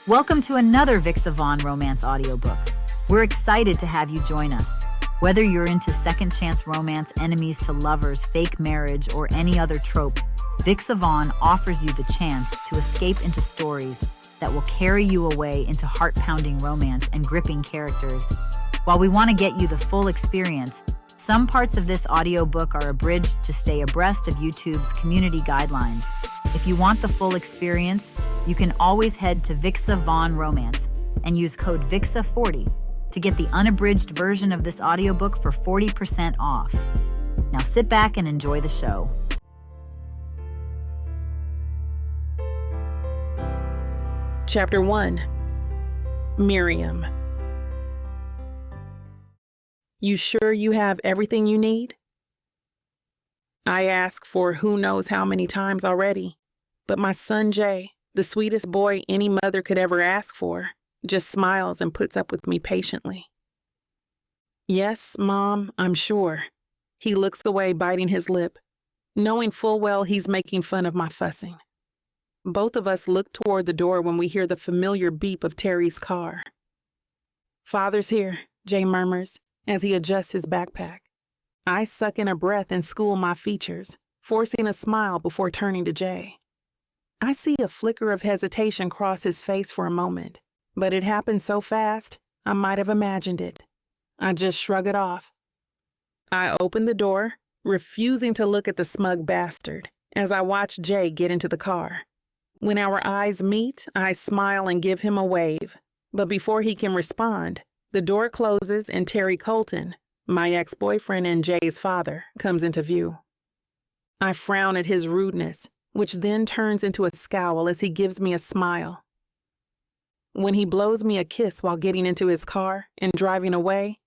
Welcome to another Vixa Vaughn romance audiobook. We're excited to have you join us. Whether you're into second chance romance, enemies to lovers, fake marriage, or any other trope, Vixa Vaughn offers you the chance to escape into stories that will carry you away into heart-pounding romance and gripping characters. While we want to get you the full experience, some parts of this audiobook are abridged to stay abreast of YouTube's community guidelines. If you want the full experience, you can always head to Vixa Vaughn Romance and use code VIXA40 to get the unabridged version of this audiobook for 40% off. Now sit back and enjoy the show. Chapter 1. Miriam. You sure you have everything you need? I ask for who knows how many times already, but my son Jay, the sweetest boy any mother could ever ask for, just smiles and puts up with me patiently. Yes, Mom, I'm sure. He looks away, biting his lip, knowing full well he's making fun of my fussing. Both of us look toward the door when we hear the familiar beep of Terry's car. Father's here, Jay murmurs as he adjusts his backpack. I suck in a breath and school my features, forcing a smile before turning to Jay. I see a flicker of hesitation cross his face for a moment, but it happened so fast, I might have imagined it. I just shrug it off. I open the door, refusing to look at the smug bastard, as I watch Jay get into the car. When our eyes meet, I smile and give him a wave, but before he can respond, the door closes and Terry Colton, my ex-boyfriend and Jay's father, comes into view. I frown at his rudeness, which then turns into a scowl as he gives me a smile. When he blows me a kiss while getting into his car and driving away,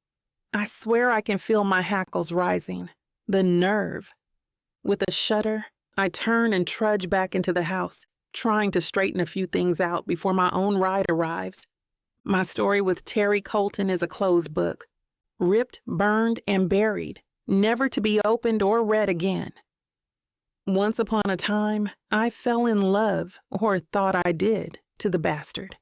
I swear I can feel my hackles rising. The nerve. With a shudder, I turn and trudge back into the house, trying to straighten a few things out before my own ride arrives. My story with Terry Colton is a closed book, ripped, burned, and buried, never to be opened or read again. Once upon a time, I fell in love, or thought I did, to the bastard.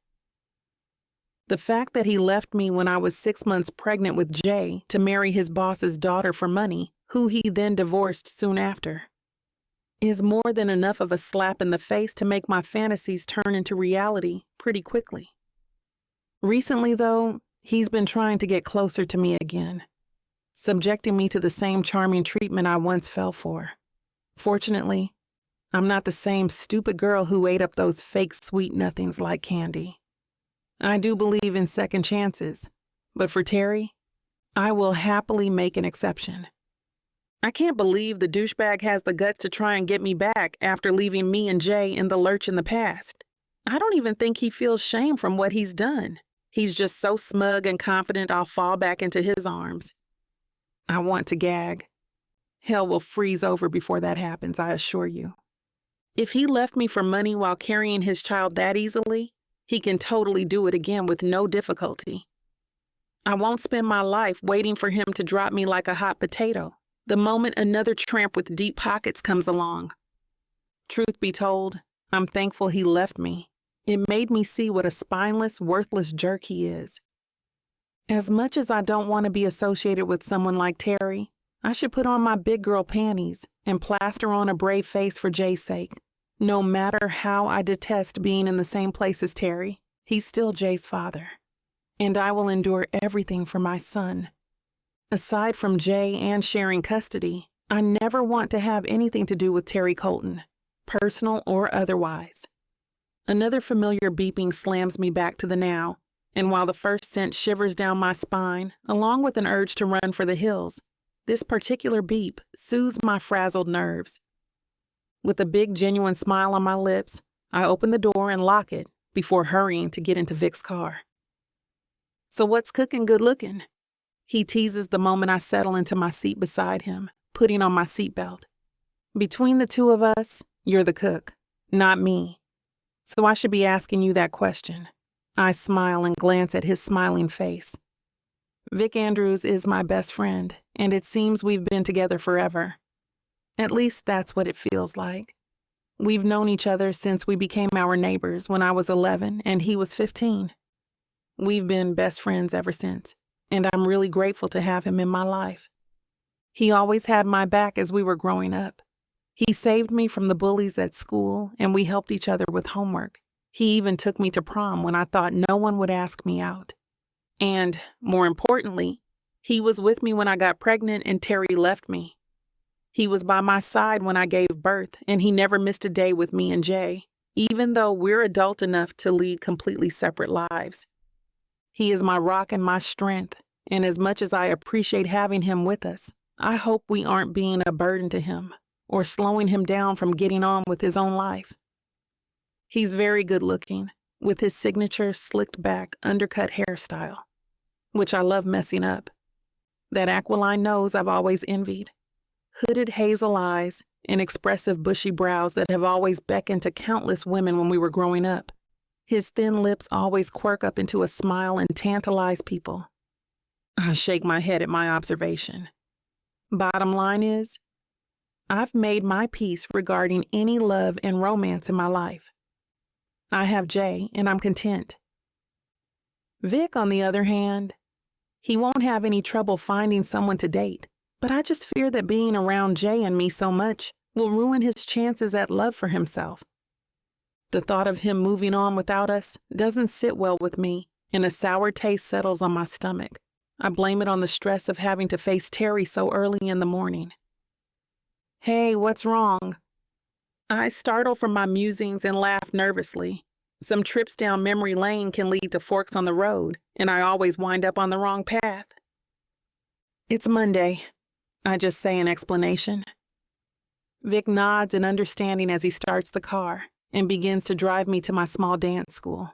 The fact that he left me when I was 6 months pregnant with Jay to marry his boss's daughter for money, who he then divorced soon after, is more than enough of a slap in the face to make my fantasies turn into reality pretty quickly. Recently, though, he's been trying to get closer to me again, subjecting me to the same charming treatment I once fell for. Fortunately, I'm not the same stupid girl who ate up those fake sweet nothings like candy. I do believe in second chances, but for Terry, I will happily make an exception. I can't believe the douchebag has the guts to try and get me back after leaving me and Jay in the lurch in the past. I don't even think he feels shame from what he's done. He's just so smug and confident I'll fall back into his arms. I want to gag. Hell will freeze over before that happens, I assure you. If he left me for money while carrying his child that easily, he can totally do it again with no difficulty. I won't spend my life waiting for him to drop me like a hot potato the moment another tramp with deep pockets comes along. Truth be told, I'm thankful he left me. It made me see what a spineless, worthless jerk he is. As much as I don't want to be associated with someone like Terry, I should put on my big girl panties and plaster on a brave face for Jay's sake. No matter how I detest being in the same place as Terry, he's still Jay's father. And I will endure everything for my son. Aside from Jay and sharing custody, I never want to have anything to do with Terry Colton, personal or otherwise. Another familiar beeping slams me back to the now, and while the first sent shivers down my spine, along with an urge to run for the hills, this particular beep soothes my frazzled nerves. With a big, genuine smile on my lips, I open the door and lock it before hurrying to get into Vic's car. So what's cooking good looking? He teases the moment I settle into my seat beside him, putting on my seatbelt. Between the two of us, you're the cook, not me. So I should be asking you that question. I smile and glance at his smiling face. Vic Andrews is my best friend, and it seems we've been together forever. At least that's what it feels like. We've known each other since we became our neighbors when I was 11 and he was 15. We've been best friends ever since, and I'm really grateful to have him in my life. He always had my back as we were growing up. He saved me from the bullies at school, and we helped each other with homework. He even took me to prom when I thought no one would ask me out. And, more importantly, he was with me when I got pregnant and Terry left me. He was by my side when I gave birth, and he never missed a day with me and Jay, even though we're adult enough to lead completely separate lives. He is my rock and my strength, and as much as I appreciate having him with us, I hope we aren't being a burden to him or slowing him down from getting on with his own life. He's very good looking, with his signature slicked back, undercut hairstyle, which I love messing up. That aquiline nose I've always envied. Hooded hazel eyes and expressive bushy brows that have always beckoned to countless women when we were growing up. His thin lips always quirk up into a smile and tantalize people. I shake my head at my observation. Bottom line is, I've made my peace regarding any love and romance in my life. I have Jay, and I'm content. Vic, on the other hand, he won't have any trouble finding someone to date, but I just fear that being around Jay and me so much will ruin his chances at love for himself. The thought of him moving on without us doesn't sit well with me, and a sour taste settles on my stomach. I blame it on the stress of having to face Terry so early in the morning. Hey, what's wrong? I startle from my musings and laugh nervously. Some trips down memory lane can lead to forks on the road, and I always wind up on the wrong path. It's Monday, I just say in explanation. Vic nods in understanding as he starts the car and begins to drive me to my small dance school.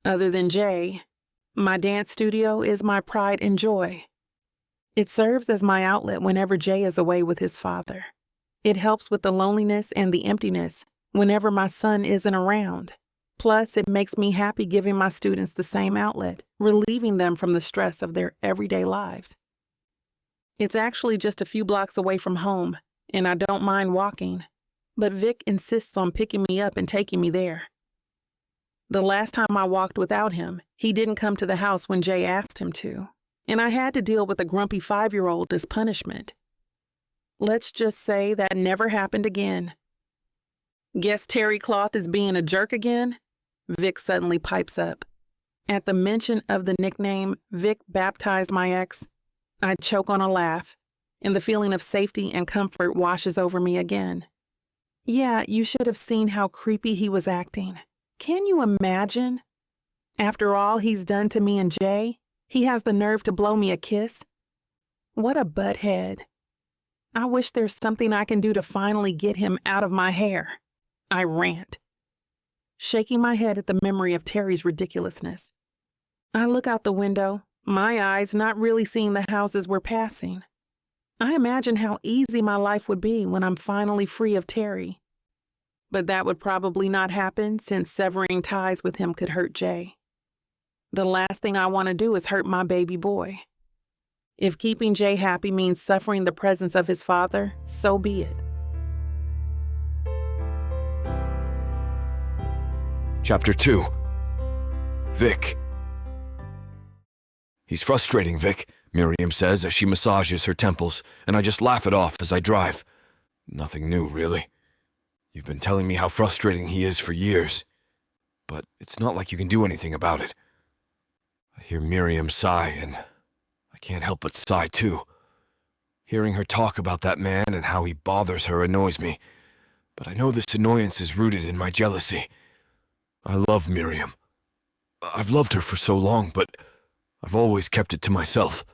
Other than Jay, my dance studio is my pride and joy. It serves as my outlet whenever Jay is away with his father. It helps with the loneliness and the emptiness whenever my son isn't around. Plus, it makes me happy giving my students the same outlet, relieving them from the stress of their everyday lives. It's actually just a few blocks away from home, and I don't mind walking, but Vic insists on picking me up and taking me there. The last time I walked without him, he didn't come to the house when Jay asked him to, and I had to deal with a grumpy 5-year-old as punishment. Let's just say that never happened again. Guess Terry Cloth is being a jerk again? Vic suddenly pipes up. At the mention of the nickname Vic baptized my ex, I choke on a laugh, and the feeling of safety and comfort washes over me again. Yeah, you should have seen how creepy he was acting. Can you imagine? After all he's done to me and Jay, he has the nerve to blow me a kiss? What a butthead. I wish there's something I can do to finally get him out of my hair. I rant, shaking my head at the memory of Terry's ridiculousness. I look out the window, my eyes not really seeing the houses we're passing. I imagine how easy my life would be when I'm finally free of Terry. But that would probably not happen since severing ties with him could hurt Jay. The last thing I want to do is hurt my baby boy. If keeping Jay happy means suffering the presence of his father, so be it. Chapter 2. Vic. He's frustrating, Vic, Miriam says as she massages her temples, and I just laugh it off as I drive. Nothing new, really. You've been telling me how frustrating he is for years, but it's not like you can do anything about it. I hear Miriam sigh, and I can't help but sigh too. Hearing her talk about that man and how he bothers her annoys me, but I know this annoyance is rooted in my jealousy. I love Miriam. I've loved her for so long, but I've always kept it to myself.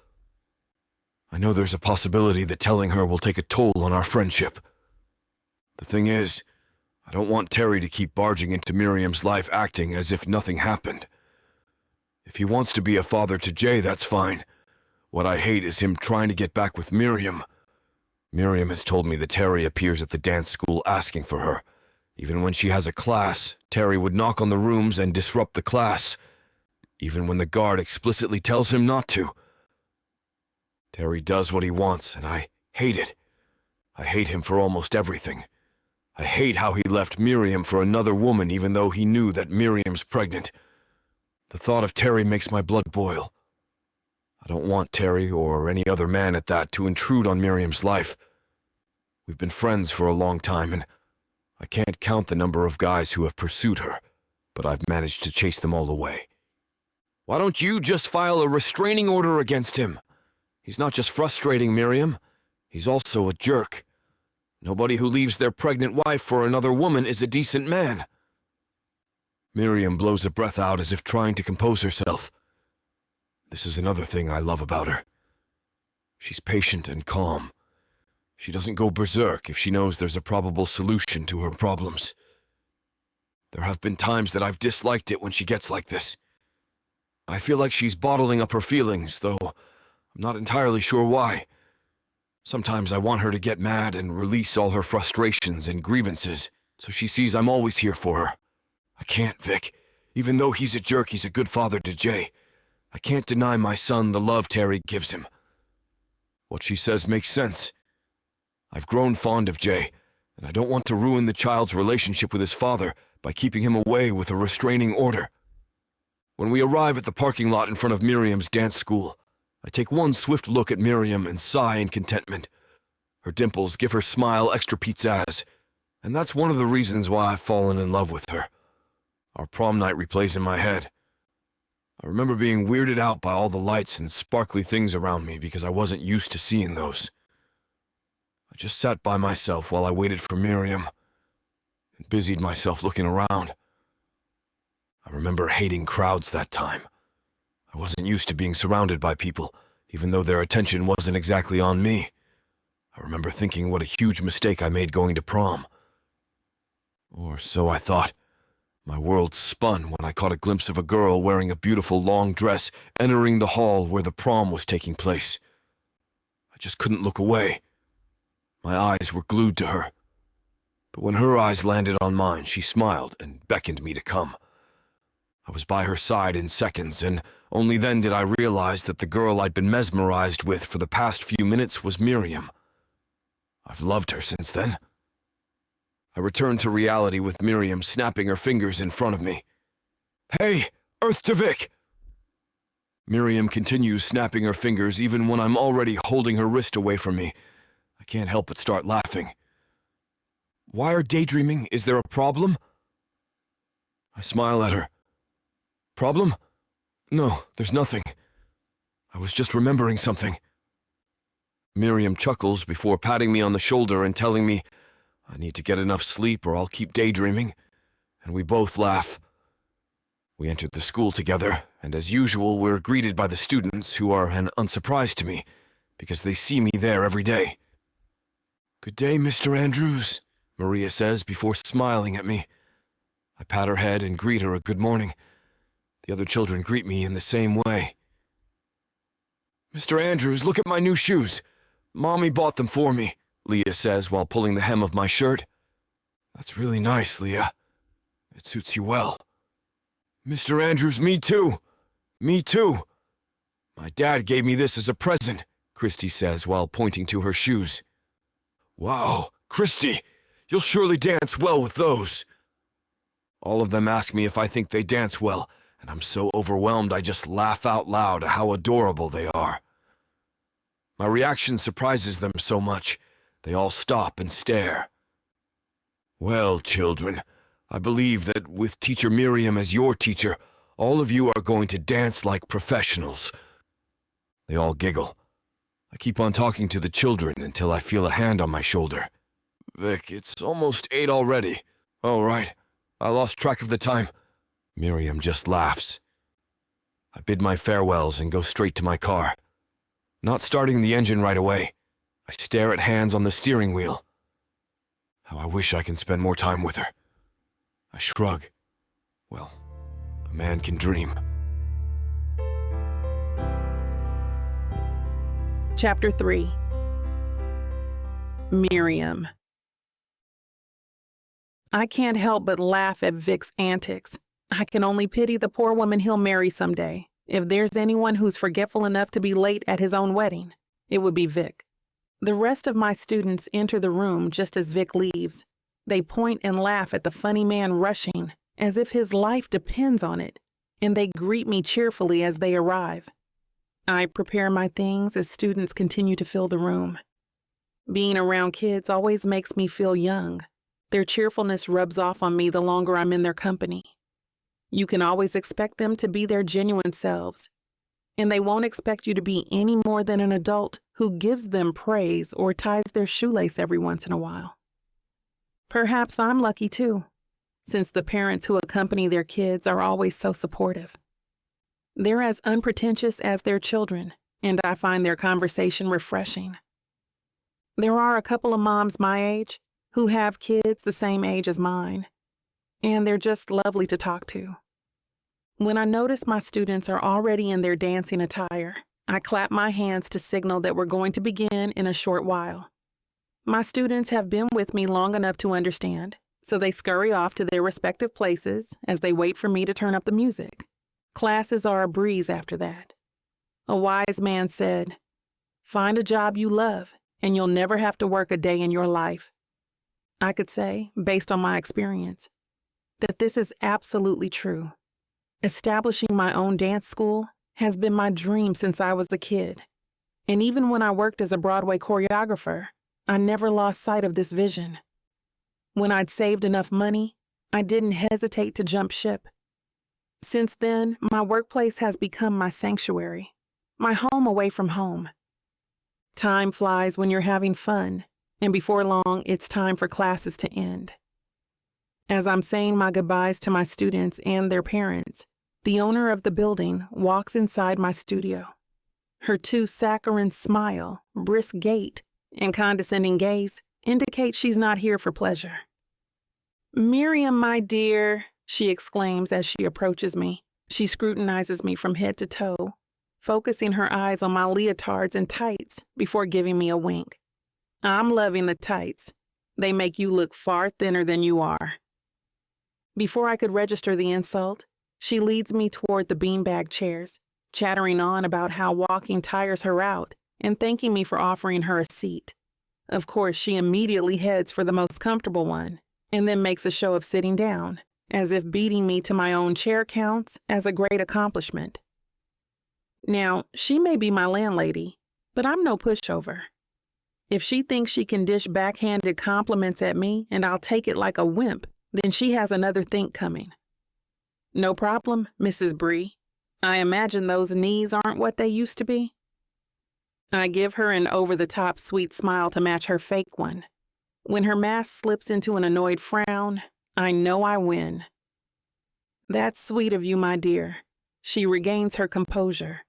I know there's a possibility that telling her will take a toll on our friendship. The thing is, I don't want Terry to keep barging into Miriam's life acting as if nothing happened. If he wants to be a father to Jay, that's fine. What I hate is him trying to get back with Miriam. Miriam has told me that Terry appears at the dance school asking for her. Even when she has a class, Terry would knock on the rooms and disrupt the class, even when the guard explicitly tells him not to. Terry does what he wants, and I hate it. I hate him for almost everything. I hate how he left Miriam for another woman even though he knew that Miriam's pregnant. The thought of Terry makes my blood boil. I don't want Terry, or any other man at that, to intrude on Miriam's life. We've been friends for a long time, and I can't count the number of guys who have pursued her, but I've managed to chase them all away. Why don't you just file a restraining order against him? He's not just frustrating Miriam, he's also a jerk. Nobody who leaves their pregnant wife for another woman is a decent man. Miriam blows a breath out as if trying to compose herself. This is another thing I love about her. She's patient and calm. She doesn't go berserk if she knows there's a probable solution to her problems. There have been times that I've disliked it when she gets like this. I feel like she's bottling up her feelings, though I'm not entirely sure why. Sometimes I want her to get mad and release all her frustrations and grievances, so she sees I'm always here for her. I can't, Vic. Even though he's a jerk, he's a good father to Jay. I can't deny my son the love Terry gives him. What she says makes sense. I've grown fond of Jay, and I don't want to ruin the child's relationship with his father by keeping him away with a restraining order. When we arrive at the parking lot in front of Miriam's dance school, I take one swift look at Miriam and sigh in contentment. Her dimples give her smile extra pizzazz, and that's one of the reasons why I've fallen in love with her. Our prom night replays in my head. I remember being weirded out by all the lights and sparkly things around me because I wasn't used to seeing those. I just sat by myself while I waited for Miriam and busied myself looking around. I remember hating crowds that time. I wasn't used to being surrounded by people, even though their attention wasn't exactly on me. I remember thinking what a huge mistake I made going to prom. Or so I thought. My world spun when I caught a glimpse of a girl wearing a beautiful long dress entering the hall where the prom was taking place. I just couldn't look away. My eyes were glued to her. But when her eyes landed on mine, she smiled and beckoned me to come. I was by her side in seconds, and only then did I realize that the girl I'd been mesmerized with for the past few minutes was Miriam. I've loved her since then. I returned to reality with Miriam snapping her fingers in front of me. Hey, Earth to Vic! Miriam continues snapping her fingers even when I'm already holding her wrist away from me. I can't help but start laughing. Why are daydreaming? Is there a problem? I smile at her. Problem? No, there's nothing. I was just remembering something. Miriam chuckles before patting me on the shoulder and telling me I need to get enough sleep or I'll keep daydreaming, and we both laugh. We entered the school together, and as usual, we're greeted by the students who are an unsurprise to me, because they see me there every day. Good day, Mr. Andrews, Maria says before smiling at me. I pat her head and greet her a good morning. The other children greet me in the same way. Mr. Andrews, look at my new shoes. Mommy bought them for me, Leah says while pulling the hem of my shirt. That's really nice, Leah. It suits you well. Mr. Andrews, me too. Me too. My dad gave me this as a present, Christy says while pointing to her shoes. Wow, Christy, you'll surely dance well with those. All of them ask me if I think they dance well, and I'm so overwhelmed I just laugh out loud at how adorable they are. My reaction surprises them so much. They all stop and stare. Well, children, I believe that with Teacher Miriam as your teacher, all of you are going to dance like professionals. They all giggle. I keep on talking to the children until I feel a hand on my shoulder. Vic, it's almost 8 already. Oh, right. I lost track of the time. Miriam just laughs. I bid my farewells and go straight to my car. Not starting the engine right away. I stare at hands on the steering wheel. How I wish I can spend more time with her. I shrug. Well, a man can dream. Chapter 3. Miriam. I can't help but laugh at Vic's antics. I can only pity the poor woman he'll marry someday. If there's anyone who's forgetful enough to be late at his own wedding, it would be Vic. The rest of my students enter the room just as Vic leaves. They point and laugh at the funny man rushing, as if his life depends on it, and they greet me cheerfully as they arrive. I prepare my things as students continue to fill the room. Being around kids always makes me feel young. Their cheerfulness rubs off on me the longer I'm in their company. You can always expect them to be their genuine selves, and they won't expect you to be any more than an adult who gives them praise or ties their shoelace every once in a while. Perhaps I'm lucky too, since the parents who accompany their kids are always so supportive. They're as unpretentious as their children, and I find their conversation refreshing. There are a couple of moms my age who have kids the same age as mine, and they're just lovely to talk to. When I notice my students are already in their dancing attire, I clap my hands to signal that we're going to begin in a short while. My students have been with me long enough to understand, so they scurry off to their respective places as they wait for me to turn up the music. Classes are a breeze after that. A wise man said, "Find a job you love, and you'll never have to work a day in your life." I could say, based on my experience, that this is absolutely true. Establishing my own dance school has been my dream since I was a kid. And even when I worked as a Broadway choreographer, I never lost sight of this vision. When I'd saved enough money, I didn't hesitate to jump ship. Since then, my workplace has become my sanctuary, my home away from home. Time flies when you're having fun, and before long, it's time for classes to end. As I'm saying my goodbyes to my students and their parents, the owner of the building walks inside my studio. Her too saccharine smile, brisk gait, and condescending gaze indicate she's not here for pleasure. "Miriam, my dear," she exclaims as she approaches me. She scrutinizes me from head to toe, focusing her eyes on my leotards and tights before giving me a wink. "I'm loving the tights. They make you look far thinner than you are." Before I could register the insult, she leads me toward the beanbag chairs, chattering on about how walking tires her out and thanking me for offering her a seat. Of course, she immediately heads for the most comfortable one and then makes a show of sitting down, as if beating me to my own chair counts as a great accomplishment. Now, she may be my landlady, but I'm no pushover. If she thinks she can dish backhanded compliments at me and I'll take it like a wimp, then she has another think coming. "No problem, Mrs. Bree. I imagine those knees aren't what they used to be." I give her an over-the-top sweet smile to match her fake one. When her mask slips into an annoyed frown, I know I win. "That's sweet of you, my dear." She regains her composure.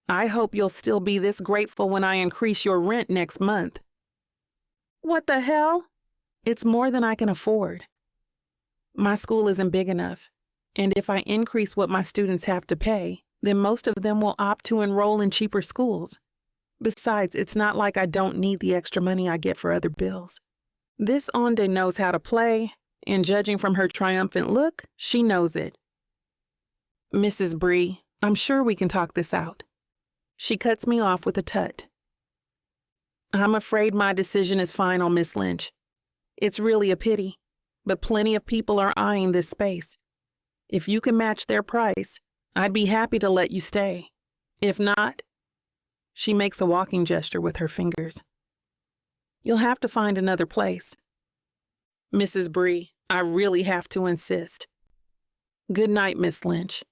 "I hope you'll still be this grateful when I increase your rent next month." "What the hell?" "It's more than I can afford. My school isn't big enough, and if I increase what my students have to pay, then most of them will opt to enroll in cheaper schools. Besides, it's not like I don't need the extra money I get for other bills. This Onde knows how to play, and judging from her triumphant look, she knows it." "Mrs. Bree, I'm sure we can talk this out." She cuts me off with a tut. "I'm afraid my decision is final, Miss Lynch. It's really a pity, but plenty of people are eyeing this space. If you can match their price, I'd be happy to let you stay. If not," she makes a walking gesture with her fingers, "you'll have to find another place." "Mrs. Bree, I really have to insist. Good night, Miss Lynch."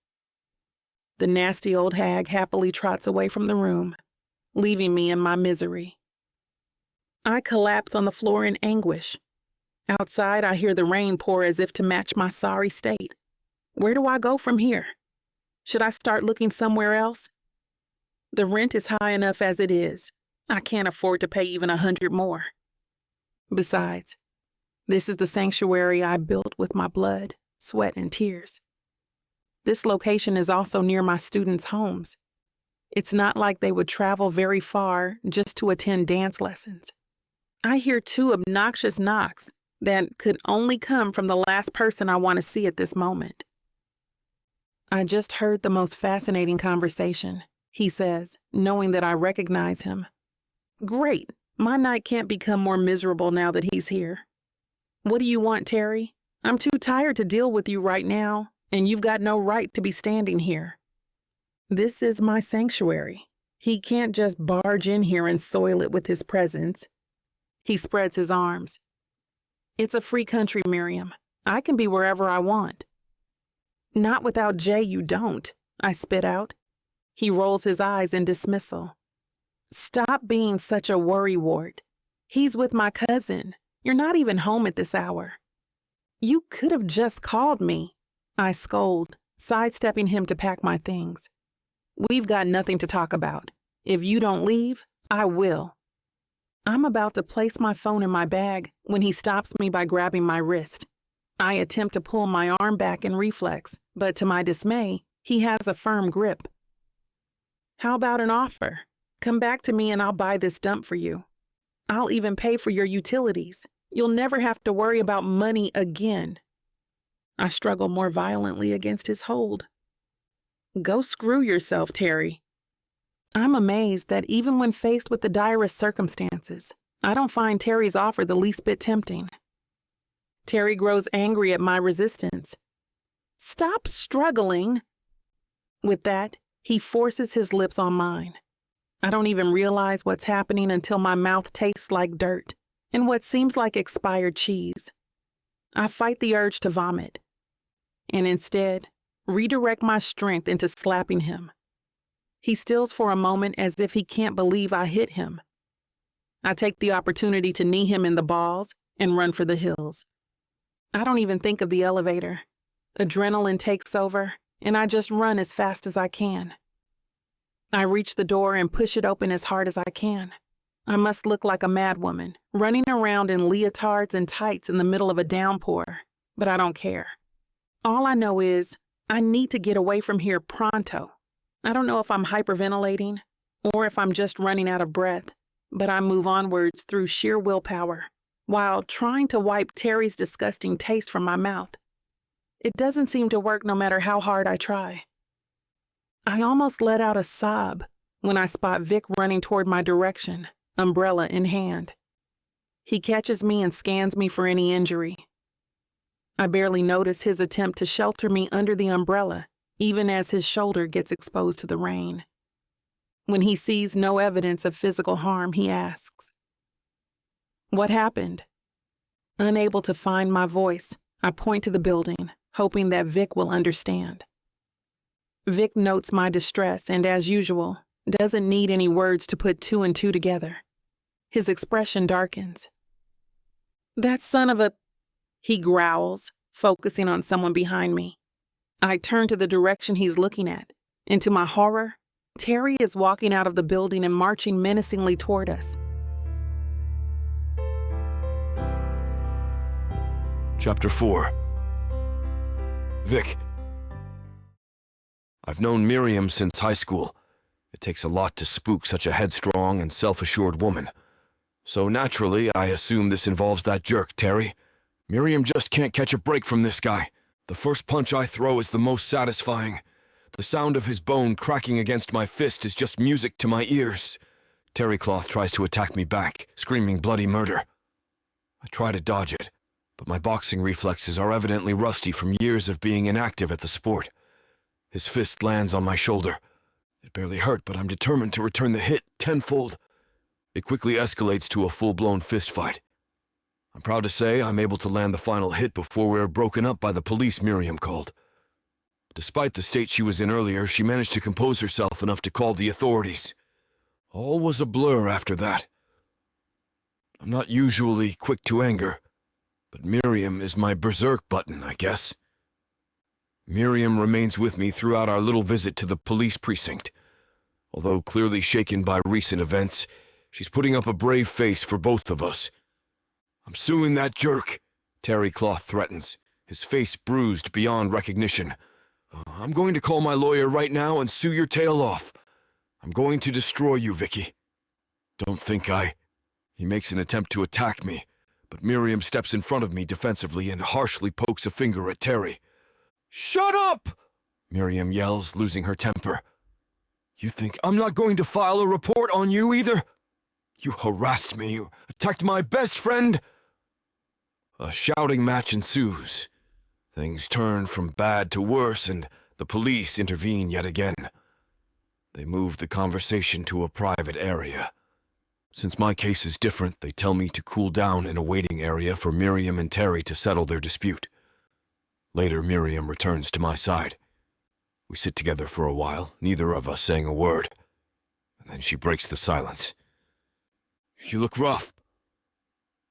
The nasty old hag happily trots away from the room, leaving me in my misery. I collapse on the floor in anguish. Outside, I hear the rain pour as if to match my sorry state. Where do I go from here? Should I start looking somewhere else? The rent is high enough as it is. I can't afford to pay even 100 more. Besides, this is the sanctuary I built with my blood, sweat, and tears. This location is also near my students' homes. It's not like they would travel very far just to attend dance lessons. I hear 2 obnoxious knocks that could only come from the last person I want to see at this moment. "I just heard the most fascinating conversation," he says, knowing that I recognize him. Great, my night can't become more miserable now that he's here. What do you want, Terry? I'm too tired to deal with you right now, and you've got no right to be standing here. This is my sanctuary. He can't just barge in here and soil it with his presence. He spreads his arms. It's a free country, Miriam. I can be wherever I want. Not without Jay, you don't, I spit out. He rolls his eyes in dismissal. Stop being such a worrywart. He's with my cousin. You're not even home at this hour. You could have just called me, I scold, sidestepping him to pack my things. We've got nothing to talk about. If you don't leave, I will. I'm about to place my phone in my bag when he stops me by grabbing my wrist. I attempt to pull my arm back in reflex, but to my dismay, he has a firm grip. How about an offer? Come back to me and I'll buy this dump for you. I'll even pay for your utilities. You'll never have to worry about money again. I struggle more violently against his hold. Go screw yourself, Terry. I'm amazed that even when faced with the direst circumstances, I don't find Terry's offer the least bit tempting. Terry grows angry at my resistance. Stop struggling. With that, he forces his lips on mine. I don't even realize what's happening until my mouth tastes like dirt and what seems like expired cheese. I fight the urge to vomit, and instead, redirect my strength into slapping him. He stills for a moment as if he can't believe I hit him. I take the opportunity to knee him in the balls and run for the hills. I don't even think of the elevator. Adrenaline takes over, and I just run as fast as I can. I reach the door and push it open as hard as I can. I must look like a madwoman, running around in leotards and tights in the middle of a downpour, but I don't care. All I know is I need to get away from here pronto. I don't know if I'm hyperventilating or if I'm just running out of breath, but I move onwards through sheer willpower while trying to wipe Terry's disgusting taste from my mouth. It doesn't seem to work no matter how hard I try. I almost let out a sob when I spot Vic running toward my direction, umbrella in hand. He catches me and scans me for any injury. I barely notice his attempt to shelter me under the umbrella, even as his shoulder gets exposed to the rain. When he sees no evidence of physical harm, he asks, "What happened?" Unable to find my voice, I point to the building, hoping that Vic will understand. Vic notes my distress and, as usual, doesn't need any words to put two and two together. His expression darkens. "That son of a..." he growls, focusing on someone behind me. I turn to the direction he's looking at, and to my horror, Terry is walking out of the building and marching menacingly toward us. Chapter 4. Vic. I've known Miriam since high school. It takes a lot to spook such a headstrong and self-assured woman. So naturally, I assume this involves that jerk, Terry. Miriam just can't catch a break from this guy. The first punch I throw is the most satisfying. The sound of his bone cracking against my fist is just music to my ears. Terry Cloth tries to attack me back, screaming bloody murder. I try to dodge it, but my boxing reflexes are evidently rusty from years of being inactive at the sport. His fist lands on my shoulder. It barely hurt, but I'm determined to return the hit tenfold. It quickly escalates to a full-blown fistfight. I'm proud to say I'm able to land the final hit before we were broken up by the police Miriam called. Despite the state she was in earlier, she managed to compose herself enough to call the authorities. All was a blur after that. I'm not usually quick to anger, but Miriam is my berserk button, I guess. Miriam remains with me throughout our little visit to the police precinct. Although clearly shaken by recent events, she's putting up a brave face for both of us. "I'm suing that jerk," Terry Cloth threatens, his face bruised beyond recognition. "I'm going to call my lawyer right now and sue your tail off. I'm going to destroy you, Vicky." "Don't think I..." He makes an attempt to attack me, but Miriam steps in front of me defensively and harshly pokes a finger at Terry. "Shut up!" Miriam yells, losing her temper. "You think I'm not going to file a report on you either? You harassed me, you attacked my best friend." A shouting match ensues. Things turn from bad to worse, and the police intervene yet again. They move the conversation to a private area. Since my case is different, they tell me to cool down in a waiting area for Miriam and Terry to settle their dispute. Later, Miriam returns to my side. We sit together for a while, neither of us saying a word. And then she breaks the silence. "You look rough."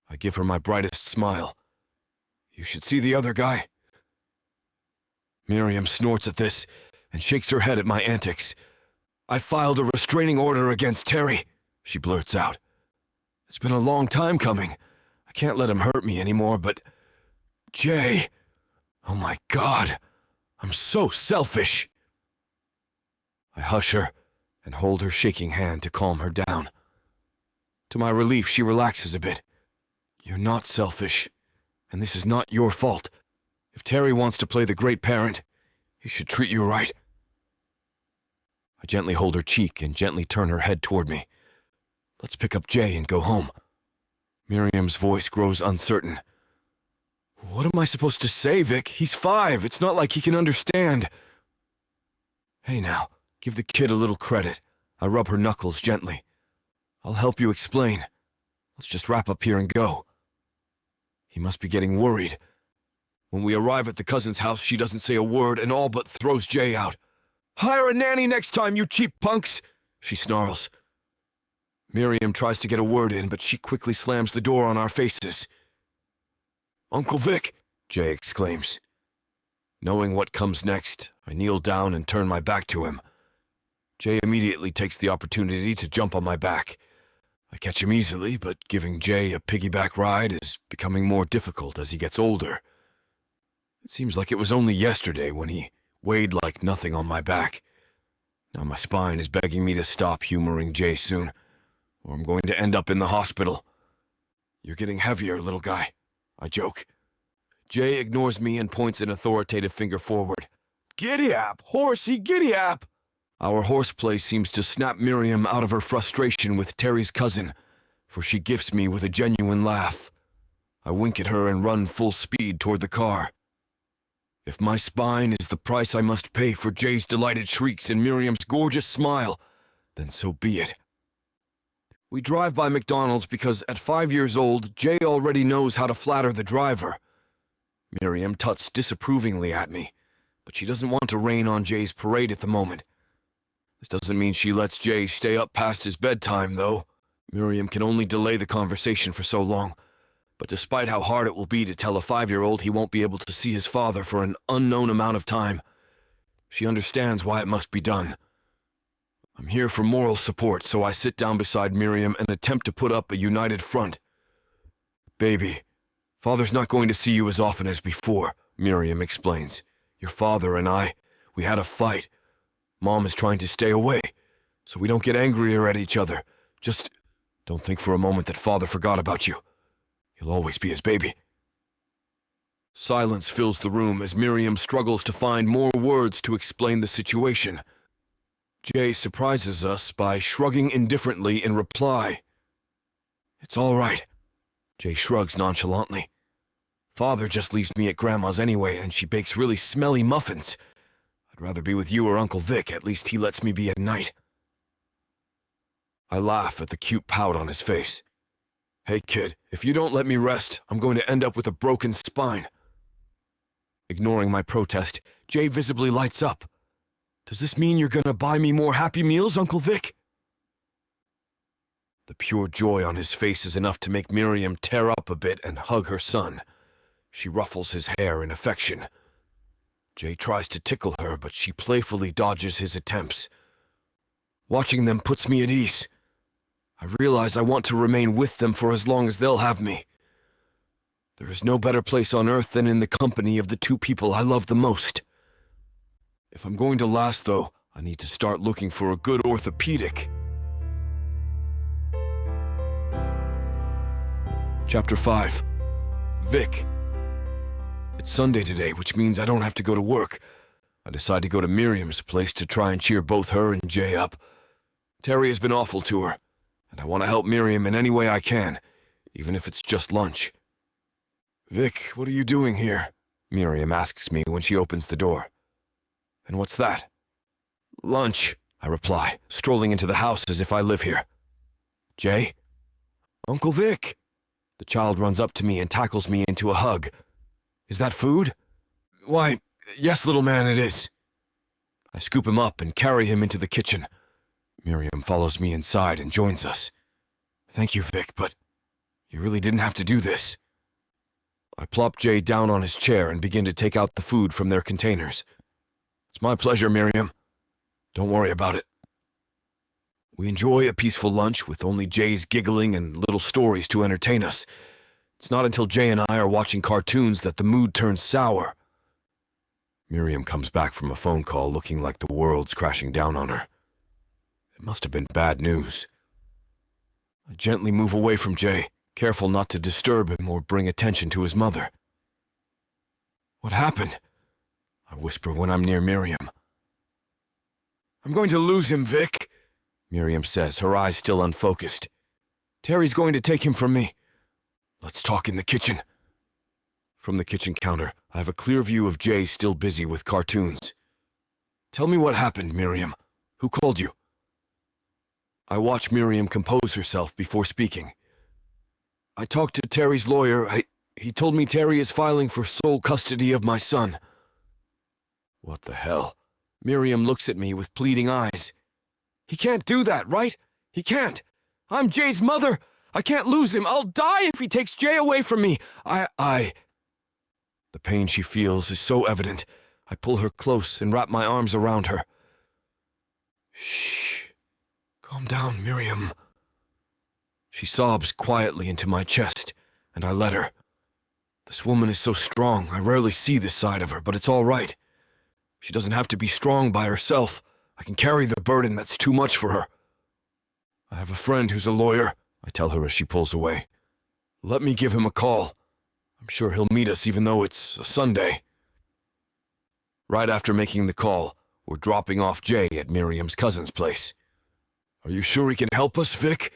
I give her my brightest smile. "You should see the other guy." Miriam snorts at this and shakes her head at my antics. "I filed a restraining order against Terry," she blurts out. "It's been a long time coming. I can't let him hurt me anymore, but... Jay... Oh my God, I'm so selfish." I hush her and hold her shaking hand to calm her down. To my relief, she relaxes a bit. "You're not selfish, and this is not your fault. If Terry wants to play the great parent, he should treat you right." I gently hold her cheek and gently turn her head toward me. "Let's pick up Jay and go home." Miriam's voice grows uncertain. "What am I supposed to say, Vic? He's 5. It's not like he can understand." "Hey now, give the kid a little credit." I rub her knuckles gently. "I'll help you explain. Let's just wrap up here and go." He must be getting worried. When we arrive at the cousin's house, she doesn't say a word and all but throws Jay out. "Hire a nanny next time, you cheap punks!" she snarls. Miriam tries to get a word in, but she quickly slams the door on our faces. "Uncle Vic!" Jay exclaims. Knowing what comes next, I kneel down and turn my back to him. Jay immediately takes the opportunity to jump on my back. I catch him easily, but giving Jay a piggyback ride is becoming more difficult as he gets older. It seems like it was only yesterday when he weighed like nothing on my back. Now my spine is begging me to stop humoring Jay soon, or I'm going to end up in the hospital. "You're getting heavier, little guy," I joke. Jay ignores me and points an authoritative finger forward. "Giddy-ap, horsey, giddy-ap!" Our horseplay seems to snap Miriam out of her frustration with Terry's cousin, for she gifts me with a genuine laugh. I wink at her and run full speed toward the car. If my spine is the price I must pay for Jay's delighted shrieks and Miriam's gorgeous smile, then so be it. We drive by McDonald's because at 5 years old, Jay already knows how to flatter the driver. Miriam tuts disapprovingly at me, but she doesn't want to rain on Jay's parade at the moment. This doesn't mean she lets Jay stay up past his bedtime, though. Miriam can only delay the conversation for so long, but despite how hard it will be to tell a 5-year-old he won't be able to see his father for an unknown amount of time, she understands why it must be done. I'm here for moral support, so I sit down beside Miriam and attempt to put up a united front. "Baby, Father's not going to see you as often as before," Miriam explains. "Your father and I, we had a fight. Mom is trying to stay away, so we don't get angrier at each other. Just don't think for a moment that Father forgot about you. You'll always be his baby." Silence fills the room as Miriam struggles to find more words to explain the situation. Jay surprises us by shrugging indifferently in reply. "It's all right." Jay shrugs nonchalantly. "Father just leaves me at Grandma's anyway, and she bakes really smelly muffins. I'd rather be with you or Uncle Vic. At least he lets me be at night." I laugh at the cute pout on his face. "Hey kid, if you don't let me rest, I'm going to end up with a broken spine." Ignoring my protest, Jay visibly lights up. "Does this mean you're gonna buy me more Happy Meals, Uncle Vic?" The pure joy on his face is enough to make Miriam tear up a bit and hug her son. She ruffles his hair in affection. Jay tries to tickle her, but she playfully dodges his attempts. Watching them puts me at ease. I realize I want to remain with them for as long as they'll have me. There is no better place on earth than in the company of the two people I love the most. If I'm going to last, though, I need to start looking for a good orthopedic. Chapter 5. Vic. It's Sunday today, which means I don't have to go to work. I decide to go to Miriam's place to try and cheer both her and Jay up. Terry has been awful to her, and I want to help Miriam in any way I can, even if it's just lunch. Vic, what are you doing here? Miriam asks me when she opens the door. And what's that? Lunch, I reply, strolling into the house as if I live here. Jay? Uncle Vic! The child runs up to me and tackles me into a hug. Is that food? Why, yes, little man, it is. I scoop him up and carry him into the kitchen. Miriam follows me inside and joins us. Thank you, Vic, but you really didn't have to do this. I plop Jay down on his chair and begin to take out the food from their containers. It's my pleasure, Miriam. Don't worry about it. We enjoy a peaceful lunch with only Jay's giggling and little stories to entertain us. It's not until Jay and I are watching cartoons that the mood turns sour. Miriam comes back from a phone call looking like the world's crashing down on her. It must have been bad news. I gently move away from Jay, careful not to disturb him or bring attention to his mother. What happened? I whisper when I'm near Miriam. I'm going to lose him, Vic, Miriam says, her eyes still unfocused. Terry's going to take him from me. Let's talk in the kitchen. From the kitchen counter, I have a clear view of Jay still busy with cartoons. Tell me what happened, Miriam. Who called you? I watch Miriam compose herself before speaking. I talked to Terry's lawyer. He told me Terry is filing for sole custody of my son. What the hell? Miriam looks at me with pleading eyes. He can't do that, right? He can't. I'm Jay's mother. I can't lose him. I'll die if he takes Jay away from me. The pain she feels is so evident. I pull her close and wrap my arms around her. Shh. Calm down, Miriam. She sobs quietly into my chest, and I let her. This woman is so strong, I rarely see this side of her, but it's all right. She doesn't have to be strong by herself. I can carry the burden that's too much for her. I have a friend who's a lawyer, I tell her as she pulls away. Let me give him a call. I'm sure he'll meet us even though it's a Sunday. Right after making the call, we're dropping off Jay at Miriam's cousin's place. Are you sure he can help us, Vic?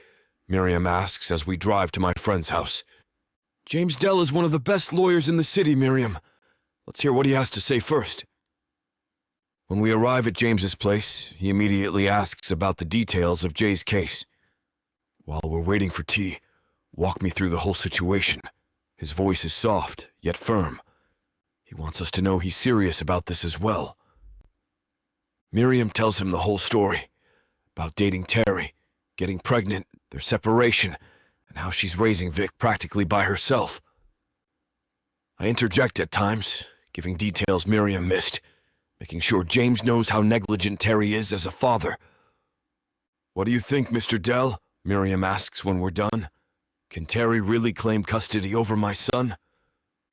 Miriam asks as we drive to my friend's house. James Dell is one of the best lawyers in the city, Miriam. Let's hear what he has to say first. When we arrive at James's place, he immediately asks about the details of Jay's case. While we're waiting for tea, walk me through the whole situation. His voice is soft, yet firm. He wants us to know he's serious about this as well. Miriam tells him the whole story. About dating Terry, getting pregnant, their separation, and how she's raising Vic practically by herself. I interject at times, giving details Miriam missed, making sure James knows how negligent Terry is as a father. What do you think, Mr. Dell? Miriam asks when we're done. Can Terry really claim custody over my son?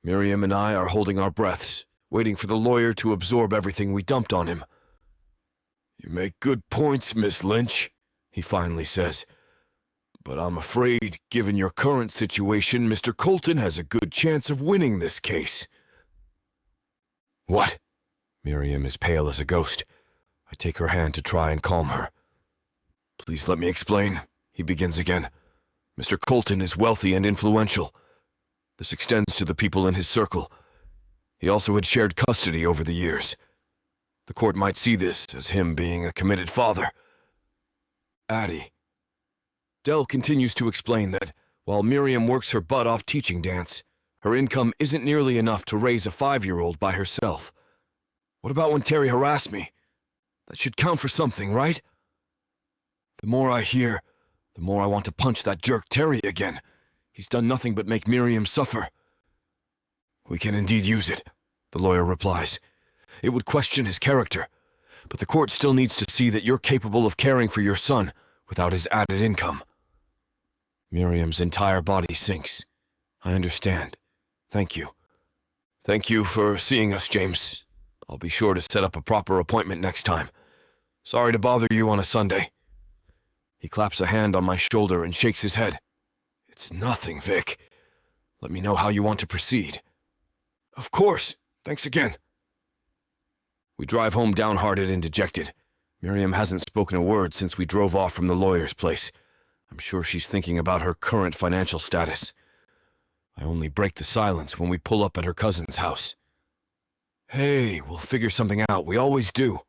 Miriam and I are holding our breaths, waiting for the lawyer to absorb everything we dumped on him. You make good points, Miss Lynch, he finally says. But I'm afraid, given your current situation, Mr. Colton has a good chance of winning this case. What? Miriam is pale as a ghost. I take her hand to try and calm her. Please let me explain, he begins again. Mr. Colton is wealthy and influential. This extends to the people in his circle. He also had shared custody over the years. The court might see this as him being a committed father. Addie. Dell continues to explain that while Miriam works her butt off teaching dance, her income isn't nearly enough to raise a 5-year-old by herself. What about when Terry harassed me? That should count for something, right? The more I hear, the more I want to punch that jerk Terry again. He's done nothing but make Miriam suffer. We can indeed use it, the lawyer replies. It would question his character, but the court still needs to see that you're capable of caring for your son without his added income. Miriam's entire body sinks. I understand. Thank you. Thank you for seeing us, James. I'll be sure to set up a proper appointment next time. Sorry to bother you on a Sunday. He claps a hand on my shoulder and shakes his head. It's nothing, Vic. Let me know how you want to proceed. Of course. Thanks again. We drive home downhearted and dejected. Miriam hasn't spoken a word since we drove off from the lawyer's place. I'm sure she's thinking about her current financial status. I only break the silence when we pull up at her cousin's house. Hey, we'll figure something out, we always do.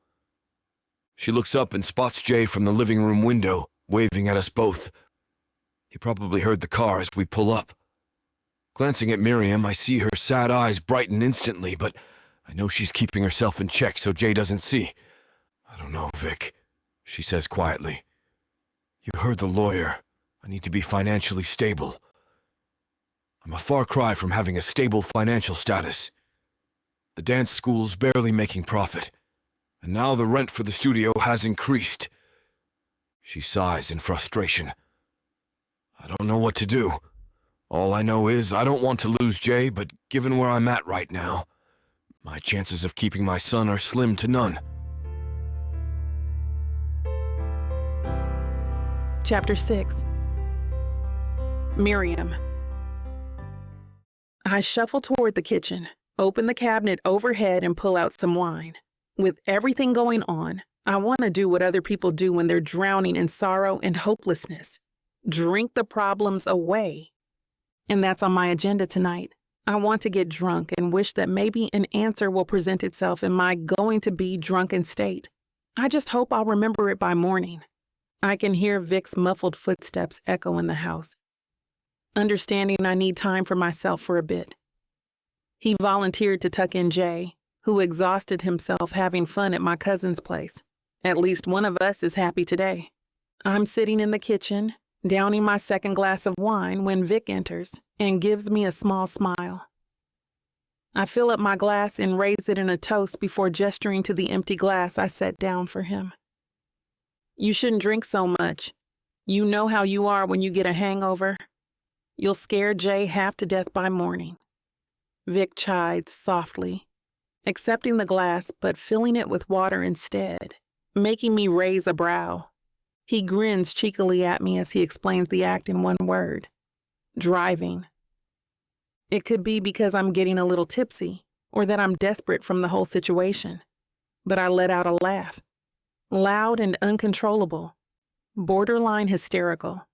She looks up and spots Jay from the living room window, waving at us both. He probably heard the car as we pull up. Glancing at Miriam, I see her sad eyes brighten instantly, but I know she's keeping herself in check so Jay doesn't see. I don't know, Vic, she says quietly. You heard the lawyer. I need to be financially stable. I'm a far cry from having a stable financial status. The dance school's barely making profit, and now the rent for the studio has increased. She sighs in frustration. I don't know what to do. All I know is I don't want to lose Jay, but given where I'm at right now, my chances of keeping my son are slim to none. Chapter 6. Miriam. I shuffle toward the kitchen, open the cabinet overhead, and pull out some wine. With everything going on, I want to do what other people do when they're drowning in sorrow and hopelessness. Drink the problems away. And that's on my agenda tonight. I want to get drunk and wish that maybe an answer will present itself in my going to be drunken state. I just hope I'll remember it by morning. I can hear Vic's muffled footsteps echo in the house. Understanding I need time for myself for a bit. He volunteered to tuck in Jay, who exhausted himself having fun at my cousin's place. At least one of us is happy today. I'm sitting in the kitchen, downing my second glass of wine when Vic enters and gives me a small smile. I fill up my glass and raise it in a toast before gesturing to the empty glass I set down for him. You shouldn't drink so much. You know how you are when you get a hangover. You'll scare Jay half to death by morning. Vic chides softly, accepting the glass but filling it with water instead, making me raise a brow. He grins cheekily at me as he explains the act in one word: driving. It could be because I'm getting a little tipsy or that I'm desperate from the whole situation, but I let out a laugh, loud and uncontrollable, borderline hysterical.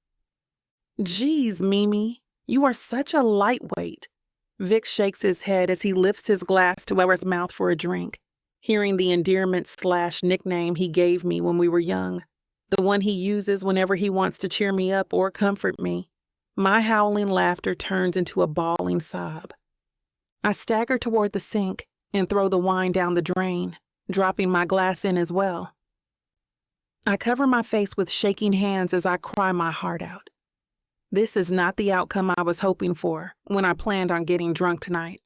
Geez, Mimi, you are such a lightweight. Vic shakes his head as he lifts his glass to our mouth for a drink, hearing the endearment/nickname he gave me when we were young. The one he uses whenever he wants to cheer me up or comfort me. My howling laughter turns into a bawling sob. I stagger toward the sink and throw the wine down the drain, dropping my glass in as well. I cover my face with shaking hands as I cry my heart out. This is not the outcome I was hoping for when I planned on getting drunk tonight.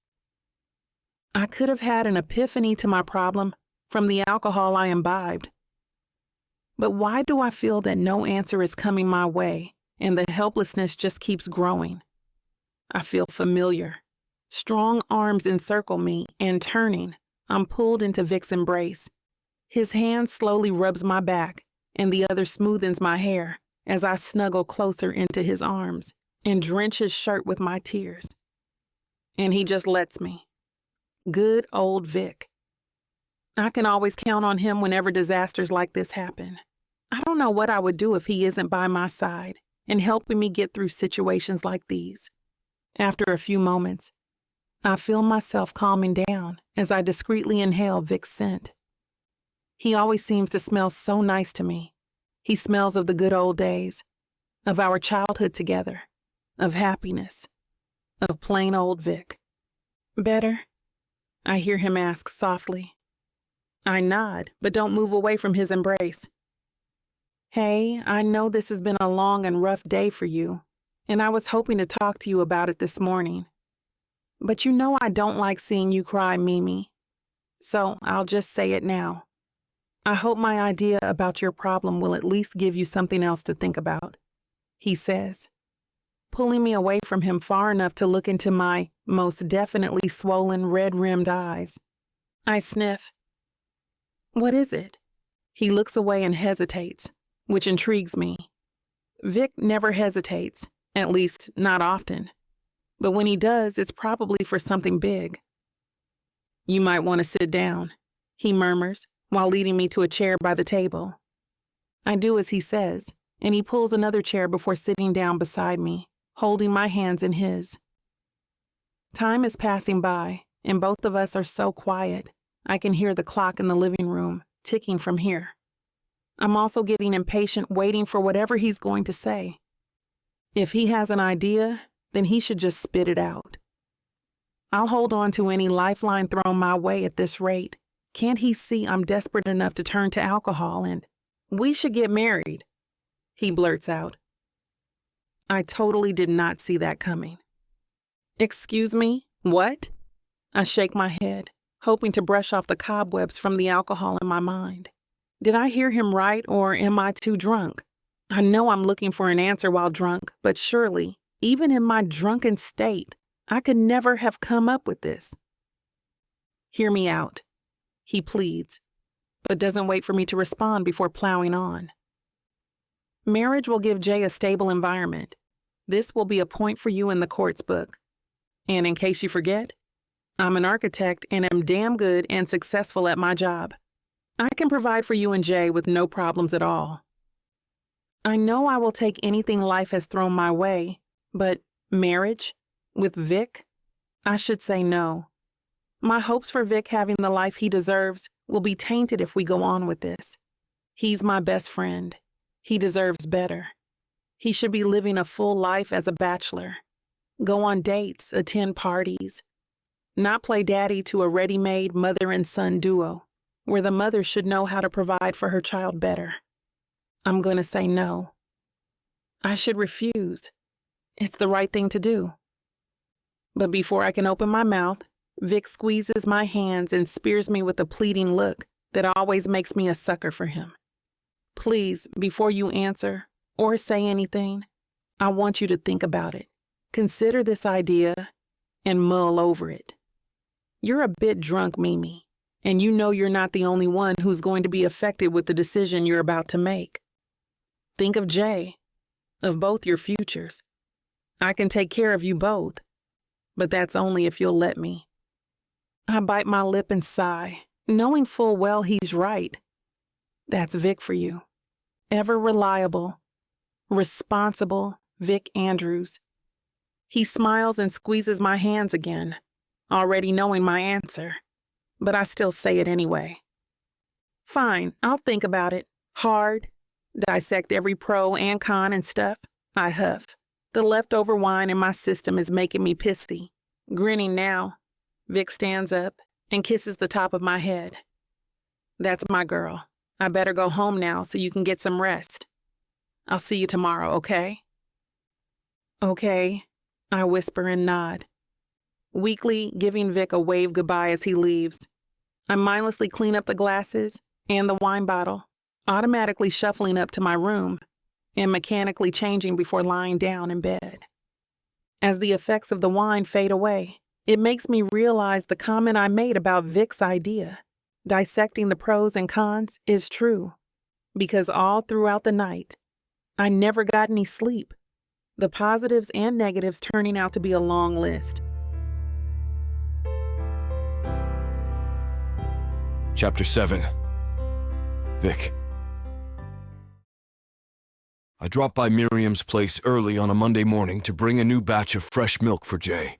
I could have had an epiphany to my problem from the alcohol I imbibed. But why do I feel that no answer is coming my way and the helplessness just keeps growing? I feel familiar. Strong arms encircle me and turning, I'm pulled into Vic's embrace. His hand slowly rubs my back and the other smoothens my hair as I snuggle closer into his arms and drench his shirt with my tears. And he just lets me. Good old Vic. I can always count on him whenever disasters like this happen. I don't know what I would do if he isn't by my side and helping me get through situations like these. After a few moments, I feel myself calming down as I discreetly inhale Vic's scent. He always seems to smell so nice to me. He smells of the good old days, of our childhood together, of happiness, of plain old Vic. Better? I hear him ask softly. I nod, but don't move away from his embrace. Hey, I know this has been a long and rough day for you, and I was hoping to talk to you about it this morning. But you know I don't like seeing you cry, Mimi. So I'll just say it now. I hope my idea about your problem will at least give you something else to think about, he says, pulling me away from him far enough to look into my most definitely swollen red-rimmed eyes. I sniff. What is it? He looks away and hesitates, which intrigues me. Vic never hesitates, at least not often. But when he does, it's probably for something big. You might want to sit down, he murmurs, while leading me to a chair by the table. I do as he says, and he pulls another chair before sitting down beside me, holding my hands in his. Time is passing by, and both of us are so quiet. I can hear the clock in the living room ticking from here. I'm also getting impatient, waiting for whatever he's going to say. If he has an idea, then he should just spit it out. I'll hold on to any lifeline thrown my way at this rate. Can't he see I'm desperate enough to turn to alcohol and we should get married? He blurts out. I totally did not see that coming. Excuse me, what? I shake my head, hoping to brush off the cobwebs from the alcohol in my mind. Did I hear him right, or am I too drunk? I know I'm looking for an answer while drunk, but surely, even in my drunken state, I could never have come up with this. Hear me out, he pleads, but doesn't wait for me to respond before plowing on. Marriage will give Jay a stable environment. This will be a point for you in the court's book. And in case you forget, I'm an architect and am damn good and successful at my job. I can provide for you and Jay with no problems at all. I know I will take anything life has thrown my way, but marriage? With Vic? I should say no. My hopes for Vic having the life he deserves will be tainted if we go on with this. He's my best friend. He deserves better. He should be living a full life as a bachelor. Go on dates, attend parties. Not play daddy to a ready-made mother and son duo, where the mother should know how to provide for her child better. I'm going to say no. I should refuse. It's the right thing to do. But before I can open my mouth, Vic squeezes my hands and spears me with a pleading look that always makes me a sucker for him. Please, before you answer or say anything, I want you to think about it. Consider this idea and mull over it. You're a bit drunk, Mimi, and you know you're not the only one who's going to be affected with the decision you're about to make. Think of Jay, of both your futures. I can take care of you both, but that's only if you'll let me. I bite my lip and sigh, knowing full well he's right. That's Vic for you. Ever reliable, responsible Vic Andrews. He smiles and squeezes my hands again, already knowing my answer, but I still say it anyway. Fine, I'll think about it. Hard. Dissect every pro and con and stuff. I huff. The leftover wine in my system is making me pissy. Grinning now, Vic stands up and kisses the top of my head. That's my girl. I better go home now so you can get some rest. I'll see you tomorrow, okay? Okay, I whisper and nod, weakly giving Vic a wave goodbye as he leaves. I mindlessly clean up the glasses and the wine bottle, automatically shuffling up to my room and mechanically changing before lying down in bed. As the effects of the wine fade away, it makes me realize the comment I made about Vic's idea, dissecting the pros and cons, is true, because all throughout the night, I never got any sleep, the positives and negatives turning out to be a long list. Chapter 7. Vic. I dropped by Miriam's place early on a Monday morning to bring a new batch of fresh milk for Jay.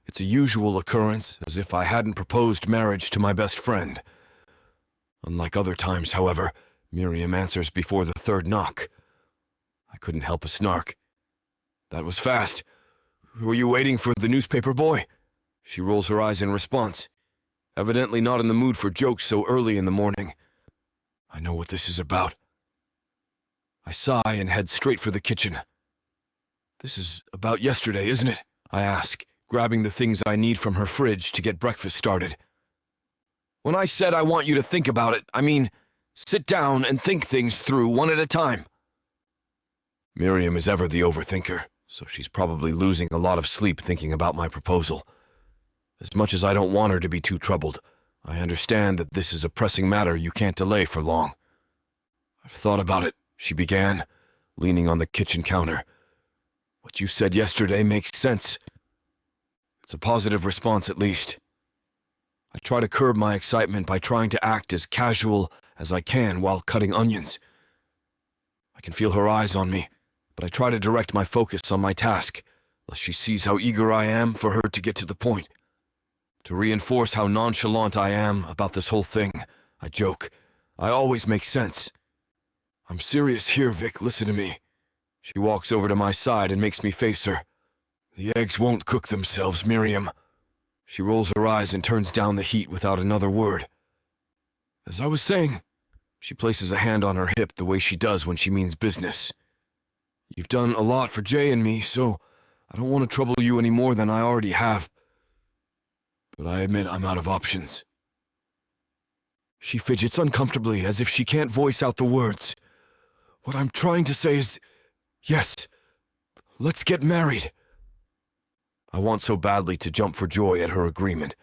It's a usual occurrence, as if I hadn't proposed marriage to my best friend. Unlike other times, however, Miriam answers before the third knock. I couldn't help a snark. That was fast. Were you waiting for the newspaper boy? She rolls her eyes in response, evidently not in the mood for jokes so early in the morning. I know what this is about. I sigh and head straight for the kitchen. This is about yesterday, isn't it? I ask, grabbing the things I need from her fridge to get breakfast started. When I said I want you to think about it, I mean, sit down and think things through one at a time. Miriam is ever the overthinker, so she's probably losing a lot of sleep thinking about my proposal. As much as I don't want her to be too troubled, I understand that this is a pressing matter you can't delay for long. I've thought about it, she began, leaning on the kitchen counter. What you said yesterday makes sense. It's a positive response, at least. I try to curb my excitement by trying to act as casual as I can while cutting onions. I can feel her eyes on me, but I try to direct my focus on my task, lest she sees how eager I am for her to get to the point. To reinforce how nonchalant I am about this whole thing, I joke, I always make sense. I'm serious here, Vic, listen to me. She walks over to my side and makes me face her. The eggs won't cook themselves, Miriam. She rolls her eyes and turns down the heat without another word. As I was saying, she places a hand on her hip the way she does when she means business. You've done a lot for Jay and me, so I don't want to trouble you any more than I already have. But I admit I'm out of options. She fidgets uncomfortably as if she can't voice out the words. What I'm trying to say is, yes, let's get married. I want so badly to jump for joy at her agreement,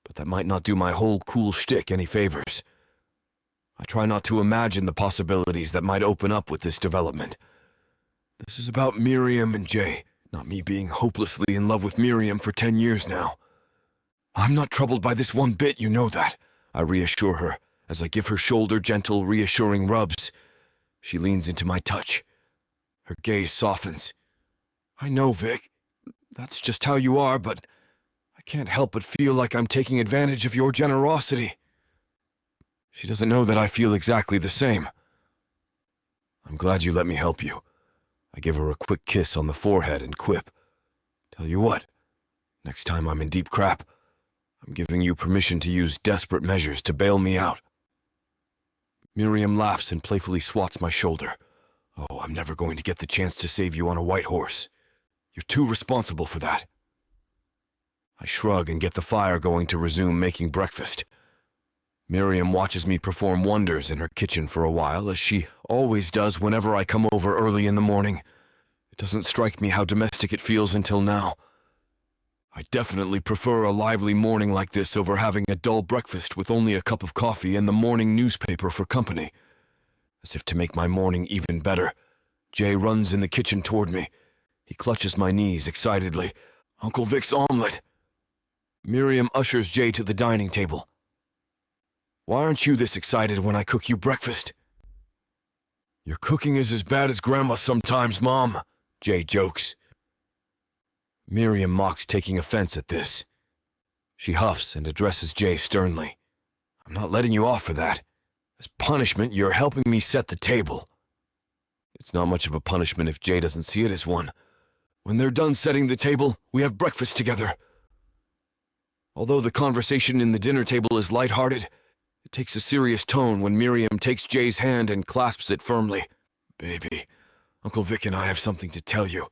but that might not do my whole cool shtick any favors. I try not to imagine the possibilities that might open up with this development. This is about Miriam and Jay, not me being hopelessly in love with Miriam for 10 years now. I'm not troubled by this one bit, you know that, I reassure her as I give her shoulder gentle, reassuring rubs. She leans into my touch. Her gaze softens. I know, Vic. That's just how you are, but I can't help but feel like I'm taking advantage of your generosity. She doesn't know that I feel exactly the same. I'm glad you let me help you. I give her a quick kiss on the forehead and quip. Tell you what, next time I'm in deep crap, I'm giving you permission to use desperate measures to bail me out. Miriam laughs and playfully swats my shoulder. Oh, I'm never going to get the chance to save you on a white horse. You're too responsible for that. I shrug and get the fire going to resume making breakfast. Miriam watches me perform wonders in her kitchen for a while, as she always does whenever I come over early in the morning. It doesn't strike me how domestic it feels until now. I definitely prefer a lively morning like this over having a dull breakfast with only a cup of coffee and the morning newspaper for company. As if to make my morning even better, Jay runs in the kitchen toward me. He clutches my knees excitedly. Uncle Vic's omelet. Miriam ushers Jay to the dining table. Why aren't you this excited when I cook you breakfast? Your cooking is as bad as Grandma sometimes, Mom, Jay jokes. Miriam mocks taking offense at this. She huffs and addresses Jay sternly. I'm not letting you off for that. As punishment, you're helping me set the table. It's not much of a punishment if Jay doesn't see it as one. When they're done setting the table, we have breakfast together. Although the conversation in the dinner table is lighthearted, it takes a serious tone when Miriam takes Jay's hand and clasps it firmly. Baby, Uncle Vic and I have something to tell you.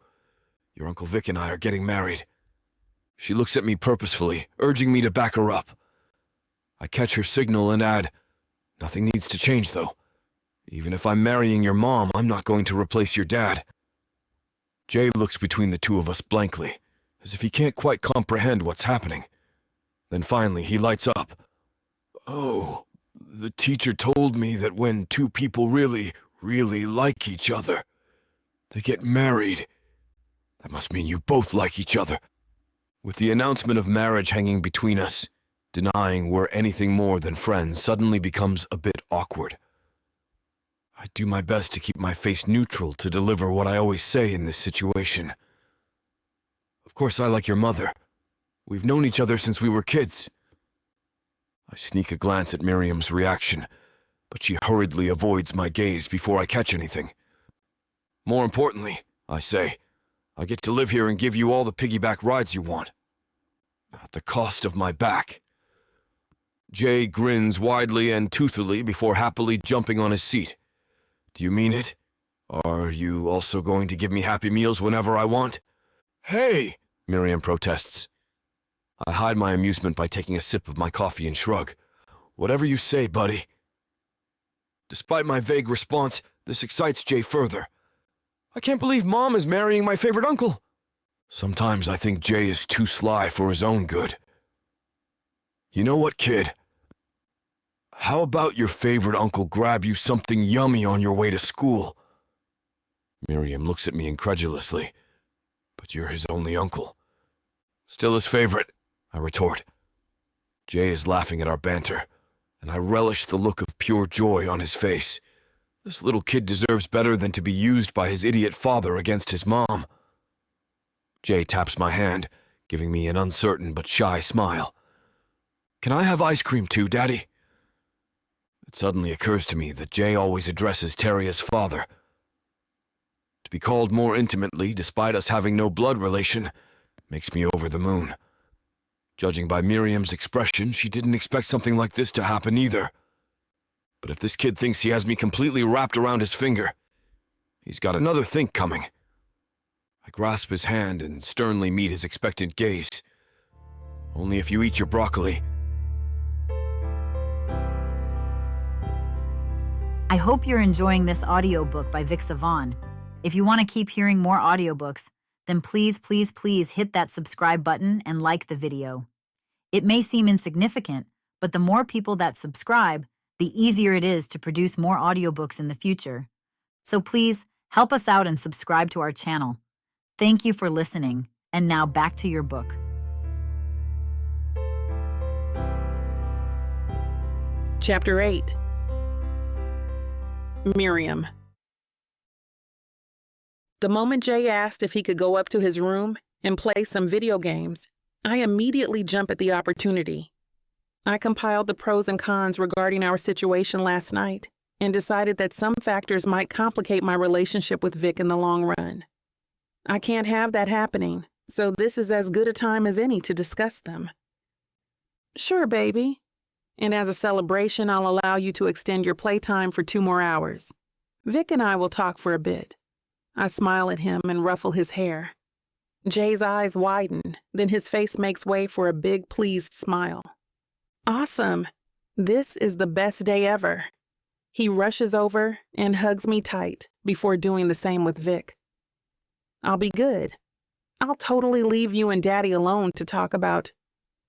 Your Uncle Vic and I are getting married. She looks at me purposefully, urging me to back her up. I catch her signal and add, nothing needs to change, though. Even if I'm marrying your mom, I'm not going to replace your dad. Jay looks between the two of us blankly, as if he can't quite comprehend what's happening. Then finally, he lights up. Oh, the teacher told me that when two people really, really like each other, they get married. That must mean you both like each other. With the announcement of marriage hanging between us, denying we're anything more than friends suddenly becomes a bit awkward. I do my best to keep my face neutral to deliver what I always say in this situation. Of course, I like your mother. We've known each other since we were kids. I sneak a glance at Miriam's reaction, but she hurriedly avoids my gaze before I catch anything. More importantly, I say, I get to live here and give you all the piggyback rides you want. At the cost of my back. Jay grins widely and toothily before happily jumping on his seat. Do you mean it? Are you also going to give me Happy Meals whenever I want? Hey, Miriam protests. I hide my amusement by taking a sip of my coffee and shrug. Whatever you say, buddy. Despite my vague response, this excites Jay further. I can't believe Mom is marrying my favorite uncle. Sometimes I think Jay is too sly for his own good. You know what, kid? How about your favorite uncle grab you something yummy on your way to school? Miriam looks at me incredulously. But you're his only uncle. Still his favorite, I retort. Jay is laughing at our banter, and I relish the look of pure joy on his face. This little kid deserves better than to be used by his idiot father against his mom. Jay taps my hand, giving me an uncertain but shy smile. Can I have ice cream too, Daddy? It suddenly occurs to me that Jay always addresses Terry as father. To be called more intimately, despite us having no blood relation, makes me over the moon. Judging by Miriam's expression, she didn't expect something like this to happen either. But if this kid thinks he has me completely wrapped around his finger, he's got another think coming. I grasp his hand and sternly meet his expectant gaze. Only if you eat your broccoli. I hope you're enjoying this audiobook by Vic Savon. If you want to keep hearing more audiobooks, then please hit that subscribe button and like the video. It may seem insignificant, but the more people that subscribe, the easier it is to produce more audiobooks in the future. So please help us out and subscribe to our channel. Thank you for listening, and now back to your book. Chapter 8. Miriam. The moment Jay asked if he could go up to his room and play some video games, I immediately jump at the opportunity. I compiled the pros and cons regarding our situation last night and decided that some factors might complicate my relationship with Vic in the long run. I can't have that happening, so this is as good a time as any to discuss them. Sure, baby. And as a celebration, I'll allow you to extend your playtime for 2 more hours. Vic and I will talk for a bit. I smile at him and ruffle his hair. Jay's eyes widen, then his face makes way for a big, pleased smile. Awesome! This is the best day ever. He rushes over and hugs me tight before doing the same with Vic. I'll be good. I'll totally leave you and Daddy alone to talk about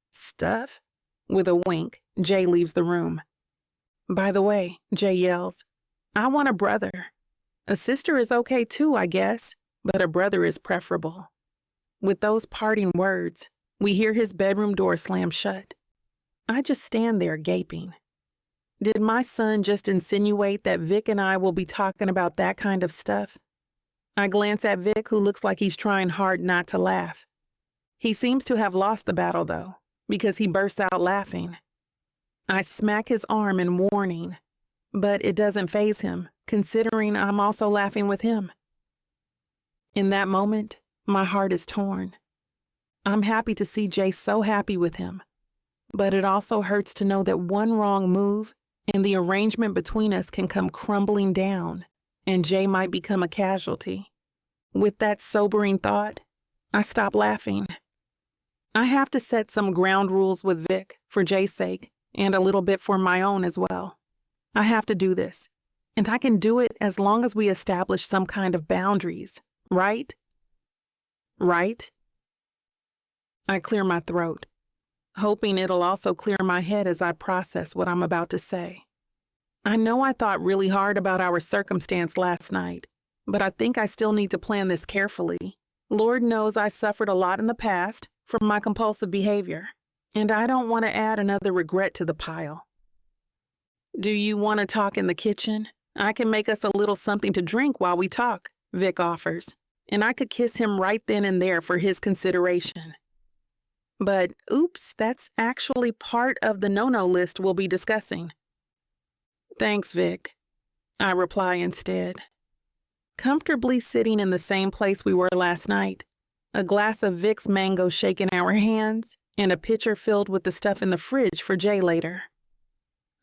stuff. With a wink, Jay leaves the room. By the way, Jay yells, I want a brother. A sister is okay too, I guess, but a brother is preferable. With those parting words, we hear his bedroom door slam shut. I just stand there gaping. Did my son just insinuate that Vic and I will be talking about that kind of stuff? I glance at Vic, who looks like he's trying hard not to laugh. He seems to have lost the battle, though, because he bursts out laughing. I smack his arm in warning, but it doesn't faze him, considering I'm also laughing with him. In that moment, my heart is torn. I'm happy to see Jay so happy with him, but it also hurts to know that one wrong move and the arrangement between us can come crumbling down, and Jay might become a casualty. With that sobering thought, I stop laughing. I have to set some ground rules with Vic for Jay's sake and a little bit for my own as well. I have to do this, and I can do it as long as we establish some kind of boundaries, right? Right? I clear my throat, hoping it'll also clear my head as I process what I'm about to say. I know I thought really hard about our circumstance last night, but I think I still need to plan this carefully. Lord knows I suffered a lot in the past from my compulsive behavior, and I don't want to add another regret to the pile. Do you want to talk in the kitchen? I can make us a little something to drink while we talk, Vic offers, and I could kiss him right then and there for his consideration. But oops, that's actually part of the no-no list we'll be discussing. Thanks, Vic, I reply instead. Comfortably sitting in the same place we were last night, a glass of Vic's mango shake in our hands, and a pitcher filled with the stuff in the fridge for Jay later.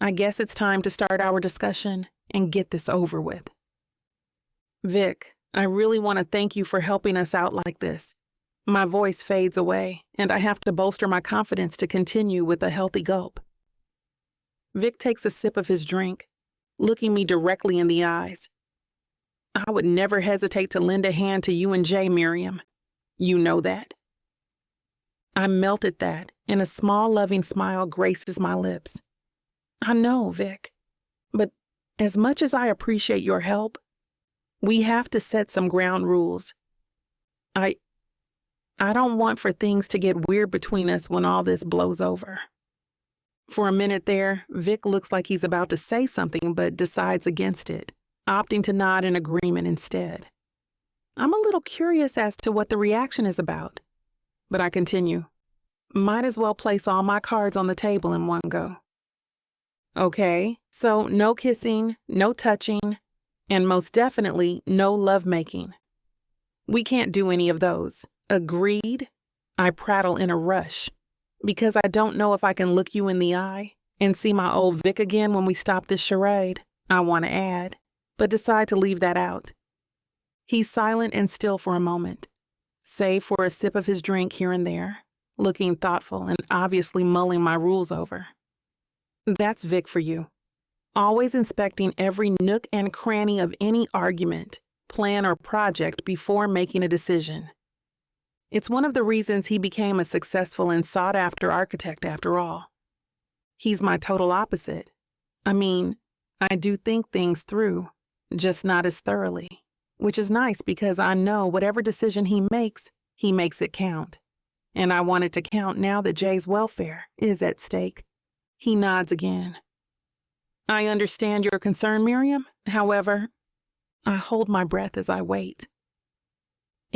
I guess it's time to start our discussion and get this over with. Vic, I really want to thank you for helping us out like this. My voice fades away, and I have to bolster my confidence to continue with a healthy gulp. Vic takes a sip of his drink, looking me directly in the eyes. I would never hesitate to lend a hand to you and Jay, Miriam. You know that. I melt at that, and a small, loving smile graces my lips. I know, Vic, but as much as I appreciate your help, we have to set some ground rules. I don't want for things to get weird between us when all this blows over. For a minute there, Vic looks like he's about to say something but decides against it, opting to nod in agreement instead. I'm a little curious as to what the reaction is about, but I continue. Might as well place all my cards on the table in one go. Okay, so no kissing, no touching, and most definitely no lovemaking. We can't do any of those. Agreed? I prattle in a rush, because I don't know if I can look you in the eye and see my old Vic again when we stop this charade. I want to add, but decide to leave that out. He's silent and still for a moment, save for a sip of his drink here and there, looking thoughtful and obviously mulling my rules over. That's Vic for you. Always inspecting every nook and cranny of any argument, plan, or project before making a decision. It's one of the reasons he became a successful and sought-after architect after all. He's my total opposite. I mean, I do think things through, just not as thoroughly, which is nice because I know whatever decision he makes it count. And I want it to count now that Jay's welfare is at stake. He nods again. I understand your concern, Miriam. However, I hold my breath as I wait.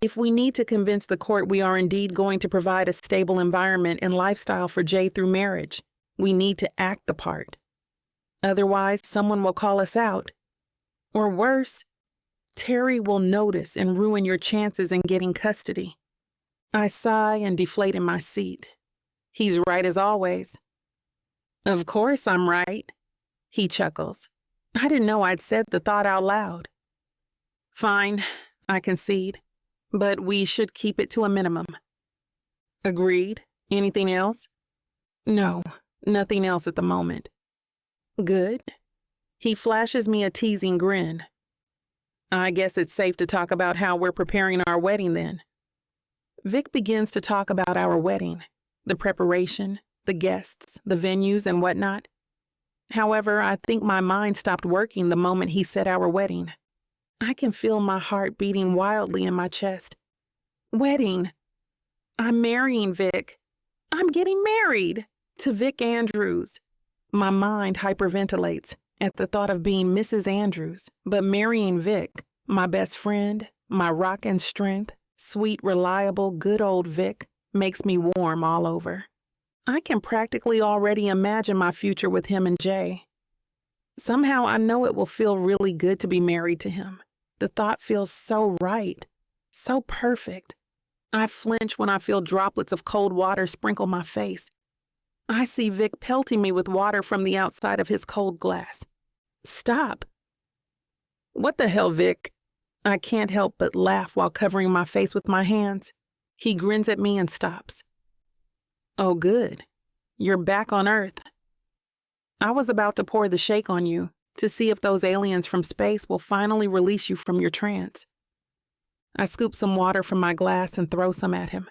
If we need to convince the court we are indeed going to provide a stable environment and lifestyle for Jay through marriage, we need to act the part. Otherwise, someone will call us out. Or worse, Terry will notice and ruin your chances in getting custody. I sigh and deflate in my seat. He's right as always. Of course I'm right. He chuckles. I didn't know I'd said the thought out loud. Fine, I concede, but we should keep it to a minimum. Agreed. Anything else? No, nothing else at the moment. Good. He flashes me a teasing grin. I guess it's safe to talk about how we're preparing our wedding then. Vic begins to talk about our wedding, the preparation, the guests, the venues, and whatnot. However, I think my mind stopped working the moment he said our wedding. I can feel my heart beating wildly in my chest. Wedding. I'm marrying Vic. I'm getting married to Vic Andrews. My mind hyperventilates at the thought of being Mrs. Andrews, but marrying Vic, my best friend, my rock and strength, sweet, reliable, good old Vic, makes me warm all over. I can practically already imagine my future with him and Jay. Somehow I know it will feel really good to be married to him. The thought feels so right, so perfect. I flinch when I feel droplets of cold water sprinkle my face. I see Vic pelting me with water from the outside of his cold glass. Stop. What the hell, Vic? I can't help but laugh while covering my face with my hands. He grins at me and stops. Oh, good. You're back on Earth. I was about to pour the shake on you to see if those aliens from space will finally release you from your trance. I scoop some water from my glass and throw some at him,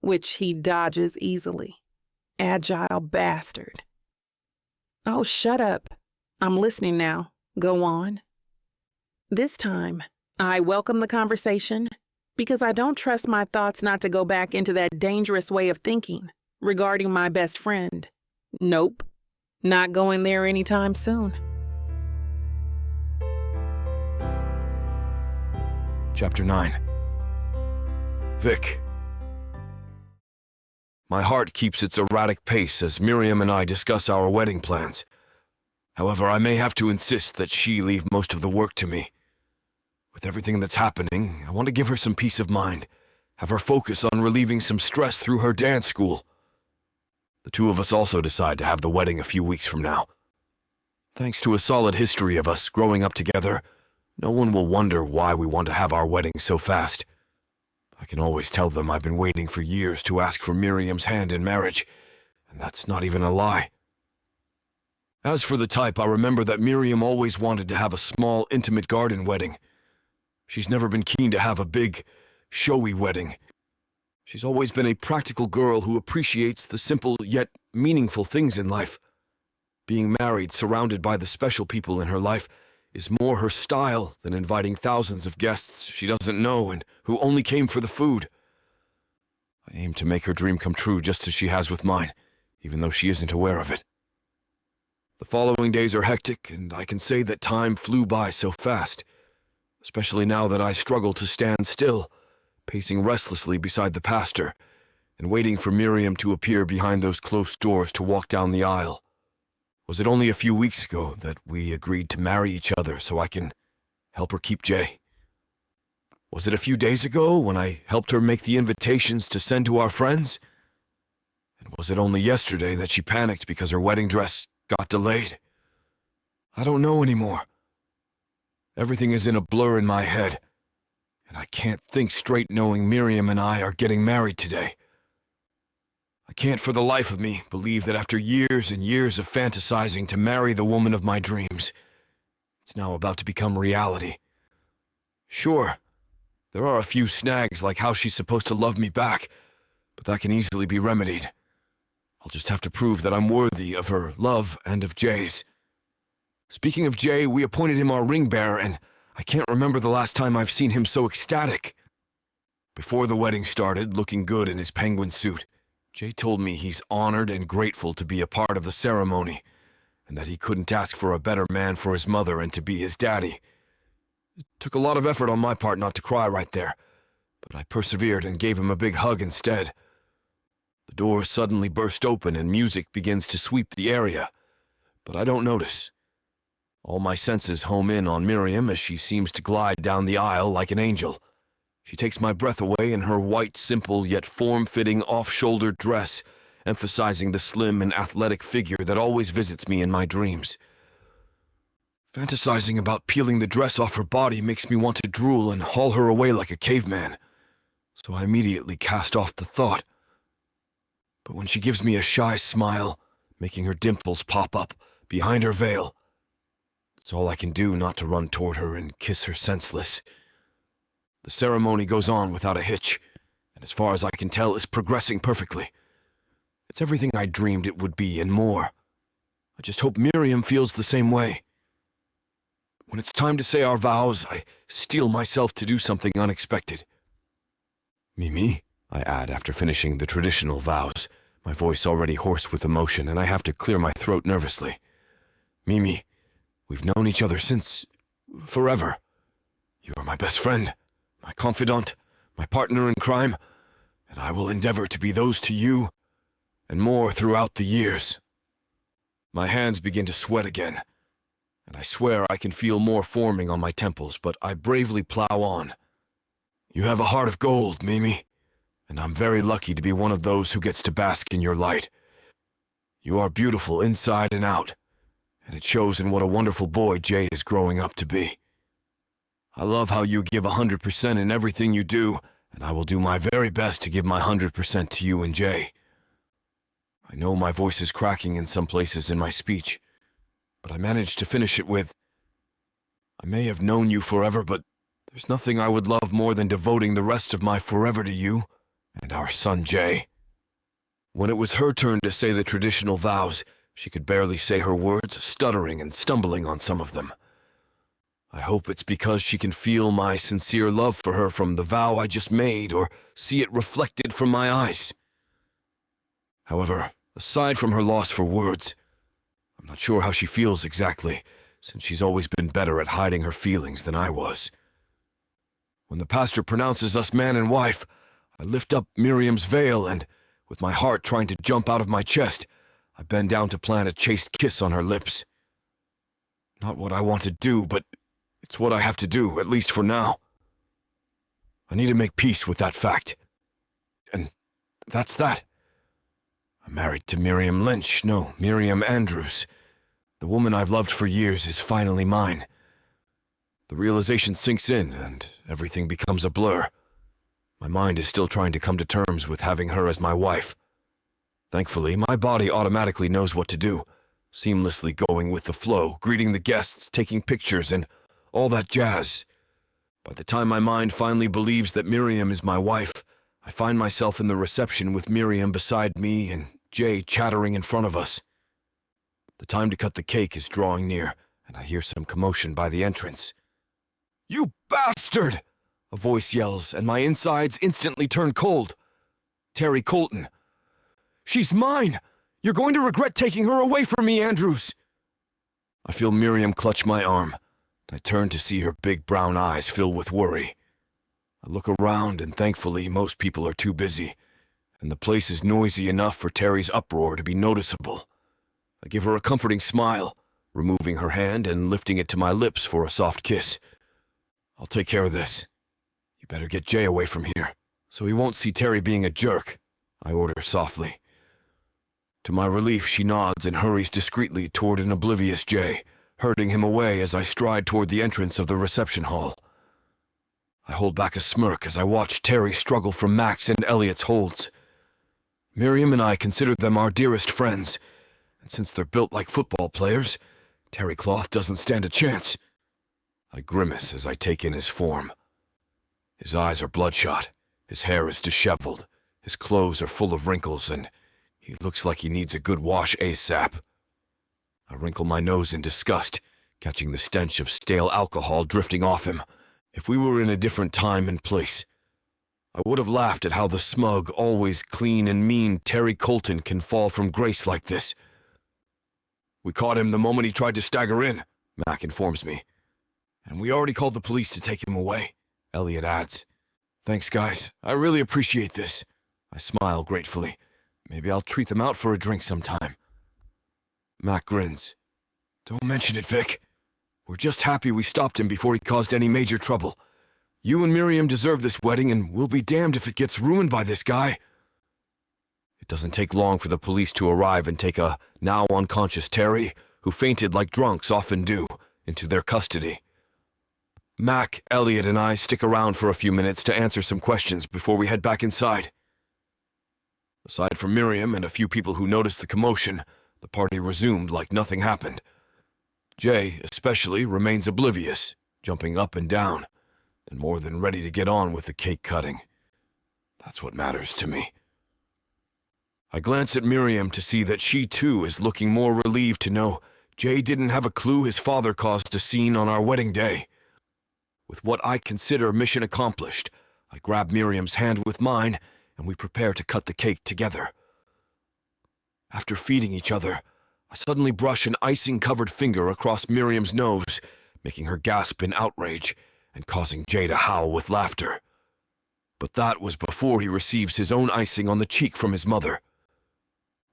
which he dodges easily. Agile bastard. Oh, shut up. I'm listening now. Go on. This time, I welcome the conversation because I don't trust my thoughts not to go back into that dangerous way of thinking regarding my best friend. Nope. Not going there anytime soon. Chapter 9. Vic. My heart keeps its erratic pace as Miriam and I discuss our wedding plans. However, I may have to insist that she leave most of the work to me. With everything that's happening, I want to give her some peace of mind, have her focus on relieving some stress through her dance school. The two of us also decide to have the wedding a few weeks from now. Thanks to a solid history of us growing up together, no one will wonder why we want to have our wedding so fast. I can always tell them I've been waiting for years to ask for Miriam's hand in marriage, and that's not even a lie. As for the type, I remember that Miriam always wanted to have a small, intimate garden wedding. She's never been keen to have a big, showy wedding. She's always been a practical girl who appreciates the simple yet meaningful things in life. Being married, surrounded by the special people in her life, is more her style than inviting thousands of guests she doesn't know and who only came for the food. I aim to make her dream come true just as she has with mine, even though she isn't aware of it. The following days are hectic, and I can say that time flew by so fast. especially now that I struggle to stand still, pacing restlessly beside the pastor and waiting for Miriam to appear behind those closed doors to walk down the aisle. Was it only a few weeks ago that we agreed to marry each other so I can help her keep Jay? Was it a few days ago when I helped her make the invitations to send to our friends? And was it only yesterday that she panicked because her wedding dress got delayed? I don't know anymore. Everything is in a blur in my head, and I can't think straight knowing Miriam and I are getting married today. I can't for the life of me believe that after years and years of fantasizing to marry the woman of my dreams, it's now about to become reality. Sure, there are a few snags like how she's supposed to love me back, but that can easily be remedied. I'll just have to prove that I'm worthy of her love and of Jay's. Speaking of Jay, we appointed him our ring bearer, and I can't remember the last time I've seen him so ecstatic. Before the wedding started, looking good in his penguin suit, Jay told me he's honored and grateful to be a part of the ceremony, and that he couldn't ask for a better man for his mother and to be his daddy. It took a lot of effort on my part not to cry right there, but I persevered and gave him a big hug instead. The door suddenly burst open and music begins to sweep the area, but I don't notice. All my senses home in on Miriam as she seems to glide down the aisle like an angel. She takes my breath away in her white, simple yet form-fitting off-shoulder dress, emphasizing the slim and athletic figure that always visits me in my dreams. Fantasizing about peeling the dress off her body makes me want to drool and haul her away like a caveman, so I immediately cast off the thought. But when she gives me a shy smile, making her dimples pop up behind her veil, it's all I can do not to run toward her and kiss her senseless. The ceremony goes on without a hitch, and as far as I can tell, is progressing perfectly. It's everything I dreamed it would be and more. I just hope Miriam feels the same way. When it's time to say our vows, I steel myself to do something unexpected. Mimi, I add after finishing the traditional vows, my voice already hoarse with emotion, and I have to clear my throat nervously. Mimi, we've known each other since forever. You are my best friend, my confidant, my partner in crime, and I will endeavor to be those to you and more throughout the years. My hands begin to sweat again, and I swear I can feel more forming on my temples, but I bravely plow on. You have a heart of gold, Mimi, and I'm very lucky to be one of those who gets to bask in your light. You are beautiful inside and out, and it shows in what a wonderful boy Jay is growing up to be. I love how you give 100% in everything you do, and I will do my very best to give my 100% to you and Jay. I know my voice is cracking in some places in my speech, but I managed to finish it with, I may have known you forever, but there's nothing I would love more than devoting the rest of my forever to you and our son Jay. When it was her turn to say the traditional vows, she could barely say her words, stuttering and stumbling on some of them. I hope it's because she can feel my sincere love for her from the vow I just made, or see it reflected from my eyes. However, aside from her loss for words, I'm not sure how she feels exactly, since she's always been better at hiding her feelings than I was. When the pastor pronounces us man and wife, I lift up Miriam's veil and, with my heart trying to jump out of my chest, I bend down to plant a chaste kiss on her lips. Not what I want to do, but it's what I have to do, at least for now. I need to make peace with that fact. And that's that. I'm married to Miriam Andrews. The woman I've loved for years is finally mine. The realization sinks in, and everything becomes a blur. My mind is still trying to come to terms with having her as my wife. Thankfully, my body automatically knows what to do, seamlessly going with the flow, greeting the guests, taking pictures, and all that jazz. By the time my mind finally believes that Miriam is my wife, I find myself in the reception with Miriam beside me and Jay chattering in front of us. The time to cut the cake is drawing near, and I hear some commotion by the entrance. "You bastard!" a voice yells, and my insides instantly turn cold. Terry Colton. "She's mine! You're going to regret taking her away from me, Andrews!" I feel Miriam clutch my arm. I turn to see her big brown eyes fill with worry. I look around, and thankfully most people are too busy, and the place is noisy enough for Terry's uproar to be noticeable. I give her a comforting smile, removing her hand and lifting it to my lips for a soft kiss. I'll take care of this. You better get Jay away from here, so he won't see Terry being a jerk, I order softly. To my relief, she nods and hurries discreetly toward an oblivious Jay, herding him away as I stride toward the entrance of the reception hall. I hold back a smirk as I watch Terry struggle from Max and Elliot's holds. Miriam and I consider them our dearest friends, and since they're built like football players, Terry Cloth doesn't stand a chance. I grimace as I take in his form. His eyes are bloodshot, his hair is disheveled, his clothes are full of wrinkles, and he looks like he needs a good wash ASAP. I wrinkle my nose in disgust, catching the stench of stale alcohol drifting off him. If we were in a different time and place, I would have laughed at how the smug, always clean and mean Terry Colton can fall from grace like this. We caught him the moment he tried to stagger in, Mac informs me. And we already called the police to take him away, Elliot adds. Thanks, guys. I really appreciate this. I smile gratefully. Maybe I'll treat them out for a drink sometime. Mac grins. Don't mention it, Vic. We're just happy we stopped him before he caused any major trouble. You and Miriam deserve this wedding, and we'll be damned if it gets ruined by this guy. It doesn't take long for the police to arrive and take a now unconscious Terry, who fainted like drunks often do, into their custody. Mac, Elliot, and I stick around for a few minutes to answer some questions before we head back inside. Aside from Miriam and a few people who noticed the commotion, the party resumed like nothing happened. Jay, especially, remains oblivious, jumping up and down, and more than ready to get on with the cake cutting. That's what matters to me. I glance at Miriam to see that she too is looking more relieved to know Jay didn't have a clue his father caused a scene on our wedding day. With what I consider mission accomplished, I grab Miriam's hand with mine, and we prepare to cut the cake together. After feeding each other, I suddenly brush an icing-covered finger across Miriam's nose, making her gasp in outrage and causing Jay to howl with laughter. But that was before he receives his own icing on the cheek from his mother.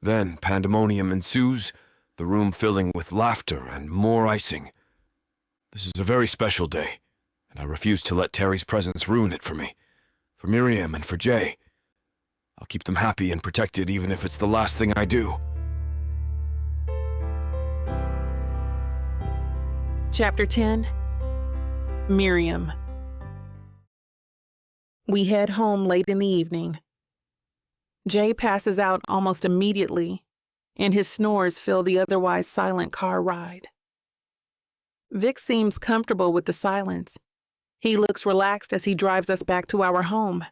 Then pandemonium ensues, the room filling with laughter and more icing. This is a very special day, and I refuse to let Terry's presence ruin it for me, for Miriam and for Jay. I'll keep them happy and protected even if it's the last thing I do. Chapter 10. Miriam. We head home late in the evening. Jay passes out almost immediately, and his snores fill the otherwise silent car ride. Vic seems comfortable with the silence. He looks relaxed as he drives us back to our home.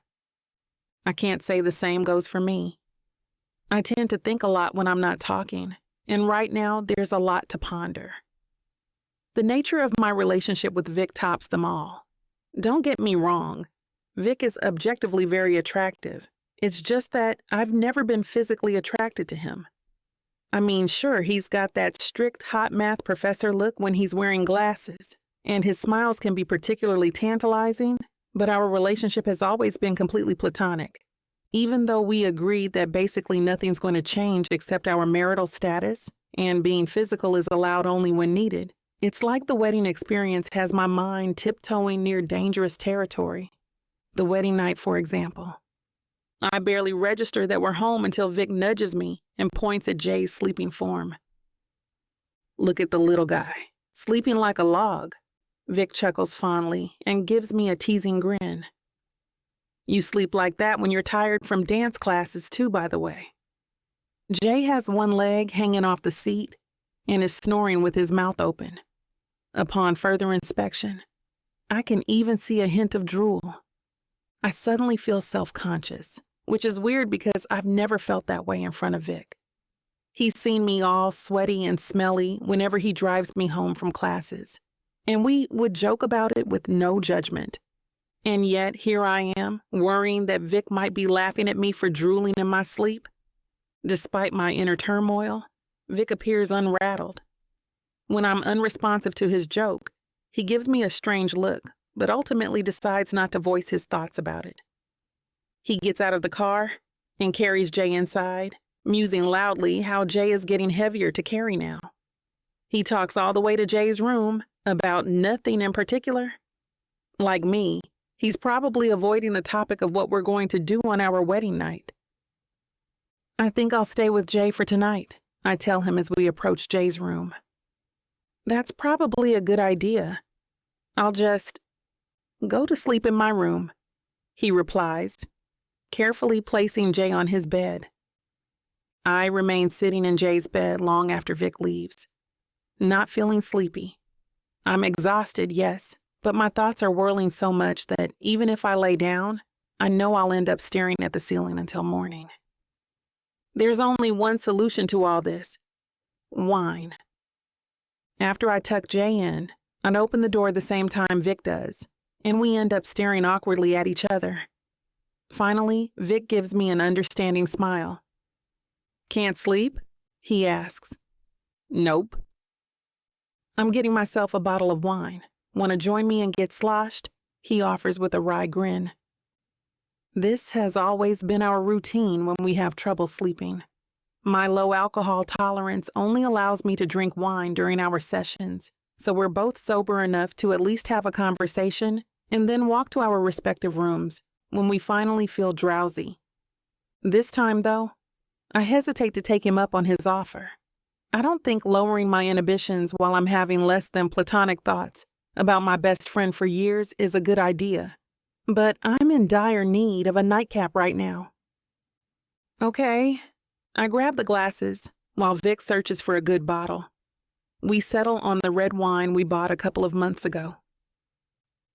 I can't say the same goes for me. I tend to think a lot when I'm not talking, and right now there's a lot to ponder. The nature of my relationship with Vic tops them all. Don't get me wrong, Vic is objectively very attractive. It's just that I've never been physically attracted to him. I mean, sure, he's got that strict hot math professor look when he's wearing glasses, and his smiles can be particularly tantalizing, but our relationship has always been completely platonic. Even though we agreed that basically nothing's going to change except our marital status, and being physical is allowed only when needed, it's like the wedding experience has my mind tiptoeing near dangerous territory. The wedding night, for example. I barely register that we're home until Vic nudges me and points at Jay's sleeping form. Look at the little guy, sleeping like a log. Vic chuckles fondly and gives me a teasing grin. You sleep like that when you're tired from dance classes too, by the way. Jay has one leg hanging off the seat and is snoring with his mouth open. Upon further inspection, I can even see a hint of drool. I suddenly feel self-conscious, which is weird because I've never felt that way in front of Vic. He's seen me all sweaty and smelly whenever he drives me home from classes, and we would joke about it with no judgment. And yet, here I am, worrying that Vic might be laughing at me for drooling in my sleep. Despite my inner turmoil, Vic appears unrattled. When I'm unresponsive to his joke, He gives me a strange look, but ultimately decides not to voice his thoughts about it. He gets out of the car and carries Jay inside, musing loudly how Jay is getting heavier to carry now. He talks all the way to Jay's room about nothing in particular. Like me, he's probably avoiding the topic of what we're going to do on our wedding night. I think I'll stay with Jay for tonight, I tell him as we approach Jay's room. That's probably a good idea. I'll just go to sleep in my room, he replies, carefully placing Jay on his bed. I remain sitting in Jay's bed long after Vic leaves, not feeling sleepy. I'm exhausted, yes, but my thoughts are whirling so much that even if I lay down, I know I'll end up staring at the ceiling until morning. There's only one solution to all this: wine. After I tuck Jay in, I'd open the door the same time Vic does, and we end up staring awkwardly at each other. Finally, Vic gives me an understanding smile. Can't sleep? He asks. Nope. I'm getting myself a bottle of wine. Want to join me and get sloshed? He offers with a wry grin. This has always been our routine when we have trouble sleeping. My low alcohol tolerance only allows me to drink wine during our sessions, so we're both sober enough to at least have a conversation and then walk to our respective rooms when we finally feel drowsy. This time, though, I hesitate to take him up on his offer. I don't think lowering my inhibitions while I'm having less than platonic thoughts about my best friend for years is a good idea, but I'm in dire need of a nightcap right now. Okay. I grab the glasses while Vic searches for a good bottle. We settle on the red wine we bought a couple of months ago.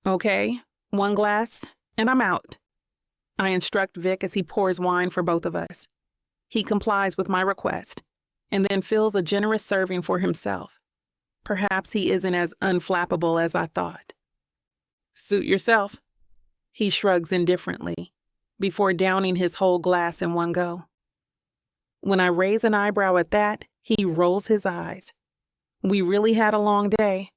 Okay, one glass, and I'm out. I instruct Vic as he pours wine for both of us. He complies with my request, and then fills a generous serving for himself. Perhaps he isn't as unflappable as I thought. Suit yourself, he shrugs indifferently, before downing his whole glass in one go. When I raise an eyebrow at that, he rolls his eyes. We really had a long day.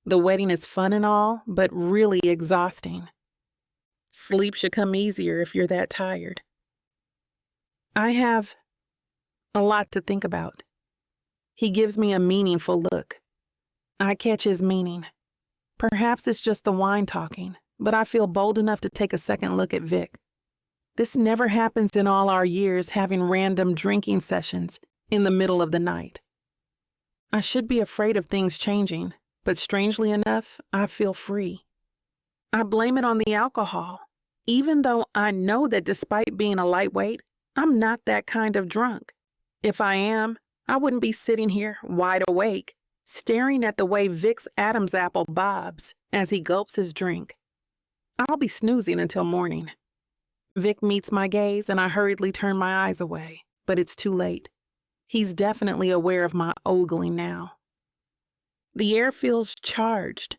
The wedding is fun and all, but really exhausting. Sleep should come easier if you're that tired. I have a lot to think about. He gives me a meaningful look. I catch his meaning. Perhaps it's just the wine talking, but I feel bold enough to take a second look at Vic. This never happens in all our years having random drinking sessions in the middle of the night. I should be afraid of things changing, but strangely enough, I feel free. I blame it on the alcohol, even though I know that despite being a lightweight, I'm not that kind of drunk. If I am, I wouldn't be sitting here wide awake, staring at the way Vic's Adam's apple bobs as he gulps his drink. I'll be snoozing until morning. Vic meets my gaze and I hurriedly turn my eyes away, but it's too late. He's definitely aware of my ogling now. The air feels charged.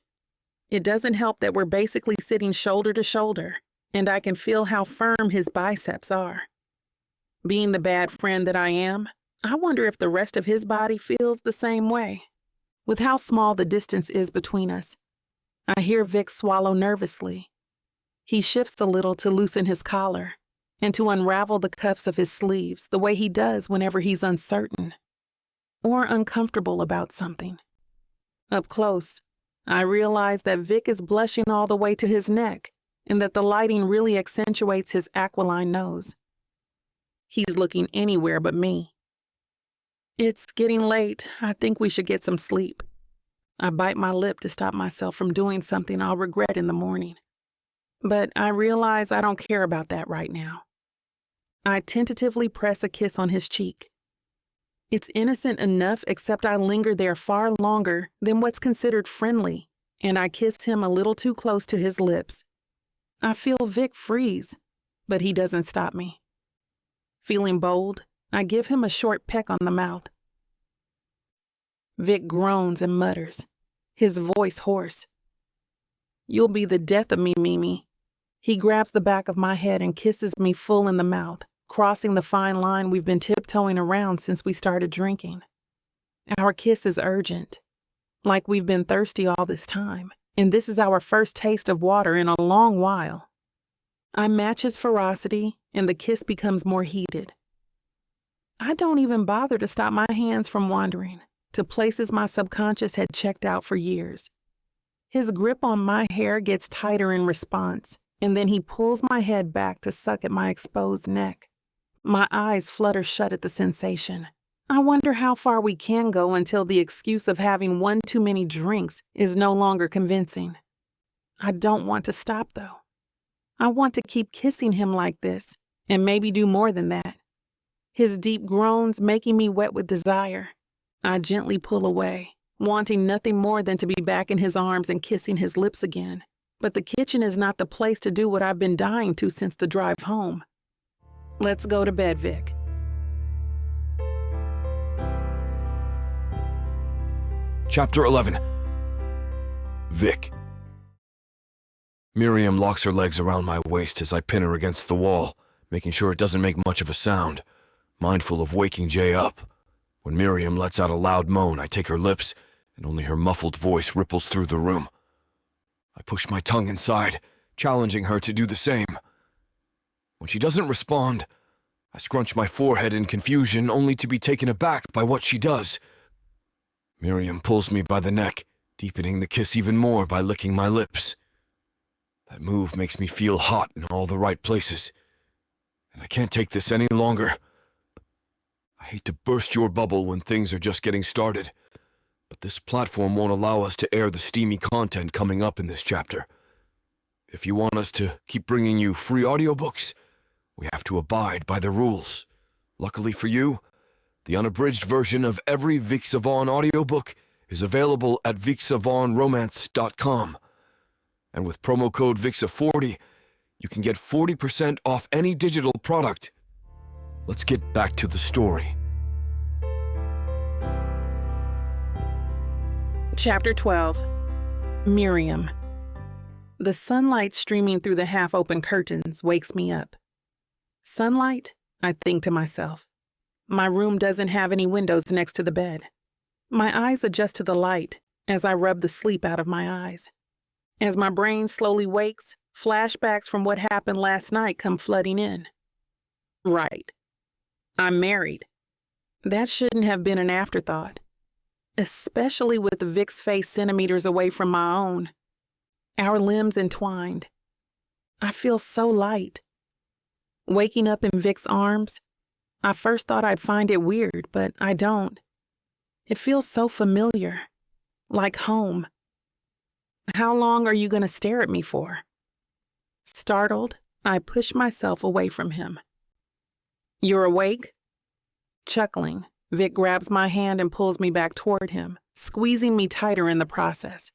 It doesn't help that we're basically sitting shoulder to shoulder, and I can feel how firm his biceps are. Being the bad friend that I am, I wonder if the rest of his body feels the same way. With how small the distance is between us, I hear Vic swallow nervously. He shifts a little to loosen his collar and to unravel the cuffs of his sleeves the way he does whenever he's uncertain or uncomfortable about something. Up close, I realize that Vic is blushing all the way to his neck and that the lighting really accentuates his aquiline nose. He's looking anywhere but me. It's getting late. I think we should get some sleep. I bite my lip to stop myself from doing something I'll regret in the morning. But I realize I don't care about that right now. I tentatively press a kiss on his cheek. It's innocent enough, except I linger there far longer than what's considered friendly, and I kiss him a little too close to his lips. I feel Vic freeze, but he doesn't stop me. Feeling bold, I give him a short peck on the mouth. Vic groans and mutters, his voice hoarse. You'll be the death of me, Mimi. He grabs the back of my head and kisses me full in the mouth, crossing the fine line we've been tiptoeing around since we started drinking. Our kiss is urgent, like we've been thirsty all this time, and this is our first taste of water in a long while. I match his ferocity, and the kiss becomes more heated. I don't even bother to stop my hands from wandering to places my subconscious had checked out for years. His grip on my hair gets tighter in response, and then he pulls my head back to suck at my exposed neck. My eyes flutter shut at the sensation. I wonder how far we can go until the excuse of having one too many drinks is no longer convincing. I don't want to stop, though. I want to keep kissing him like this, and maybe do more than that. His deep groans making me wet with desire. I gently pull away, wanting nothing more than to be back in his arms and kissing his lips again. But the kitchen is not the place to do what I've been dying to since the drive home. Let's go to bed, Vic. Chapter 11. Vic. Miriam locks her legs around my waist as I pin her against the wall, making sure it doesn't make much of a sound, mindful of waking Jay up. When Miriam lets out a loud moan, I take her lips, and only her muffled voice ripples through the room. I push my tongue inside, challenging her to do the same. When she doesn't respond, I scrunch my forehead in confusion, only to be taken aback by what she does. Miriam pulls me by the neck, deepening the kiss even more by licking my lips. That move makes me feel hot in all the right places, and I can't take this any longer. I hate to burst your bubble when things are just getting started, but this platform won't allow us to air the steamy content coming up in this chapter. If you want us to keep bringing you free audiobooks, we have to abide by the rules. Luckily for you, the unabridged version of every Vic Savon audiobook is available at VicSavonRomance.com. And with promo code VIXA40, you can get 40% off any digital product. Let's get back to the story. Chapter 12. Miriam. The sunlight streaming through the half-open curtains wakes me up. Sunlight? I think to myself. My room doesn't have any windows next to the bed. My eyes adjust to the light as I rub the sleep out of my eyes. As my brain slowly wakes, flashbacks from what happened last night come flooding in. Right. I'm married. That shouldn't have been an afterthought, especially with Vic's face centimeters away from my own. Our limbs entwined. I feel so light. Waking up in Vic's arms, I first thought I'd find it weird, but I don't. It feels so familiar, like home. How long are you going to stare at me for? Startled, I push myself away from him. You're awake? Chuckling, Vic grabs my hand and pulls me back toward him, squeezing me tighter in the process.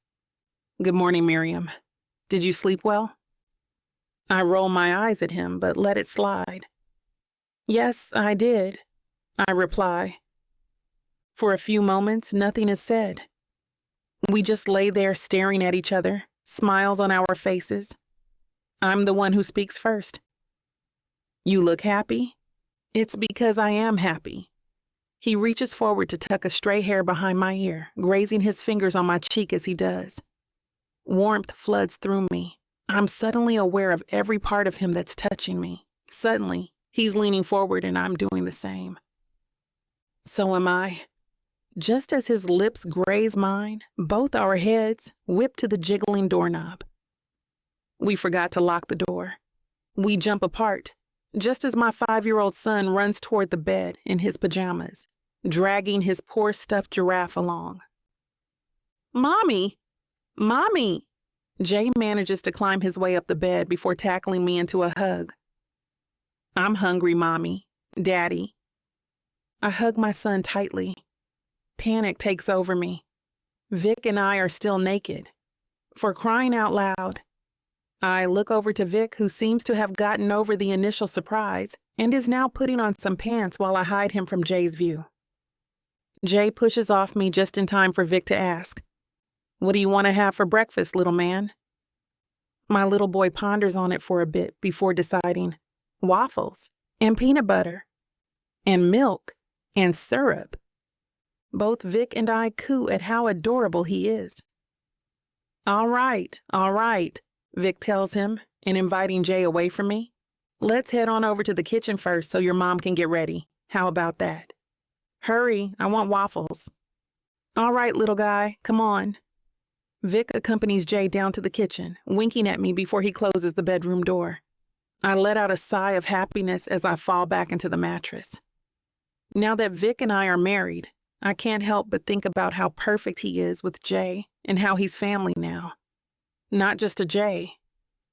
Good morning, Miriam. Did you sleep well? I roll my eyes at him, but let it slide. Yes, I did, I reply. For a few moments, nothing is said. We just lay there staring at each other, smiles on our faces. I'm the one who speaks first. You look happy? It's because I am happy. He reaches forward to tuck a stray hair behind my ear, grazing his fingers on my cheek as he does. Warmth floods through me. I'm suddenly aware of every part of him that's touching me. Suddenly, he's leaning forward and I'm doing the same. So am I. Just as his lips graze mine, both our heads whip to the jiggling doorknob. We forgot to lock the door. We jump apart, just as my 5-year-old son runs toward the bed in his pajamas, dragging his poor stuffed giraffe along. Mommy! Mommy! Jay manages to climb his way up the bed before tackling me into a hug. I'm hungry, Mommy. Daddy. I hug my son tightly. Panic takes over me. Vic and I are still naked. For crying out loud. I look over to Vic, who seems to have gotten over the initial surprise and is now putting on some pants while I hide him from Jay's view. Jay pushes off me just in time for Vic to ask, "What do you want to have for breakfast, little man?" My little boy ponders on it for a bit before deciding, waffles and peanut butter and milk and syrup. Both Vic and I coo at how adorable he is. All right, Vic tells him, and inviting Jay away from me. Let's head on over to the kitchen first so your mom can get ready. How about that? Hurry, I want waffles. All right, little guy, come on. Vic accompanies Jay down to the kitchen, winking at me before he closes the bedroom door. I let out a sigh of happiness as I fall back into the mattress. Now that Vic and I are married, I can't help but think about how perfect he is with Jay and how he's family now. Not just to Jay,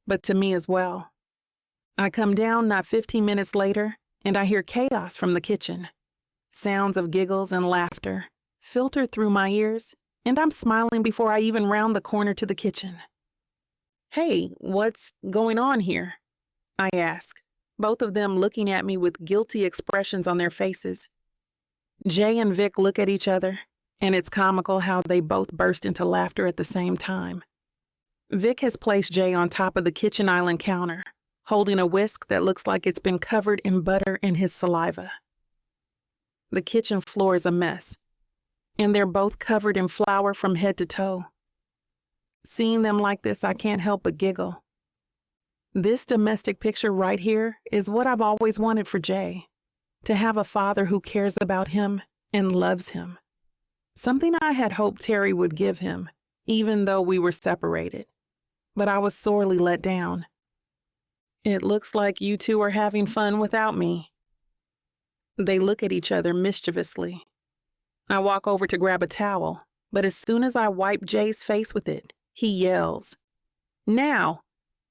but to me as well. I come down not 15 minutes later, and I hear chaos from the kitchen. Sounds of giggles and laughter filter through my ears, and I'm smiling before I even round the corner to the kitchen. Hey, what's going on here? I ask, both of them looking at me with guilty expressions on their faces. Jay and Vic look at each other, and it's comical how they both burst into laughter at the same time. Vic has placed Jay on top of the kitchen island counter, holding a whisk that looks like it's been covered in butter and his saliva. The kitchen floor is a mess, and they're both covered in flour from head to toe. Seeing them like this, I can't help but giggle. This domestic picture right here is what I've always wanted for Jay, to have a father who cares about him and loves him. Something I had hoped Terry would give him, even though we were separated. But I was sorely let down. It looks like you two are having fun without me. They look at each other mischievously. I walk over to grab a towel, but as soon as I wipe Jay's face with it, he yells, "Now!"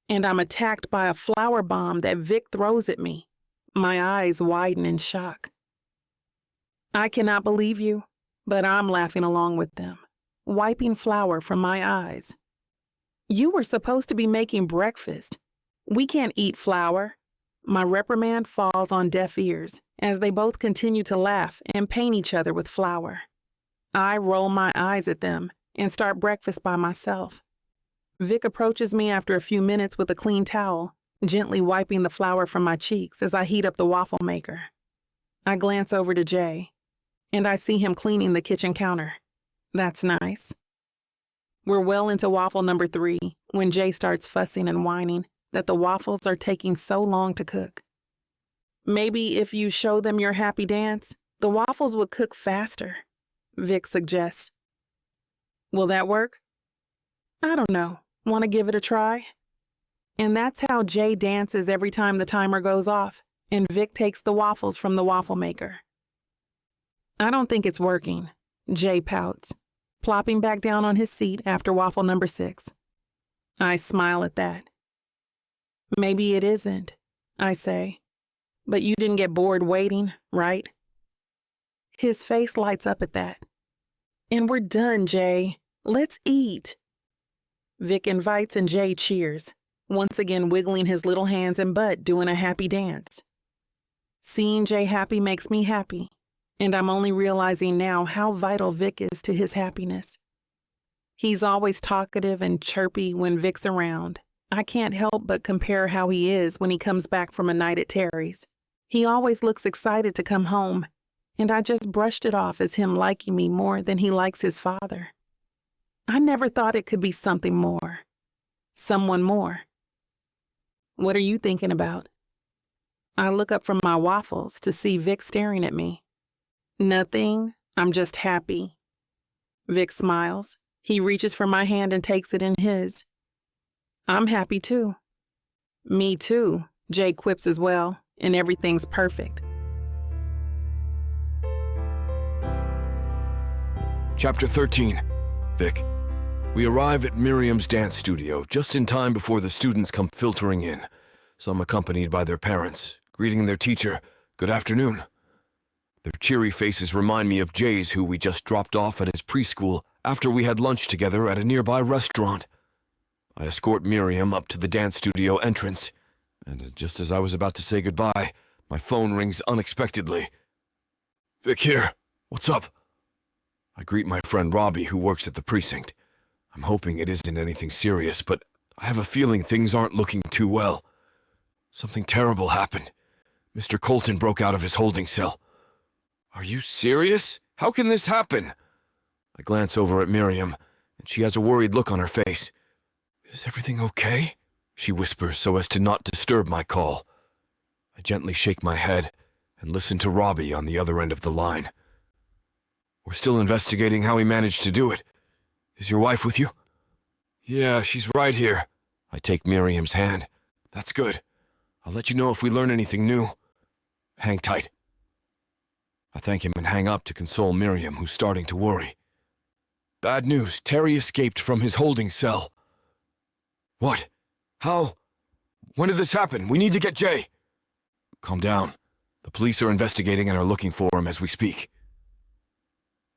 And I'm attacked by a flour bomb that Vic throws at me. My eyes widen in shock. I cannot believe you, but I'm laughing along with them, wiping flour from my eyes. You were supposed to be making breakfast. We can't eat flour. My reprimand falls on deaf ears as they both continue to laugh and paint each other with flour. I roll my eyes at them and start breakfast by myself. Vic approaches me after a few minutes with a clean towel, gently wiping the flour from my cheeks as I heat up the waffle maker. I glance over to Jay, and I see him cleaning the kitchen counter. That's nice. We're well into waffle number 3 when Jay starts fussing and whining that the waffles are taking so long to cook. Maybe if you show them your happy dance, the waffles would cook faster, Vic suggests. Will that work? I don't know. Want to give it a try? And that's how Jay dances every time the timer goes off, and Vic takes the waffles from the waffle maker. I don't think it's working, Jay pouts, plopping back down on his seat after waffle number 6. I smile at that. Maybe it isn't, I say. But you didn't get bored waiting, right? His face lights up at that. And we're done, Jay. Let's eat. Vic invites and Jay cheers, once again wiggling his little hands and butt doing a happy dance. Seeing Jay happy makes me happy, and I'm only realizing now how vital Vic is to his happiness. He's always talkative and chirpy when Vic's around. I can't help but compare how he is when he comes back from a night at Terry's. He always looks excited to come home, and I just brushed it off as him liking me more than he likes his father. I never thought it could be something more. Someone more. What are you thinking about? I look up from my waffles to see Vic staring at me. Nothing. I'm just happy. Vic smiles. He reaches for my hand and takes it in his. I'm happy too. Me too, Jay quips as well, and everything's perfect. Chapter 13. Vic. We arrive at Miriam's dance studio just in time before the students come filtering in, some accompanied by their parents, greeting their teacher, "Good afternoon." Their cheery faces remind me of Jay's, who we just dropped off at his preschool after we had lunch together at a nearby restaurant. I escort Miriam up to the dance studio entrance, and just as I was about to say goodbye, my phone rings unexpectedly. "Vic here. What's up?" I greet my friend Robbie, who works at the precinct. I'm hoping it isn't anything serious, but I have a feeling things aren't looking too well. Something terrible happened. Mr. Colton broke out of his holding cell. "Are you serious? How can this happen?" I glance over at Miriam, and she has a worried look on her face. "Is everything okay?" she whispers so as to not disturb my call. I gently shake my head and listen to Robbie on the other end of the line. "We're still investigating how he managed to do it. Is your wife with you?" "Yeah, she's right here." I take Miriam's hand. "That's good. I'll let you know if we learn anything new. Hang tight." I thank him and hang up to console Miriam, who's starting to worry. "Bad news. Terry escaped from his holding cell." "What? How? When did this happen? We need to get Jay." "Calm down. The police are investigating and are looking for him as we speak."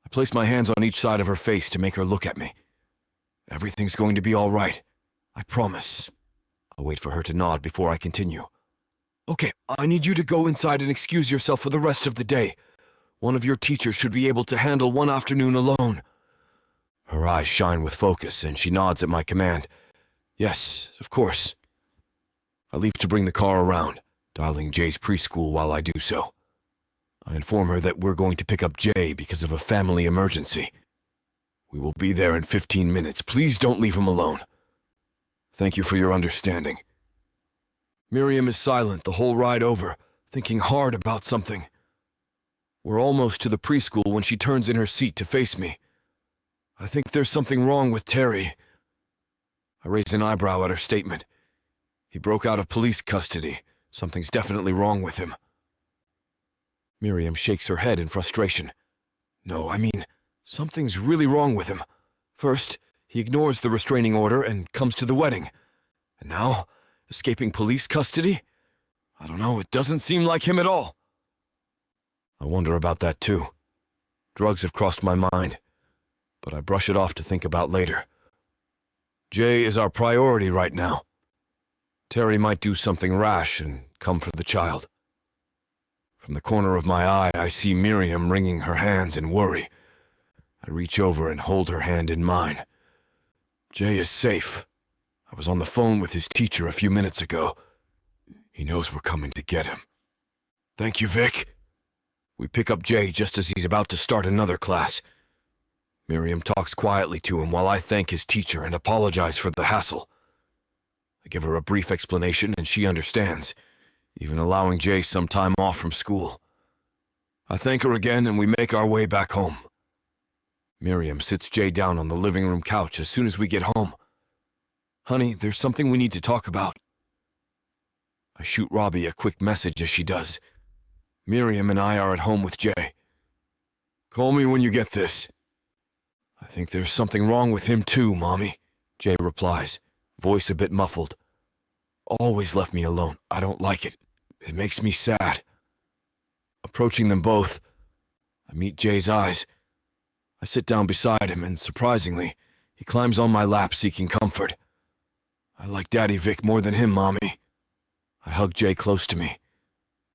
I place my hands on each side of her face to make her look at me. "Everything's going to be all right. I promise." I'll wait for her to nod before I continue. "Okay, I need you to go inside and excuse yourself for the rest of the day. One of your teachers should be able to handle one afternoon alone." Her eyes shine with focus, and she nods at my command. "Yes, of course." I leave to bring the car around, dialing Jay's preschool while I do so. I inform her that we're going to pick up Jay because of a family emergency. "We will be there in 15 minutes. Please don't leave him alone." "Thank you for your understanding." Miriam is silent the whole ride over, thinking hard about something. We're almost to the preschool when she turns in her seat to face me. "I think there's something wrong with Terry." I raise an eyebrow at her statement. "He broke out of police custody. Something's definitely wrong with him." Miriam shakes her head in frustration. "No, I mean, something's really wrong with him. First, he ignores the restraining order and comes to the wedding. And now, escaping police custody? I don't know, it doesn't seem like him at all." I wonder about that too. Drugs have crossed my mind, but I brush it off to think about later. Jay is our priority right now. Terry might do something rash and come for the child. From the corner of my eye, I see Miriam wringing her hands in worry. I reach over and hold her hand in mine. "Jay is safe. I was on the phone with his teacher a few minutes ago. He knows we're coming to get him." "Thank you, Vic." We pick up Jay just as he's about to start another class. Miriam talks quietly to him while I thank his teacher and apologize for the hassle. I give her a brief explanation and she understands, even allowing Jay some time off from school. I thank her again and we make our way back home. Miriam sits Jay down on the living room couch as soon as we get home. "Honey, there's something we need to talk about." I shoot Robbie a quick message as she does. Miriam and I are at home with Jay. "Call me when you get this." "I think there's something wrong with him too, Mommy," Jay replies, voice a bit muffled. "Always left me alone. I don't like it. It makes me sad." Approaching them both, I meet Jay's eyes. I sit down beside him and, surprisingly, he climbs on my lap seeking comfort. "I like Daddy Vic more than him, Mommy." I hug Jay close to me.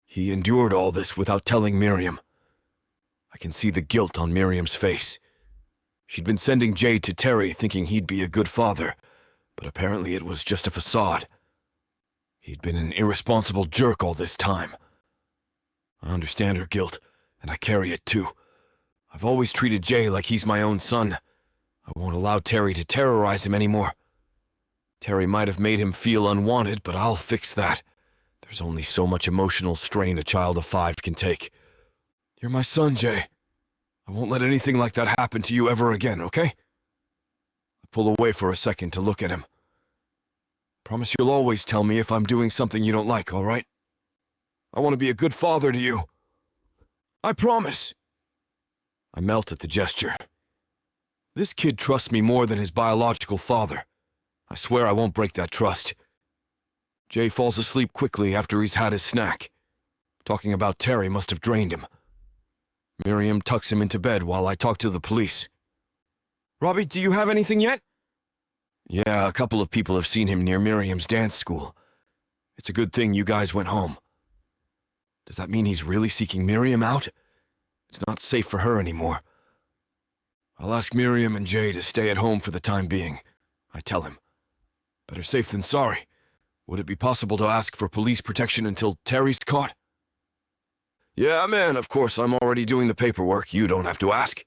He endured all this without telling Miriam. I can see the guilt on Miriam's face. She'd been sending Jay to Terry thinking he'd be a good father, but apparently it was just a facade. He'd been an irresponsible jerk all this time. I understand her guilt, and I carry it too. I've always treated Jay like he's my own son. I won't allow Terry to terrorize him anymore. Terry might have made him feel unwanted, but I'll fix that. There's only so much emotional strain a child of 5 can take. You're my son, Jay. I won't let anything like that happen to you ever again, okay? I pull away for a second to look at him. Promise you'll always tell me if I'm doing something you don't like, all right? I want to be a good father to you. I promise. I melt at the gesture. This kid trusts me more than his biological father. I swear I won't break that trust. Jay falls asleep quickly after he's had his snack. Talking about Terry must have drained him. Miriam tucks him into bed while I talk to the police. Robbie, do you have anything yet? Yeah, a couple of people have seen him near Miriam's dance school. It's a good thing you guys went home. Does that mean he's really seeking Miriam out? It's not safe for her anymore. I'll ask Miriam and Jay to stay at home for the time being, I tell him. Better safe than sorry. Would it be possible to ask for police protection until Terry's caught? Yeah, man, of course, I'm already doing the paperwork. You don't have to ask.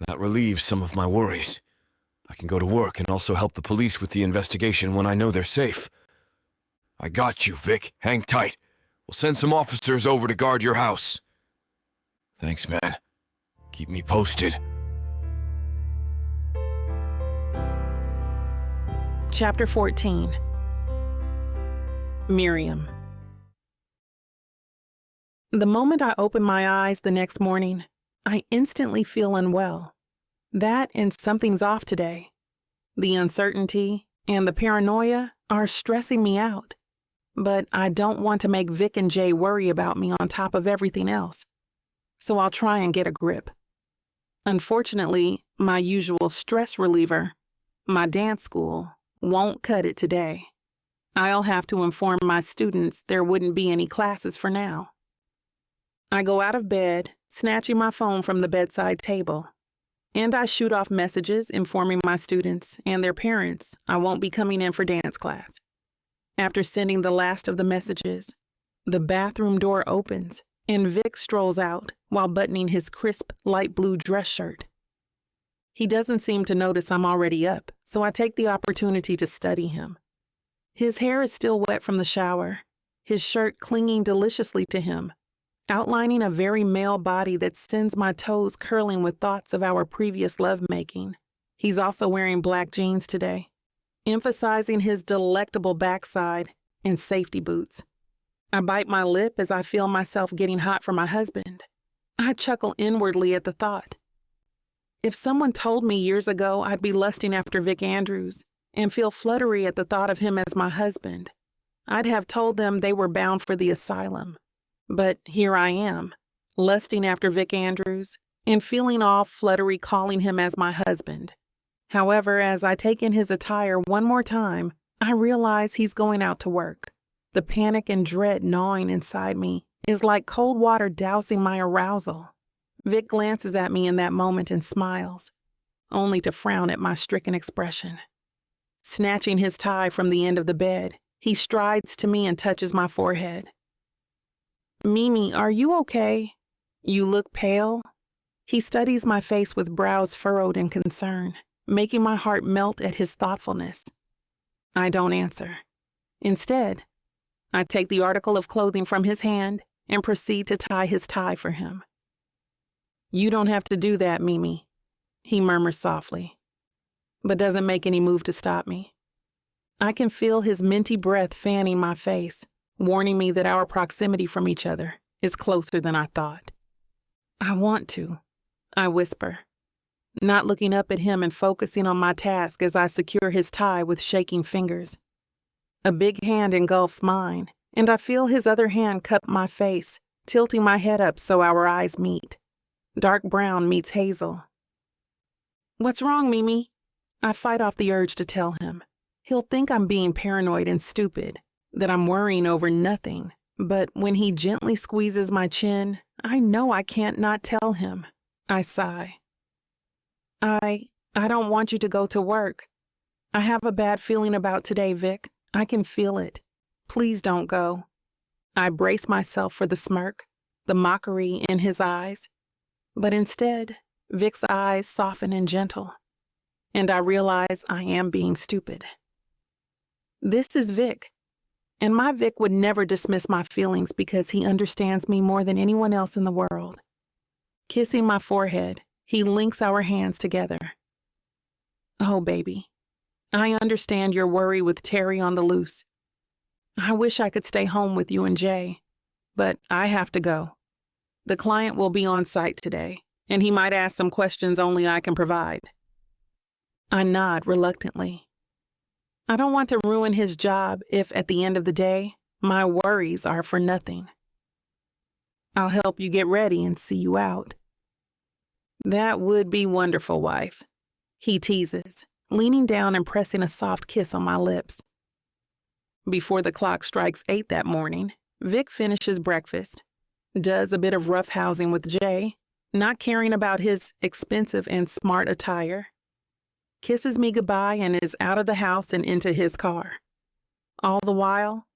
That relieves some of my worries. I can go to work and also help the police with the investigation when I know they're safe. I got you, Vic. Hang tight. We'll send some officers over to guard your house. Thanks, man. Keep me posted. Chapter 14. Miriam. The moment I open my eyes the next morning, I instantly feel unwell. That and something's off today. The uncertainty and the paranoia are stressing me out. But I don't want to make Vic and Jay worry about me on top of everything else. So I'll try and get a grip. Unfortunately, my usual stress reliever, my dance school, won't cut it today. I'll have to inform my students there wouldn't be any classes for now. I go out of bed, snatching my phone from the bedside table, and I shoot off messages informing my students and their parents I won't be coming in for dance class. After sending the last of the messages, the bathroom door opens and Vic strolls out while buttoning his crisp light blue dress shirt. He doesn't seem to notice I'm already up, so I take the opportunity to study him. His hair is still wet from the shower, his shirt clinging deliciously to him, outlining a very male body that sends my toes curling with thoughts of our previous lovemaking. He's also wearing black jeans today, emphasizing his delectable backside and safety boots. I bite my lip as I feel myself getting hot for my husband. I chuckle inwardly at the thought. If someone told me years ago I'd be lusting after Vic Andrews and feel fluttery at the thought of him as my husband, I'd have told them they were bound for the asylum. But here I am, lusting after Vic Andrews and feeling all fluttery calling him as my husband. However, as I take in his attire one more time, I realize he's going out to work. The panic and dread gnawing inside me is like cold water dousing my arousal. Vic glances at me in that moment and smiles, only to frown at my stricken expression. Snatching his tie from the end of the bed, he strides to me and touches my forehead. "Mimi, are you okay? You look pale." He studies my face with brows furrowed in concern, making my heart melt at his thoughtfulness. I don't answer. Instead, I take the article of clothing from his hand and proceed to tie his tie for him. "You don't have to do that, Mimi," he murmurs softly, but doesn't make any move to stop me. I can feel his minty breath fanning my face, warning me that our proximity from each other is closer than I thought. "I want to," I whisper, not looking up at him and focusing on my task as I secure his tie with shaking fingers. A big hand engulfs mine, and I feel his other hand cup my face, tilting my head up so our eyes meet. Dark brown meets hazel. "What's wrong, Mimi?" I fight off the urge to tell him. He'll think I'm being paranoid and stupid, that I'm worrying over nothing. But when he gently squeezes my chin, I know I can't not tell him. I sigh. I don't want you to go to work. I have a bad feeling about today, Vic. I can feel it. Please don't go." I brace myself for the smirk, the mockery in his eyes. But instead, Vic's eyes soften and gentle, and I realize I am being stupid. This is Vic, and my Vic would never dismiss my feelings because he understands me more than anyone else in the world. Kissing my forehead, he links our hands together. "Oh, baby, I understand your worry with Terry on the loose. I wish I could stay home with you and Jay, but I have to go. The client will be on site today, and he might ask some questions only I can provide." I nod reluctantly. I don't want to ruin his job if, at the end of the day, my worries are for nothing. "I'll help you get ready and see you out." "That would be wonderful, wife," he teases, leaning down and pressing a soft kiss on my lips. Before the clock strikes 8 that morning, Vic finishes breakfast, does a bit of roughhousing with Jay, not caring about his expensive and smart attire, kisses me goodbye and is out of the house and into his car. All the while,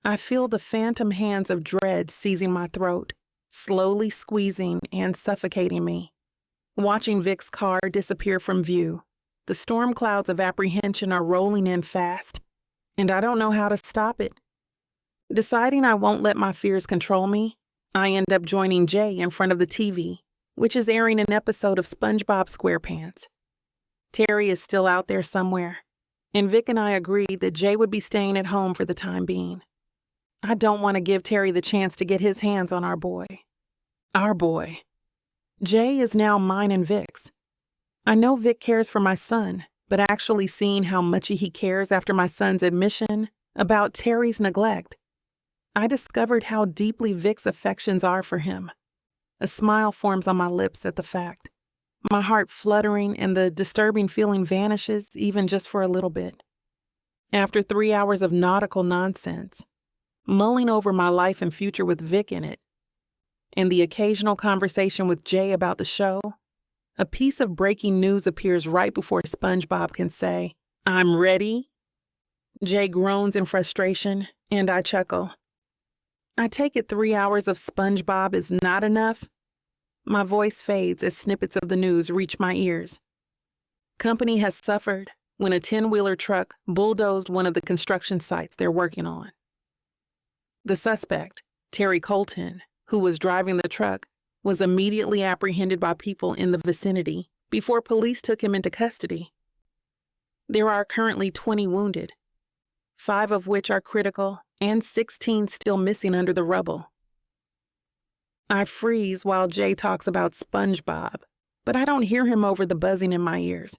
I feel the phantom hands of dread seizing my throat, slowly squeezing and suffocating me. Watching Vic's car disappear from view, The storm clouds of apprehension are rolling in fast, and I don't know how to stop it. Deciding I won't let my fears control me, I end up joining Jay in front of the TV, which is airing an episode of SpongeBob SquarePants. Terry is still out there somewhere, and Vic and I agreed that Jay would be staying at home for the time being. I don't want to give Terry the chance to get his hands on our boy. Our boy. Jay is now mine and Vic's. I know Vic cares for my son, but actually seeing how much he cares after my son's admission about Terry's neglect, I discovered how deeply Vic's affections are for him. A smile forms on my lips at the fact. My heart fluttering and the disturbing feeling vanishes even just for a little bit. After 3 hours of nautical nonsense, mulling over my life and future with Vic in it, and the occasional conversation with Jay about the show, a piece of breaking news appears right before SpongeBob can say, "I'm ready." Jay groans in frustration, and I chuckle. I take it 3 hours of SpongeBob is not enough. My voice fades as snippets of the news reach my ears. Company has suffered when a 10-wheeler truck bulldozed one of the construction sites they're working on. The suspect, Terry Colton, who was driving the truck, was immediately apprehended by people in the vicinity before police took him into custody. There are currently 20 wounded, 5 of which are critical and 16 still missing under the rubble. I freeze while Jay talks about SpongeBob, but I don't hear him over the buzzing in my ears.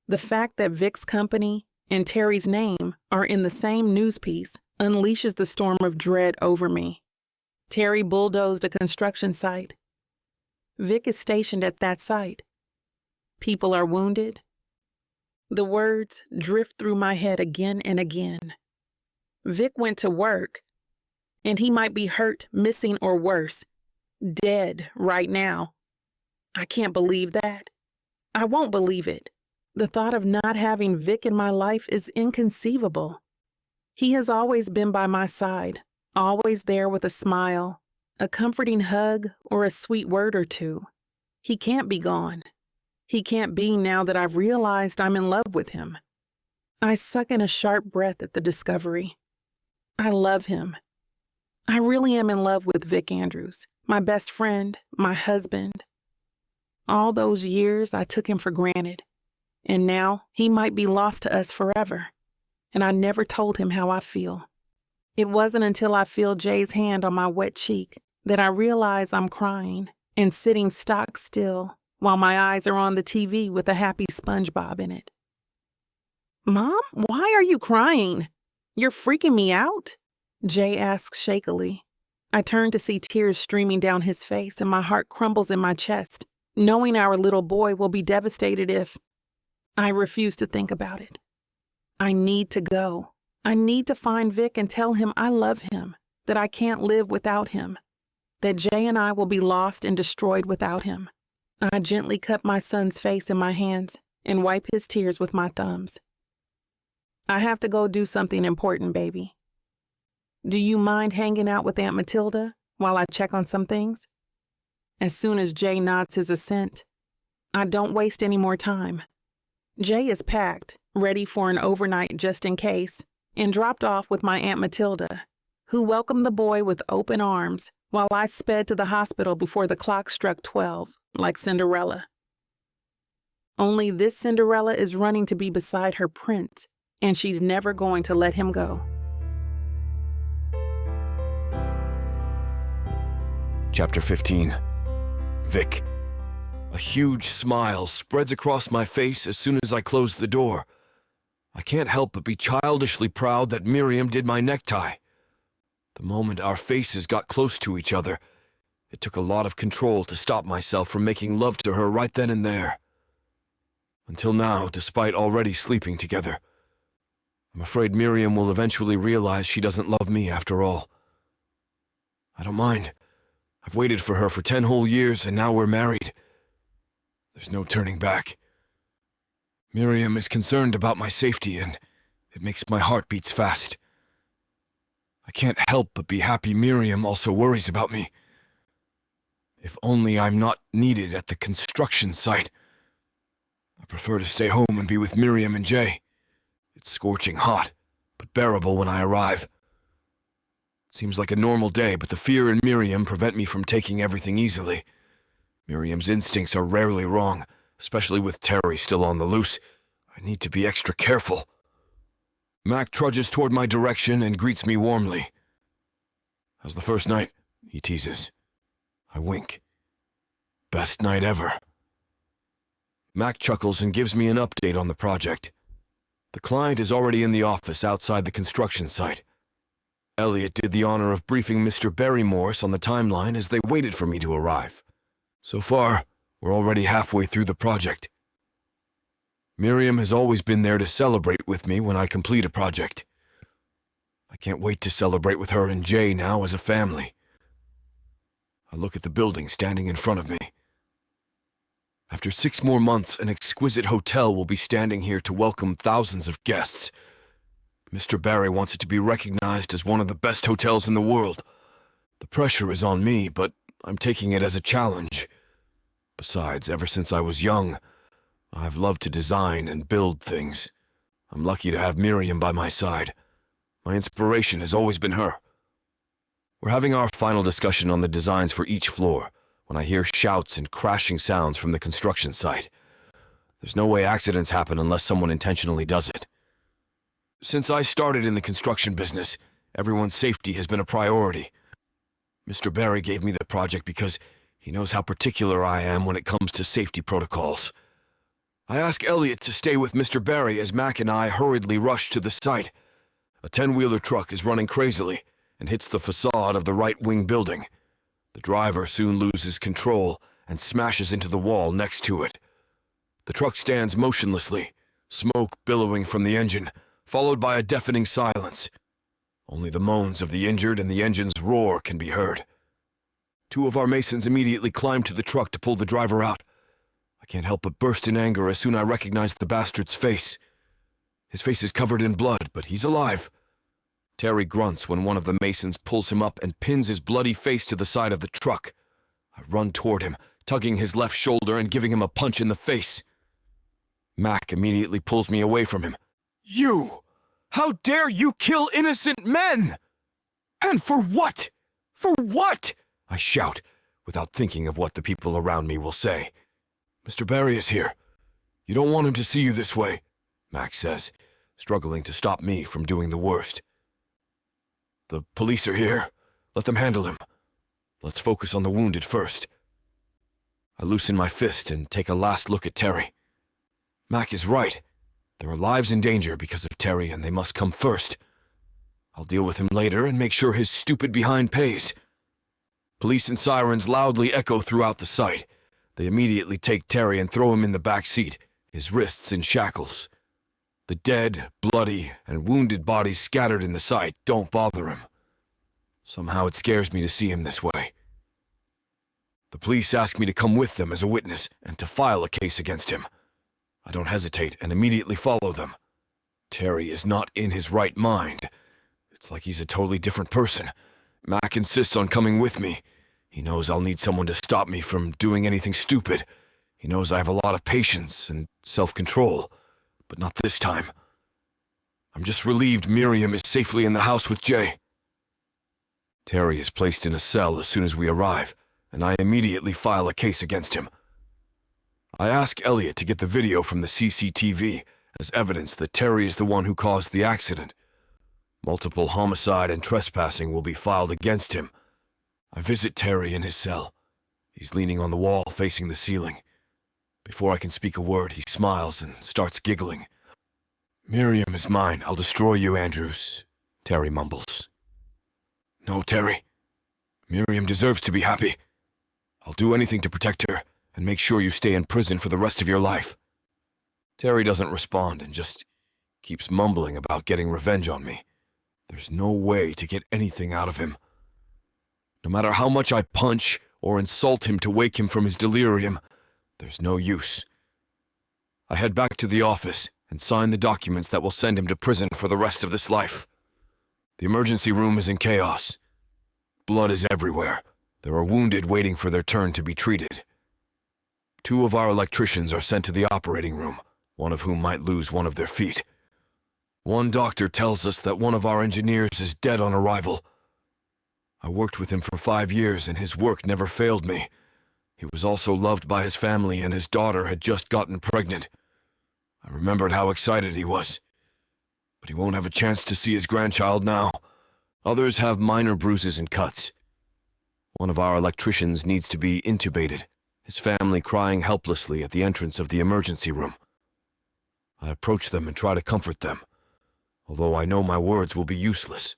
The fact that Vic's company and Terry's name are in the same news piece unleashes the storm of dread over me. Terry bulldozed a construction site. Vic is stationed at that site. People are wounded. The words drift through my head again and again. Vic went to work, and he might be hurt, missing, or worse, dead right now. I can't believe that. I won't believe it. The thought of not having Vic in my life is inconceivable. He has always been by my side, always there with a smile, a comforting hug, or a sweet word or two. He can't be gone. He can't be now that I've realized I'm in love with him. I suck in a sharp breath at the discovery. I love him. I really am in love with Vic Andrews, my best friend, my husband. All those years I took him for granted, and now he might be lost to us forever, and I never told him how I feel. It wasn't until I feel Jay's hand on my wet cheek that I realize I'm crying and sitting stock still while my eyes are on the TV with a happy SpongeBob in it. "Mom, why are you crying? You're freaking me out?" Jay asks shakily. I turn to see tears streaming down his face and my heart crumbles in my chest, knowing our little boy will be devastated if... I refuse to think about it. I need to go. I need to find Vic and tell him I love him, that I can't live without him, that Jay and I will be lost and destroyed without him. I gently cup my son's face in my hands and wipe his tears with my thumbs. "I have to go do something important, baby. Do you mind hanging out with Aunt Matilda while I check on some things?" As soon as Jay nods his assent, I don't waste any more time. Jay is packed, ready for an overnight just in case, and dropped off with my Aunt Matilda, who welcomed the boy with open arms while I sped to the hospital before the clock struck 12, like Cinderella. Only this Cinderella is running to be beside her prince, and she's never going to let him go. Chapter 15. Vic. A huge smile spreads across my face as soon as I close the door. I can't help but be childishly proud that Miriam did my necktie. The moment our faces got close to each other, it took a lot of control to stop myself from making love to her right then and there. Until now, despite already sleeping together, I'm afraid Miriam will eventually realize she doesn't love me after all. I don't mind. I've waited for her for 10 whole years, and now we're married. There's no turning back. Miriam is concerned about my safety, and it makes my heart beats fast. I can't help but be happy Miriam also worries about me. If only I'm not needed at the construction site. I prefer to stay home and be with Miriam and Jay. It's scorching hot, but bearable when I arrive. It seems like a normal day, but the fear in Miriam prevent me from taking everything easily. Miriam's instincts are rarely wrong, especially with Terry still on the loose. I need to be extra careful. Mac trudges toward my direction and greets me warmly. "How's the first night?" he teases. I wink. "Best night ever." Mac chuckles and gives me an update on the project. The client is already in the office outside the construction site. Elliot did the honor of briefing Mr. Barrymore on the timeline as they waited for me to arrive. So far, we're already halfway through the project. Miriam has always been there to celebrate with me when I complete a project. I can't wait to celebrate with her and Jay now as a family. I look at the building standing in front of me. After 6 more months, an exquisite hotel will be standing here to welcome thousands of guests. Mr. Barry wants it to be recognized as one of the best hotels in the world. The pressure is on me, but I'm taking it as a challenge. Besides, ever since I was young, I've loved to design and build things. I'm lucky to have Miriam by my side. My inspiration has always been her. We're having our final discussion on the designs for each floor when I hear shouts and crashing sounds from the construction site. There's no way accidents happen unless someone intentionally does it. Since I started in the construction business, everyone's safety has been a priority. Mr. Barry gave me the project because he knows how particular I am when it comes to safety protocols. I ask Elliot to stay with Mr. Barry as Mac and I hurriedly rush to the site. A 10-wheeler truck is running crazily and hits the facade of the right-wing building. The driver soon loses control and smashes into the wall next to it. The truck stands motionlessly, smoke billowing from the engine, followed by a deafening silence. Only the moans of the injured and the engine's roar can be heard. 2 of our masons immediately climb to the truck to pull the driver out. I can't help but burst in anger as soon as I recognize the bastard's face. His face is covered in blood, but he's alive. Terry grunts when one of the masons pulls him up and pins his bloody face to the side of the truck. I run toward him, tugging his left shoulder and giving him a punch in the face. Mac immediately pulls me away from him. "You! How dare you kill innocent men! And for what? For what?" I shout, without thinking of what the people around me will say. "Mr. Barry is here. You don't want him to see you this way," Max says, struggling to stop me from doing the worst. "The police are here. Let them handle him. Let's focus on the wounded first." I loosen my fist and take a last look at Terry. Mac is right. There are lives in danger because of Terry, and they must come first. I'll deal with him later and make sure his stupid behind pays. Police and sirens loudly echo throughout the site. They immediately take Terry and throw him in the back seat, his wrists in shackles. The dead, bloody, and wounded bodies scattered in the site don't bother him. Somehow it scares me to see him this way. The police ask me to come with them as a witness and to file a case against him. I don't hesitate and immediately follow them. Terry is not in his right mind. It's like he's a totally different person. Mac insists on coming with me. He knows I'll need someone to stop me from doing anything stupid. He knows I have a lot of patience and self-control, but not this time. I'm just relieved Miriam is safely in the house with Jay. Terry is placed in a cell as soon as we arrive, and I immediately file a case against him. I ask Elliot to get the video from the CCTV as evidence that Terry is the one who caused the accident. Multiple homicide and trespassing will be filed against him. I visit Terry in his cell. He's leaning on the wall facing the ceiling. Before I can speak a word, he smiles and starts giggling. "Miriam is mine. I'll destroy you, Andrews," Terry mumbles. "No, Terry. Miriam deserves to be happy. I'll do anything to protect her and make sure you stay in prison for the rest of your life." Terry doesn't respond and just keeps mumbling about getting revenge on me. There's no way to get anything out of him. No matter how much I punch or insult him to wake him from his delirium, there's no use. I head back to the office and sign the documents that will send him to prison for the rest of this life. The emergency room is in chaos. Blood is everywhere. There are wounded waiting for their turn to be treated. 2 of our electricians are sent to the operating room, one of whom might lose one of their feet. One doctor tells us that one of our engineers is dead on arrival. I worked with him for 5 years, and his work never failed me. He was also loved by his family, and his daughter had just gotten pregnant. I remembered how excited he was. But he won't have a chance to see his grandchild now. Others have minor bruises and cuts. One of our electricians needs to be intubated, his family crying helplessly at the entrance of the emergency room. I approach them and try to comfort them, although I know my words will be useless.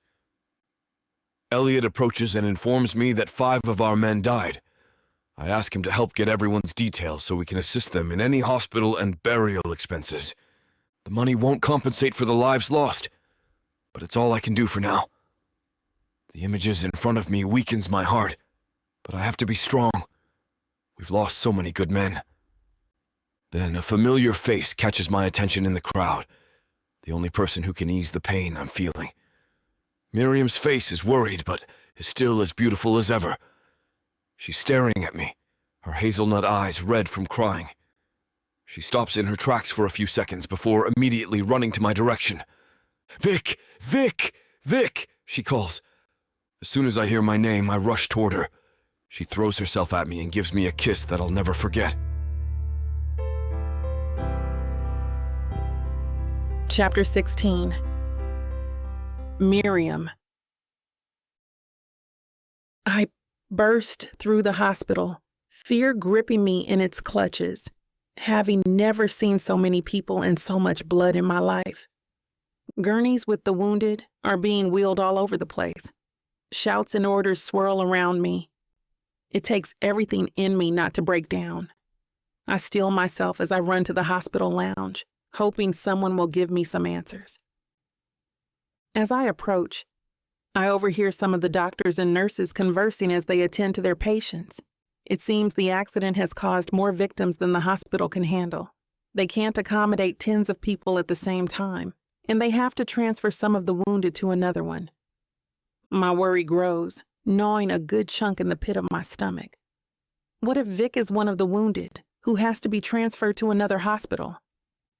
Elliot approaches and informs me that 5 of our men died. I ask him to help get everyone's details so we can assist them in any hospital and burial expenses. The money won't compensate for the lives lost, but it's all I can do for now. The images in front of me weakens my heart, but I have to be strong. We've lost so many good men. Then a familiar face catches my attention in the crowd, the only person who can ease the pain I'm feeling. Miriam's face is worried, but is still as beautiful as ever. She's staring at me, her hazelnut eyes red from crying. She stops in her tracks for a few seconds before immediately running to my direction. "Vic! Vic! Vic!" she calls. As soon as I hear my name, I rush toward her. She throws herself at me and gives me a kiss that I'll never forget. Chapter 16. Miriam. I burst through the hospital, fear gripping me in its clutches, having never seen so many people and so much blood in my life. Gurneys with the wounded are being wheeled all over the place. Shouts and orders swirl around me. It takes everything in me not to break down. I steel myself as I run to the hospital lounge, hoping someone will give me some answers. As I approach, I overhear some of the doctors and nurses conversing as they attend to their patients. It seems the accident has caused more victims than the hospital can handle. They can't accommodate tens of people at the same time, and they have to transfer some of the wounded to another one. My worry grows, gnawing a good chunk in the pit of my stomach. What if Vic is one of the wounded, who has to be transferred to another hospital?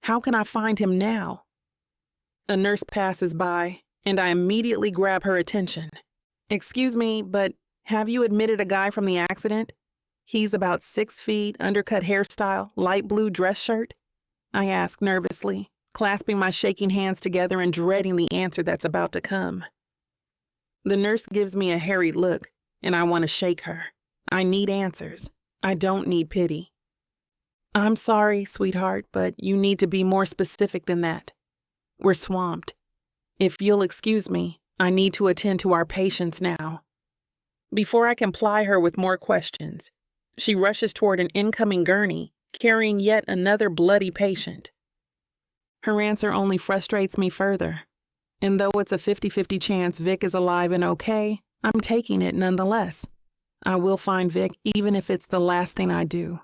How can I find him now? A nurse passes by, and I immediately grab her attention. "Excuse me, but have you admitted a guy from the accident? He's about 6 feet, undercut hairstyle, light blue dress shirt?" I ask nervously, clasping my shaking hands together and dreading the answer that's about to come. The nurse gives me a harried look, and I want to shake her. I need answers. I don't need pity. "I'm sorry, sweetheart, but you need to be more specific than that. We're swamped. If you'll excuse me, I need to attend to our patients now." Before I can ply her with more questions, she rushes toward an incoming gurney, carrying yet another bloody patient. Her answer only frustrates me further. And though it's a 50-50 chance Vic is alive and okay, I'm taking it nonetheless. I will find Vic even if it's the last thing I do.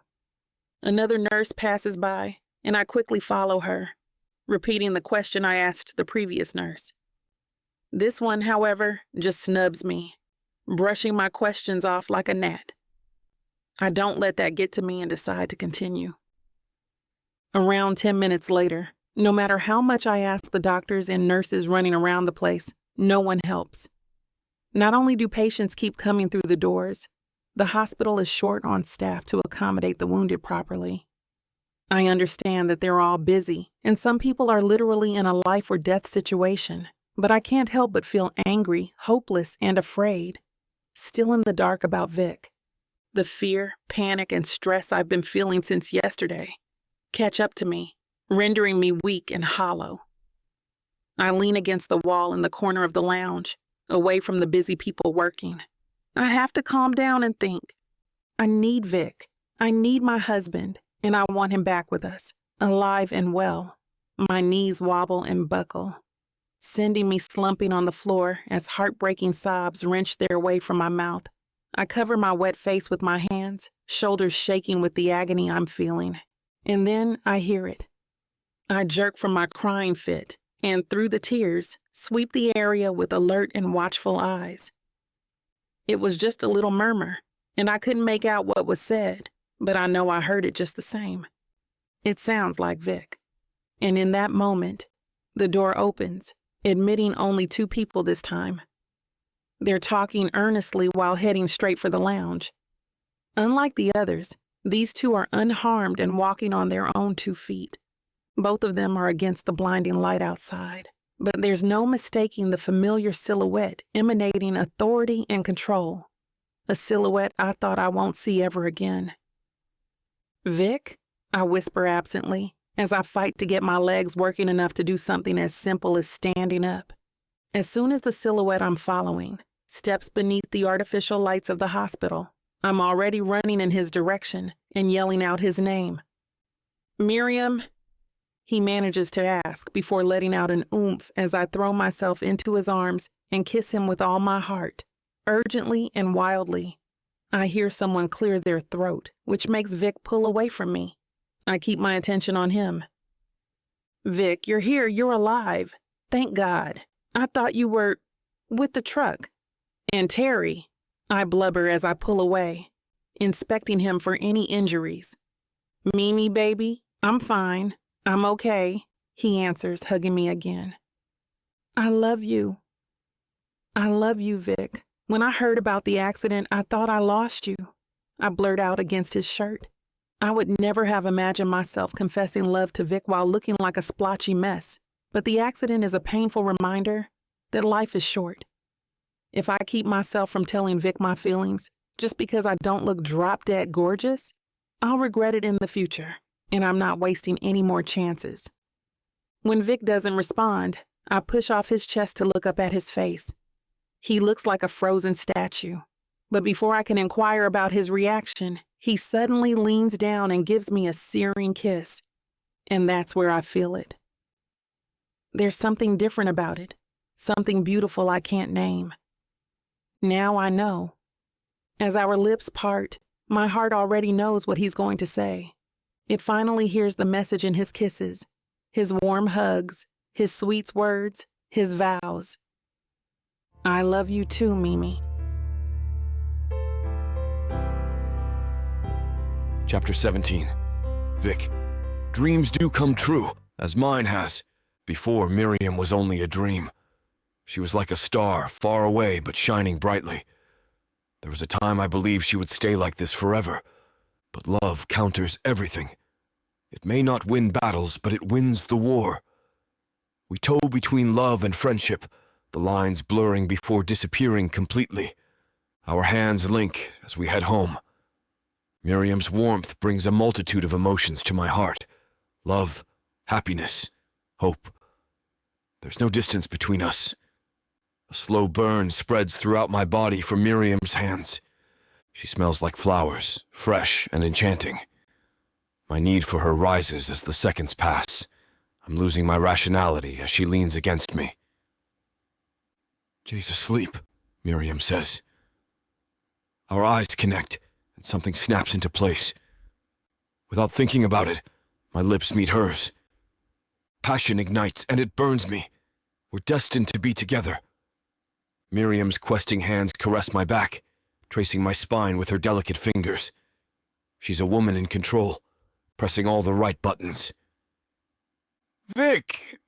Another nurse passes by, and I quickly follow her, repeating the question I asked the previous nurse. This one, however, just snubs me, brushing my questions off like a gnat. I don't let that get to me and decide to continue. Around 10 minutes later, no matter how much I ask the doctors and nurses running around the place, no one helps. Not only do patients keep coming through the doors, the hospital is short on staff to accommodate the wounded properly. I understand that they're all busy, and some people are literally in a life or death situation, but I can't help but feel angry, hopeless, and afraid, still in the dark about Vic. The fear, panic, and stress I've been feeling since yesterday catch up to me, rendering me weak and hollow. I lean against the wall in the corner of the lounge, away from the busy people working. I have to calm down and think. I need Vic. I need my husband, and I want him back with us, alive and well. My knees wobble and buckle, sending me slumping on the floor as heartbreaking sobs wrench their way from my mouth. I cover my wet face with my hands, shoulders shaking with the agony I'm feeling. And then I hear it. I jerk from my crying fit, and through the tears, sweep the area with alert and watchful eyes. It was just a little murmur, and I couldn't make out what was said, but I know I heard it just the same. It sounds like Vic. And in that moment, the door opens, admitting only 2 people this time. They're talking earnestly while heading straight for the lounge. Unlike the others, these 2 are unharmed and walking on their own 2 feet. Both of them are against the blinding light outside, but there's no mistaking the familiar silhouette emanating authority and control. A silhouette I thought I won't see ever again. "Vic?" I whisper absently as I fight to get my legs working enough to do something as simple as standing up. As soon as the silhouette I'm following steps beneath the artificial lights of the hospital, I'm already running in his direction and yelling out his name. "Miriam?" He manages to ask before letting out an oomph as I throw myself into his arms and kiss him with all my heart, urgently and wildly. I hear someone clear their throat, which makes Vic pull away from me. I keep my attention on him. "Vic, you're here. You're alive. Thank God. I thought you were with the truck." "And Terry," I blubber as I pull away, inspecting him for any injuries. "Mimi, baby, I'm fine. I'm okay," he answers, hugging me again. I love you, Vic. When I heard about the accident, I thought I lost you," I blurt out against his shirt. I would never have imagined myself confessing love to Vic while looking like a splotchy mess, but the accident is a painful reminder that life is short. If I keep myself from telling Vic my feelings just because I don't look drop-dead gorgeous, I'll regret it in the future, and I'm not wasting any more chances. When Vic doesn't respond, I push off his chest to look up at his face. He looks like a frozen statue, but before I can inquire about his reaction, he suddenly leans down and gives me a searing kiss, and that's where I feel it. There's something different about it, something beautiful I can't name. Now I know. As our lips part, my heart already knows what he's going to say. It finally hears the message in his kisses, his warm hugs, his sweet words, his vows. I love you too, Mimi. Chapter 17. Vic. Dreams do come true, as mine has. Before, Miriam was only a dream. She was like a star, far away but shining brightly. There was a time I believed she would stay like this forever. But love counters everything. It may not win battles, but it wins the war. We tow between love and friendship, the lines blurring before disappearing completely. Our hands link as we head home. Miriam's warmth brings a multitude of emotions to my heart. Love, happiness, hope. There's no distance between us. A slow burn spreads throughout my body from Miriam's hands. She smells like flowers, fresh and enchanting. My need for her rises as the seconds pass. I'm losing my rationality as she leans against me. "Jay's asleep," Miriam says. Our eyes connect, and something snaps into place. Without thinking about it, my lips meet hers. Passion ignites, and it burns me. We're destined to be together. Miriam's questing hands caress my back, tracing my spine with her delicate fingers. She's a woman in control, pressing all the right buttons. "Vic!"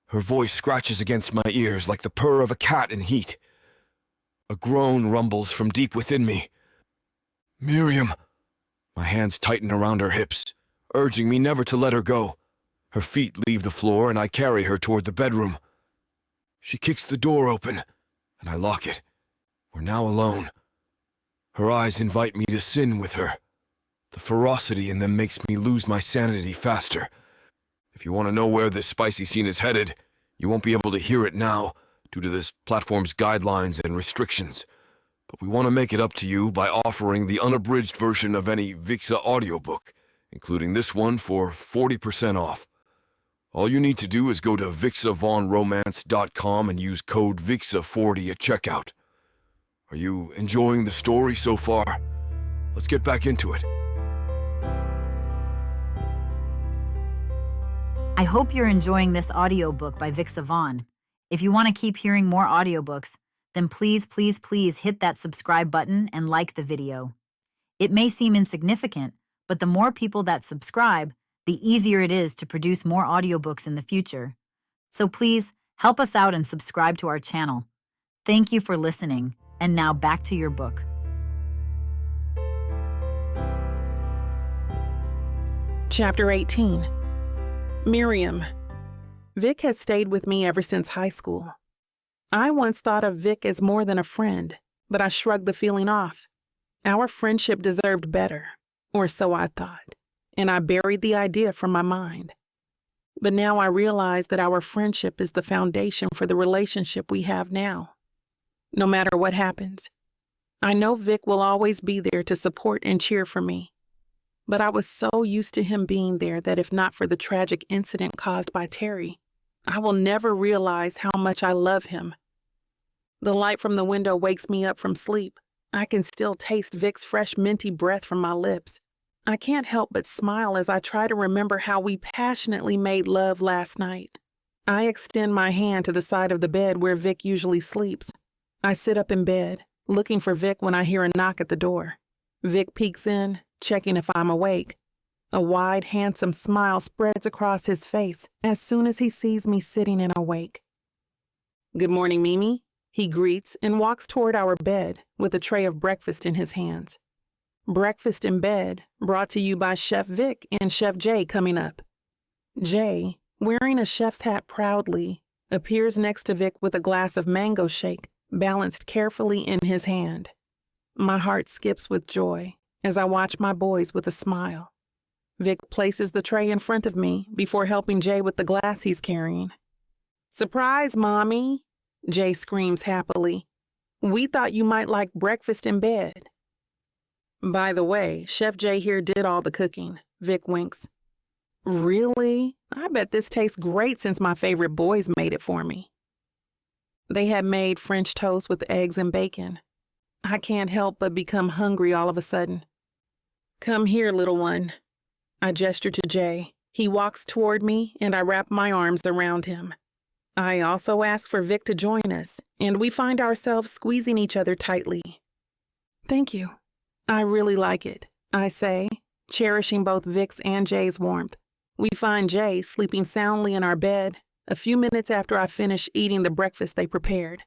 Her voice scratches against my ears like the purr of a cat in heat. A groan rumbles from deep within me. "Miriam!" My hands tighten around her hips, urging me never to let her go. Her feet leave the floor and I carry her toward the bedroom. She kicks the door open, and I lock it. We're now alone. Her eyes invite me to sin with her. The ferocity in them makes me lose my sanity faster. If you want to know where this spicy scene is headed, you won't be able to hear it now due to this platform's guidelines and restrictions. But we want to make it up to you by offering the unabridged version of any Vixa audiobook, including this one for 40% off. All you need to do is go to vixavonromance.com and use code VIXA40 at checkout. Are you enjoying the story so far? Let's get back into it. I hope you're enjoying this audiobook by Vixa Vaughn. If you want to keep hearing more audiobooks, then please hit that subscribe button and like the video. It may seem insignificant, but the more people that subscribe, the easier it is to produce more audiobooks in the future. So please, help us out and subscribe to our channel. Thank you for listening, and now back to your book. Chapter 18. Miriam. Vic has stayed with me ever since high school. I once thought of Vic as more than a friend, but I shrugged the feeling off. Our friendship deserved better, or so I thought, and I buried the idea from my mind. But now I realize that our friendship is the foundation for the relationship we have now. No matter what happens, I know Vic will always be there to support and cheer for me. But I was so used to him being there that if not for the tragic incident caused by Terry, I will never realize how much I love him. The light from the window wakes me up from sleep. I can still taste Vic's fresh minty breath from my lips. I can't help but smile as I try to remember how we passionately made love last night. I extend my hand to the side of the bed where Vic usually sleeps. I sit up in bed, looking for Vic when I hear a knock at the door. Vic peeks in, checking if I'm awake. A wide, handsome smile spreads across his face as soon as he sees me sitting and awake. "Good morning, Mimi," he greets and walks toward our bed with a tray of breakfast in his hands. Breakfast in bed, brought to you by Chef Vic and Chef Jay coming up. Jay, wearing a chef's hat proudly, appears next to Vic with a glass of mango shake balanced carefully in his hand. My heart skips with joy as I watch my boys with a smile. Vic places the tray in front of me before helping Jay with the glass he's carrying. "Surprise, Mommy!" Jay screams happily. "We thought you might like breakfast in bed." "By the way, Chef Jay here did all the cooking," Vic winks. "Really? I bet this tastes great since my favorite boys made it for me." They had made French toast with eggs and bacon. I can't help but become hungry all of a sudden. "Come here, little one." I gesture to Jay. He walks toward me, and I wrap my arms around him. I also ask for Vic to join us, and we find ourselves squeezing each other tightly. "Thank you. I really like it," I say, cherishing both Vic's and Jay's warmth. We find Jay sleeping soundly in our bed a few minutes after I finish eating the breakfast they prepared.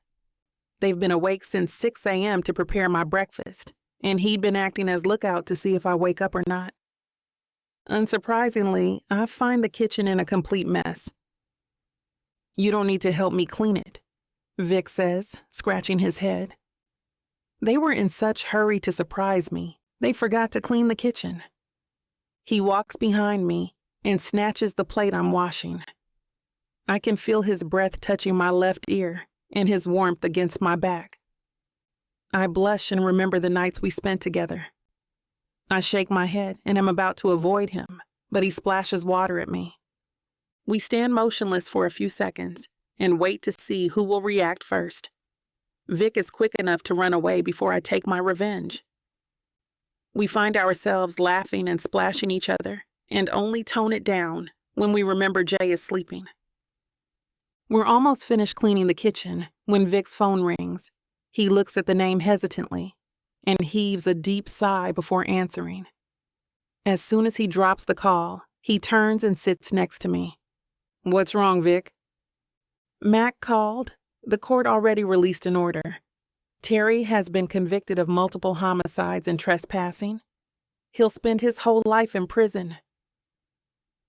They've been awake since 6 a.m. to prepare my breakfast, and he'd been acting as lookout to see if I wake up or not. Unsurprisingly, I find the kitchen in a complete mess. "You don't need to help me clean it," Vic says, scratching his head. They were in such hurry to surprise me, they forgot to clean the kitchen. He walks behind me and snatches the plate I'm washing. I can feel his breath touching my left ear and his warmth against my back. I blush and remember the nights we spent together. I shake my head and am about to avoid him, but he splashes water at me. We stand motionless for a few seconds and wait to see who will react first. Vic is quick enough to run away before I take my revenge. We find ourselves laughing and splashing each other and only tone it down when we remember Jay is sleeping. We're almost finished cleaning the kitchen when Vic's phone rings. He looks at the name hesitantly and heaves a deep sigh before answering. As soon as he drops the call, he turns and sits next to me. "What's wrong, Vic?" "Mac called. The court already released an order. Terry has been convicted of multiple homicides and trespassing. He'll spend his whole life in prison."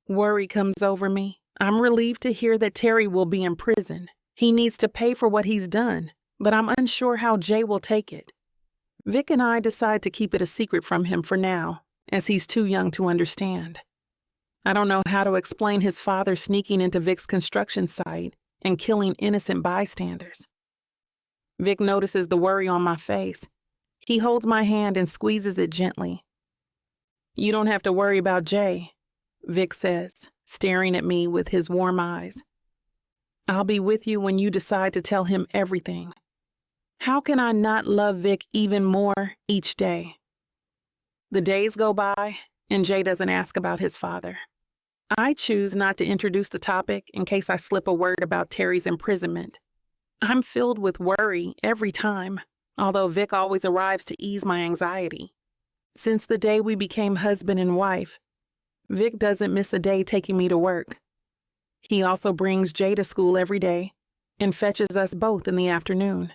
Worry comes over me. I'm relieved to hear that Terry will be in prison. He needs to pay for what he's done, but I'm unsure how Jay will take it. Vic and I decide to keep it a secret from him for now, as he's too young to understand. I don't know how to explain his father sneaking into Vic's construction site and killing innocent bystanders. Vic notices the worry on my face. He holds my hand and squeezes it gently. "You don't have to worry about Jay," Vic says, staring at me with his warm eyes. "I'll be with you when you decide to tell him everything." How can I not love Vic even more each day? The days go by, and Jay doesn't ask about his father. I choose not to introduce the topic in case I slip a word about Terry's imprisonment. I'm filled with worry every time, although Vic always arrives to ease my anxiety. Since the day we became husband and wife, Vic doesn't miss a day taking me to work. He also brings Jay to school every day and fetches us both in the afternoon.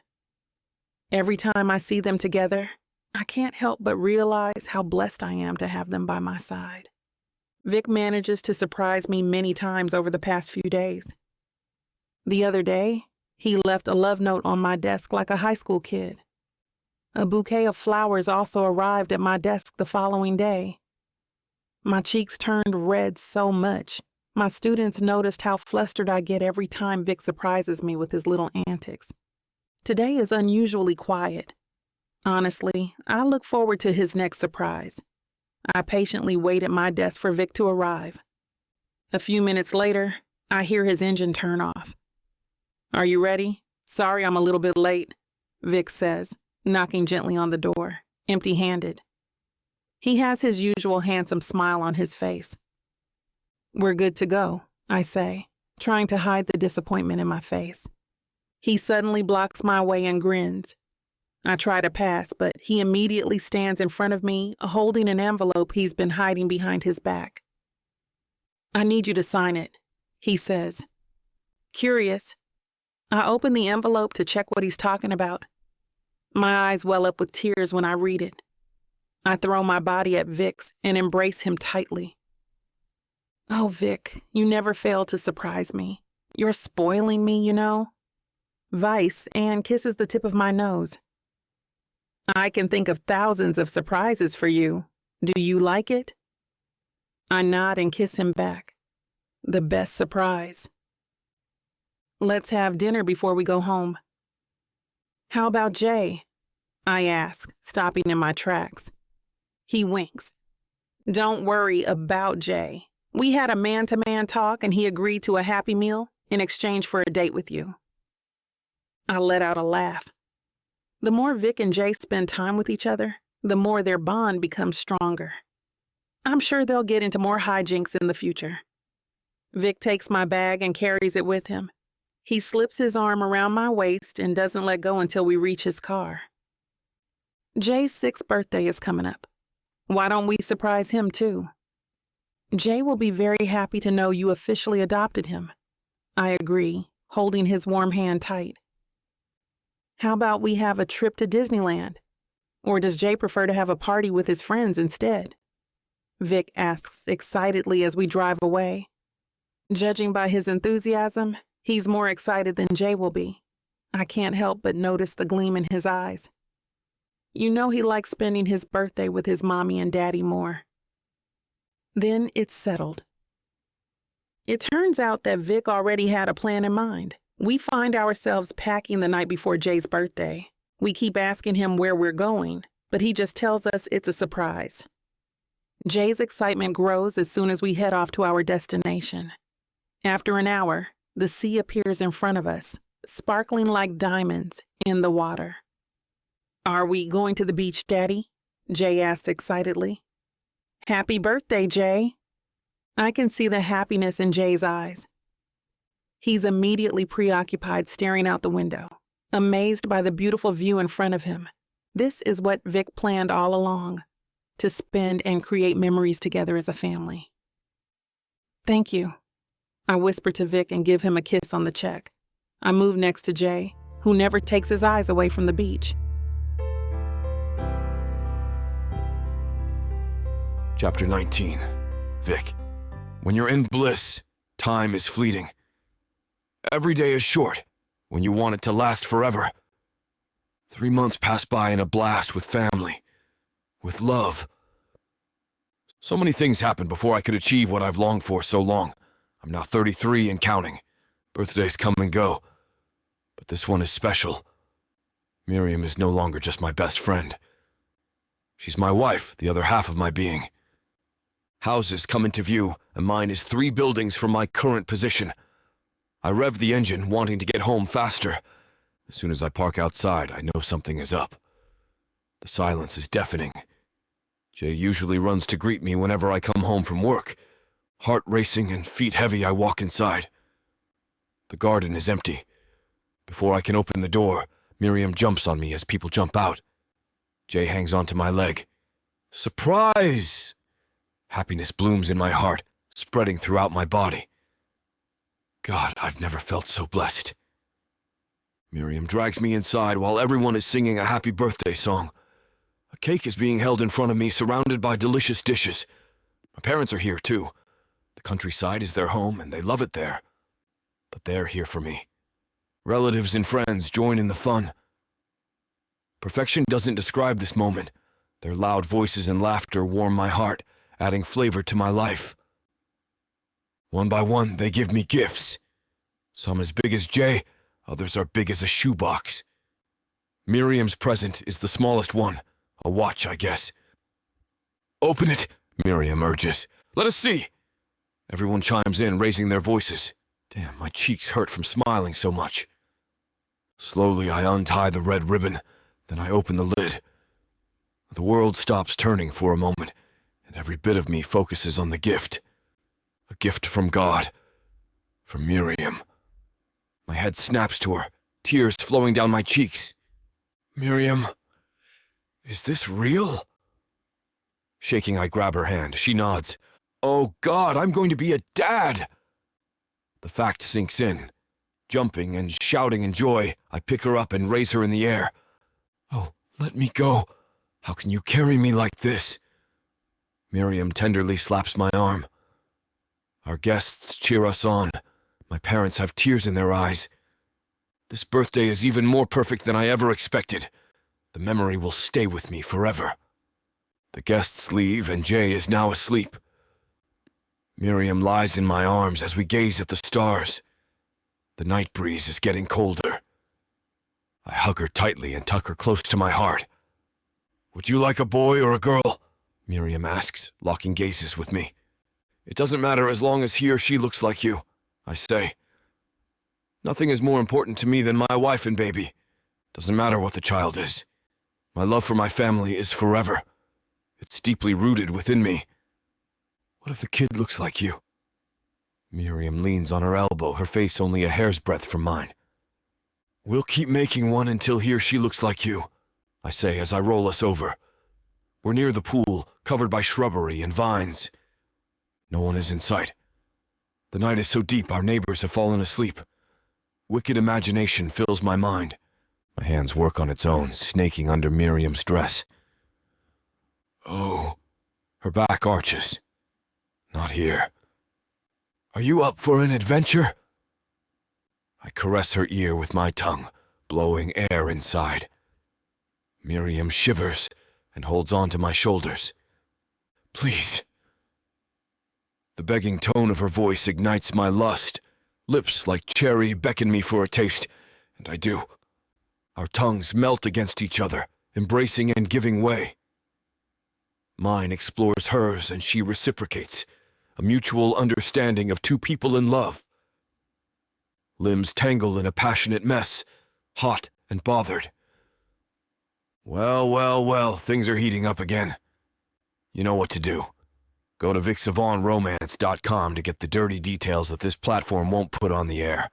Every time I see them together, I can't help but realize how blessed I am to have them by my side. Vic manages to surprise me many times over the past few days. The other day, he left a love note on my desk like a high school kid. A bouquet of flowers also arrived at my desk the following day. My cheeks turned red so much, my students noticed how flustered I get every time Vic surprises me with his little antics. Today is unusually quiet. Honestly, I look forward to his next surprise. I patiently wait at my desk for Vic to arrive. A few minutes later, I hear his engine turn off. "Are you ready? Sorry I'm a little bit late," Vic says, knocking gently on the door, empty-handed. He has his usual handsome smile on his face. "We're good to go," I say, trying to hide the disappointment in my face. He suddenly blocks my way and grins. I try to pass, but he immediately stands in front of me, holding an envelope he's been hiding behind his back. "I need you to sign it," he says. Curious, I open the envelope to check what he's talking about. My eyes well up with tears when I read it. I throw my body at Vic's and embrace him tightly. "Oh, Vic, you never fail to surprise me. You're spoiling me, you know." Vice and kisses the tip of my nose. "I can think of thousands of surprises for you. Do you like it?" I nod and kiss him back. The best surprise. "Let's have dinner before we go home." "How about Jay?" I ask, stopping in my tracks. He winks. "Don't worry about Jay. We had a man-to-man talk and he agreed to a happy meal in exchange for a date with you." I let out a laugh. The more Vic and Jay spend time with each other, the more their bond becomes stronger. I'm sure they'll get into more hijinks in the future. Vic takes my bag and carries it with him. He slips his arm around my waist and doesn't let go until we reach his car. Jay's 6th birthday is coming up. Why don't we surprise him too? Jay will be very happy to know you officially adopted him. I agree, holding his warm hand tight. How about we have a trip to Disneyland? Or does Jay prefer to have a party with his friends instead? Vic asks excitedly as we drive away. Judging by his enthusiasm, he's more excited than Jay will be. I can't help but notice the gleam in his eyes. You know he likes spending his birthday with his mommy and daddy more. Then it's settled. It turns out that Vic already had a plan in mind. We find ourselves packing the night before Jay's birthday. We keep asking him where we're going, but he just tells us it's a surprise. Jay's excitement grows as soon as we head off to our destination. After an hour, the sea appears in front of us, sparkling like diamonds in the water. "Are we going to the beach, Daddy?" Jay asks excitedly. "Happy birthday, Jay." I can see the happiness in Jay's eyes. He's immediately preoccupied staring out the window, amazed by the beautiful view in front of him. This is what Vic planned all along, to spend and create memories together as a family. "Thank you." I whisper to Vic and give him a kiss on the cheek. I move next to Jay, who never takes his eyes away from the beach. Chapter 19. Vic. When you're in bliss, time is fleeting. Every day is short when you want it to last forever. 3 months pass by in a blast with family, with love. So many things happened before I could achieve what I've longed for so long. I'm now 33 and counting. Birthdays come and go. But this one is special. Miriam is no longer just my best friend. She's my wife, the other half of my being. Houses come into view, and mine is 3 buildings from my current position. I rev the engine, wanting to get home faster. As soon as I park outside, I know something is up. The silence is deafening. Jay usually runs to greet me whenever I come home from work. Heart racing and feet heavy, I walk inside. The garden is empty. Before I can open the door, Miriam jumps on me as people jump out. Jay hangs onto my leg. Surprise! Happiness blooms in my heart, spreading throughout my body. God, I've never felt so blessed. Miriam drags me inside while everyone is singing a happy birthday song. A cake is being held in front of me, surrounded by delicious dishes. My parents are here, too. The countryside is their home, and they love it there. But they're here for me. Relatives and friends join in the fun. Perfection doesn't describe this moment. Their loud voices and laughter warm my heart, adding flavor to my life. One by one, they give me gifts. Some as big as Jay, others are big as a shoebox. Miriam's present is the smallest one, a watch, I guess. Open it, Miriam urges. Let us see. Everyone chimes in, raising their voices. Damn, my cheeks hurt from smiling so much. Slowly, I untie the red ribbon, then I open the lid. The world stops turning for a moment, and every bit of me focuses on the gift. A gift from God. From Miriam. My head snaps to her, tears flowing down my cheeks. Miriam, is this real? Shaking, I grab her hand. She nods. Oh God, I'm going to be a dad! The fact sinks in. Jumping and shouting in joy, I pick her up and raise her in the air. Oh, let me go. How can you carry me like this? Miriam tenderly slaps my arm. Our guests cheer us on. My parents have tears in their eyes. This birthday is even more perfect than I ever expected. The memory will stay with me forever. The guests leave, and Jay is now asleep. Miriam lies in my arms as we gaze at the stars. The night breeze is getting colder. I hug her tightly and tuck her close to my heart. Would you like a boy or a girl? Miriam asks, locking gazes with me. It doesn't matter as long as he or she looks like you, I say. Nothing is more important to me than my wife and baby. Doesn't matter what the child is. My love for my family is forever. It's deeply rooted within me. What if the kid looks like you? Miriam leans on her elbow, her face only a hair's breadth from mine. We'll keep making one until he or she looks like you, I say as I roll us over. We're near the pool, covered by shrubbery and vines. No one is in sight. The night is so deep our neighbors have fallen asleep. Wicked imagination fills my mind. My hands work on its own, snaking under Miriam's dress. Oh, her back arches. Not here. Are you up for an adventure? I caress her ear with my tongue, blowing air inside. Miriam shivers and holds on to my shoulders. Please. The begging tone of her voice ignites my lust. Lips like cherry beckon me for a taste, and I do. Our tongues melt against each other, embracing and giving way. Mine explores hers, and she reciprocates, a mutual understanding of two people in love. Limbs tangle in a passionate mess, hot and bothered. Well, things are heating up again. You know what to do. Go to BWWM to get the dirty details that this platform won't put on the air.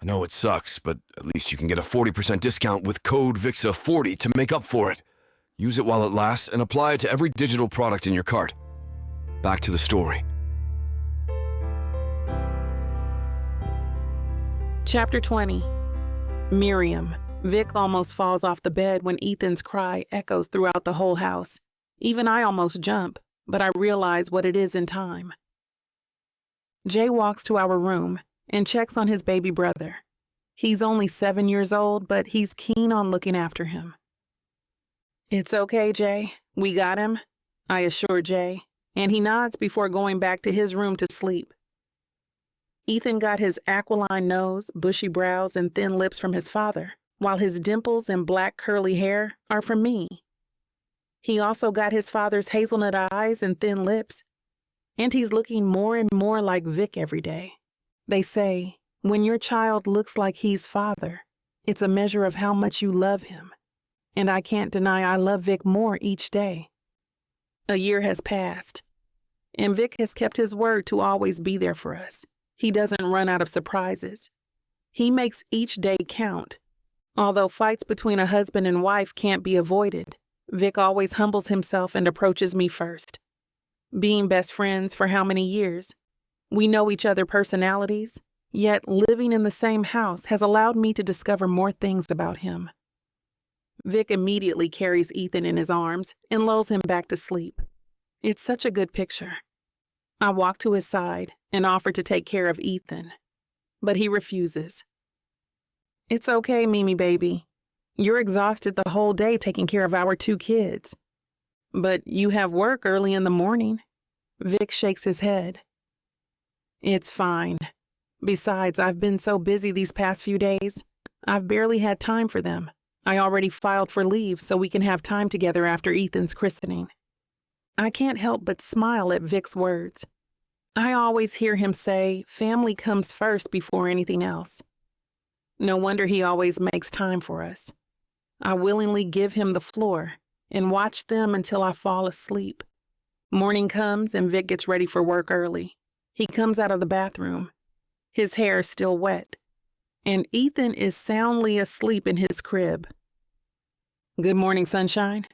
I know it sucks, but at least you can get a 40% discount with code VIXA40 to make up for it. Use it while it lasts and apply it to every digital product in your cart. Back to the story. Chapter 20. Miriam. Vic almost falls off the bed when Ethan's cry echoes throughout the whole house. Even I almost jump, but I realize what it is in time. Jay walks to our room and checks on his baby brother. He's only 7 years old, but he's keen on looking after him. It's okay, Jay. We got him, I assure Jay, and he nods before going back to his room to sleep. Ethan got his aquiline nose, bushy brows, and thin lips from his father, while his dimples and black curly hair are from me. He also got his father's hazelnut eyes and thin lips, and he's looking more and more like Vic every day. They say, when your child looks like he's father, it's a measure of how much you love him. And I can't deny I love Vic more each day. A year has passed, and Vic has kept his word to always be there for us. He doesn't run out of surprises. He makes each day count. Although fights between a husband and wife can't be avoided, Vic always humbles himself and approaches me first. Being best friends for how many years? We know each other's personalities, yet living in the same house has allowed me to discover more things about him. Vic immediately carries Ethan in his arms and lulls him back to sleep. It's such a good picture. I walk to his side and offer to take care of Ethan, but he refuses. It's okay, Mimi baby. You're exhausted the whole day taking care of our 2 kids. But you have work early in the morning. Vic shakes his head. It's fine. Besides, I've been so busy these past few days, I've barely had time for them. I already filed for leave so we can have time together after Ethan's christening. I can't help but smile at Vic's words. I always hear him say, family comes first before anything else. No wonder he always makes time for us. I willingly give him the floor and watch them until I fall asleep. Morning comes and Vic gets ready for work early. He comes out of the bathroom. His hair is still wet, and Ethan is soundly asleep in his crib. Good morning, sunshine,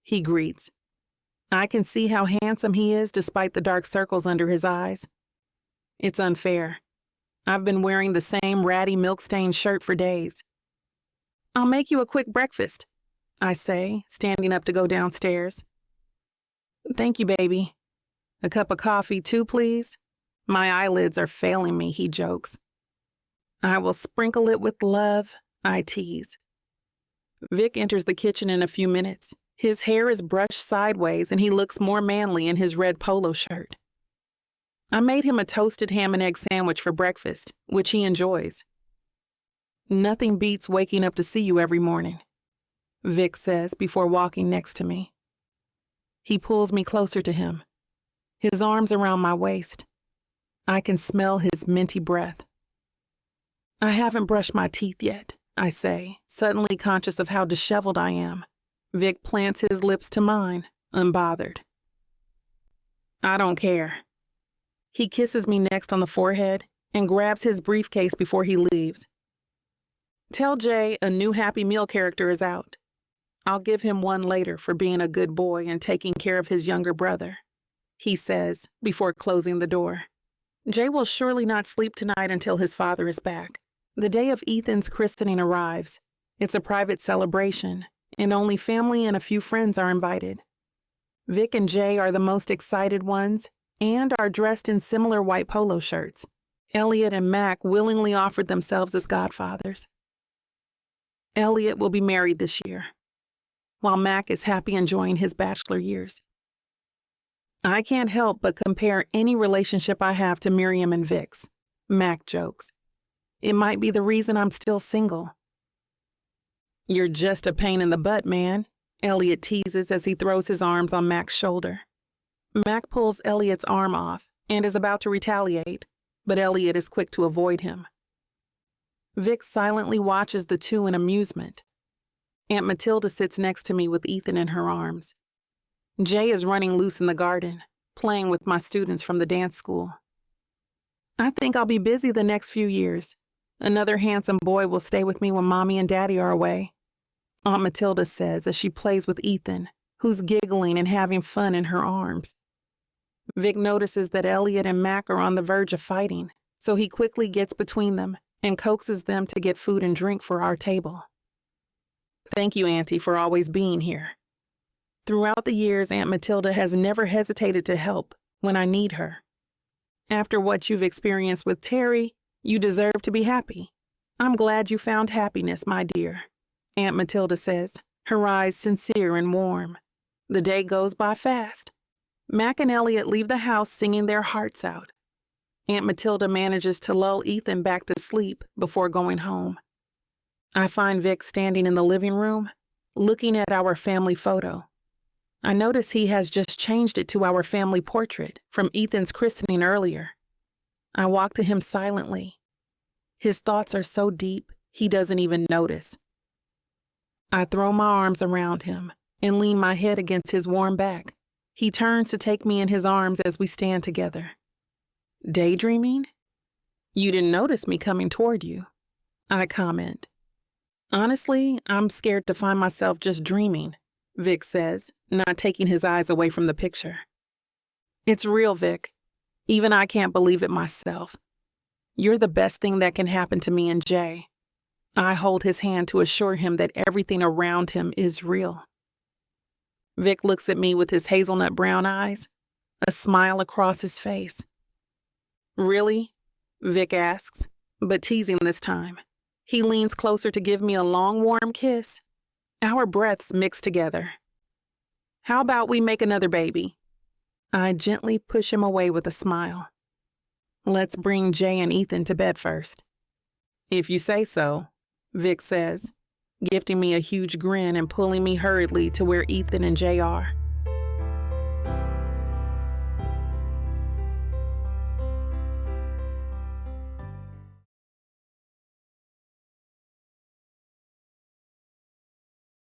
he greets. I can see how handsome he is despite the dark circles under his eyes. It's unfair. I've been wearing the same ratty milk-stained shirt for days. I'll make you a quick breakfast, I say, standing up to go downstairs. Thank you, baby. A cup of coffee too, please? My eyelids are failing me, he jokes. I will sprinkle it with love, I tease. Vic enters the kitchen in a few minutes. His hair is brushed sideways and he looks more manly in his red polo shirt. I made him a toasted ham and egg sandwich for breakfast, which he enjoys. Nothing beats waking up to see you every morning, Vic says before walking next to me. He pulls me closer to him, his arms around my waist. I can smell his minty breath. I haven't brushed my teeth yet, I say, suddenly conscious of how disheveled I am. Vic plants his lips to mine, unbothered. I don't care. He kisses me next on the forehead and grabs his briefcase before he leaves. Tell Jay a new Happy Meal character is out. I'll give him one later for being a good boy and taking care of his younger brother, he says before closing the door. Jay will surely not sleep tonight until his father is back. The day of Ethan's christening arrives. It's a private celebration, and only family and a few friends are invited. Vic and Jay are the most excited ones and are dressed in similar white polo shirts. Elliot and Mac willingly offered themselves as godfathers. Elliot will be married this year, while Mac is happy enjoying his bachelor years. I can't help but compare any relationship I have to Miriam and Vic's, Mac jokes. It might be the reason I'm still single. You're just a pain in the butt, man, Elliot teases as he throws his arms on Mac's shoulder. Mac pulls Elliot's arm off and is about to retaliate, but Elliot is quick to avoid him. Vic silently watches the two in amusement. Aunt Matilda sits next to me with Ethan in her arms. Jay is running loose in the garden, playing with my students from the dance school. I think I'll be busy the next few years. Another handsome boy will stay with me when Mommy and Daddy are away, Aunt Matilda says as she plays with Ethan, who's giggling and having fun in her arms. Vic notices that Elliot and Mac are on the verge of fighting, so he quickly gets between them and coaxes them to get food and drink for our table. Thank you, Auntie, for always being here. Throughout the years, Aunt Matilda has never hesitated to help when I need her. After what you've experienced with Terry, you deserve to be happy. I'm glad you found happiness, my dear, Aunt Matilda says, her eyes sincere and warm. The day goes by fast. Mac and Elliot leave the house singing their hearts out. Aunt Matilda manages to lull Ethan back to sleep before going home. I find Vic standing in the living room, looking at our family photo. I notice he has just changed it to our family portrait from Ethan's christening earlier. I walk to him silently. His thoughts are so deep, he doesn't even notice. I throw my arms around him and lean my head against his warm back. He turns to take me in his arms as we stand together. Daydreaming? You didn't notice me coming toward you, I comment. Honestly, I'm scared to find myself just dreaming, Vic says, not taking his eyes away from the picture. It's real, Vic. Even I can't believe it myself. You're the best thing that can happen to me and Jay. I hold his hand to assure him that everything around him is real. Vic looks at me with his hazelnut brown eyes, a smile across his face. Really? Vic asks, but teasing this time. He leans closer to give me a long, warm kiss. Our breaths mix together. How about we make another baby? I gently push him away with a smile. Let's bring Jay and Ethan to bed first. If you say so, Vic says, gifting me a huge grin and pulling me hurriedly to where Ethan and Jay are.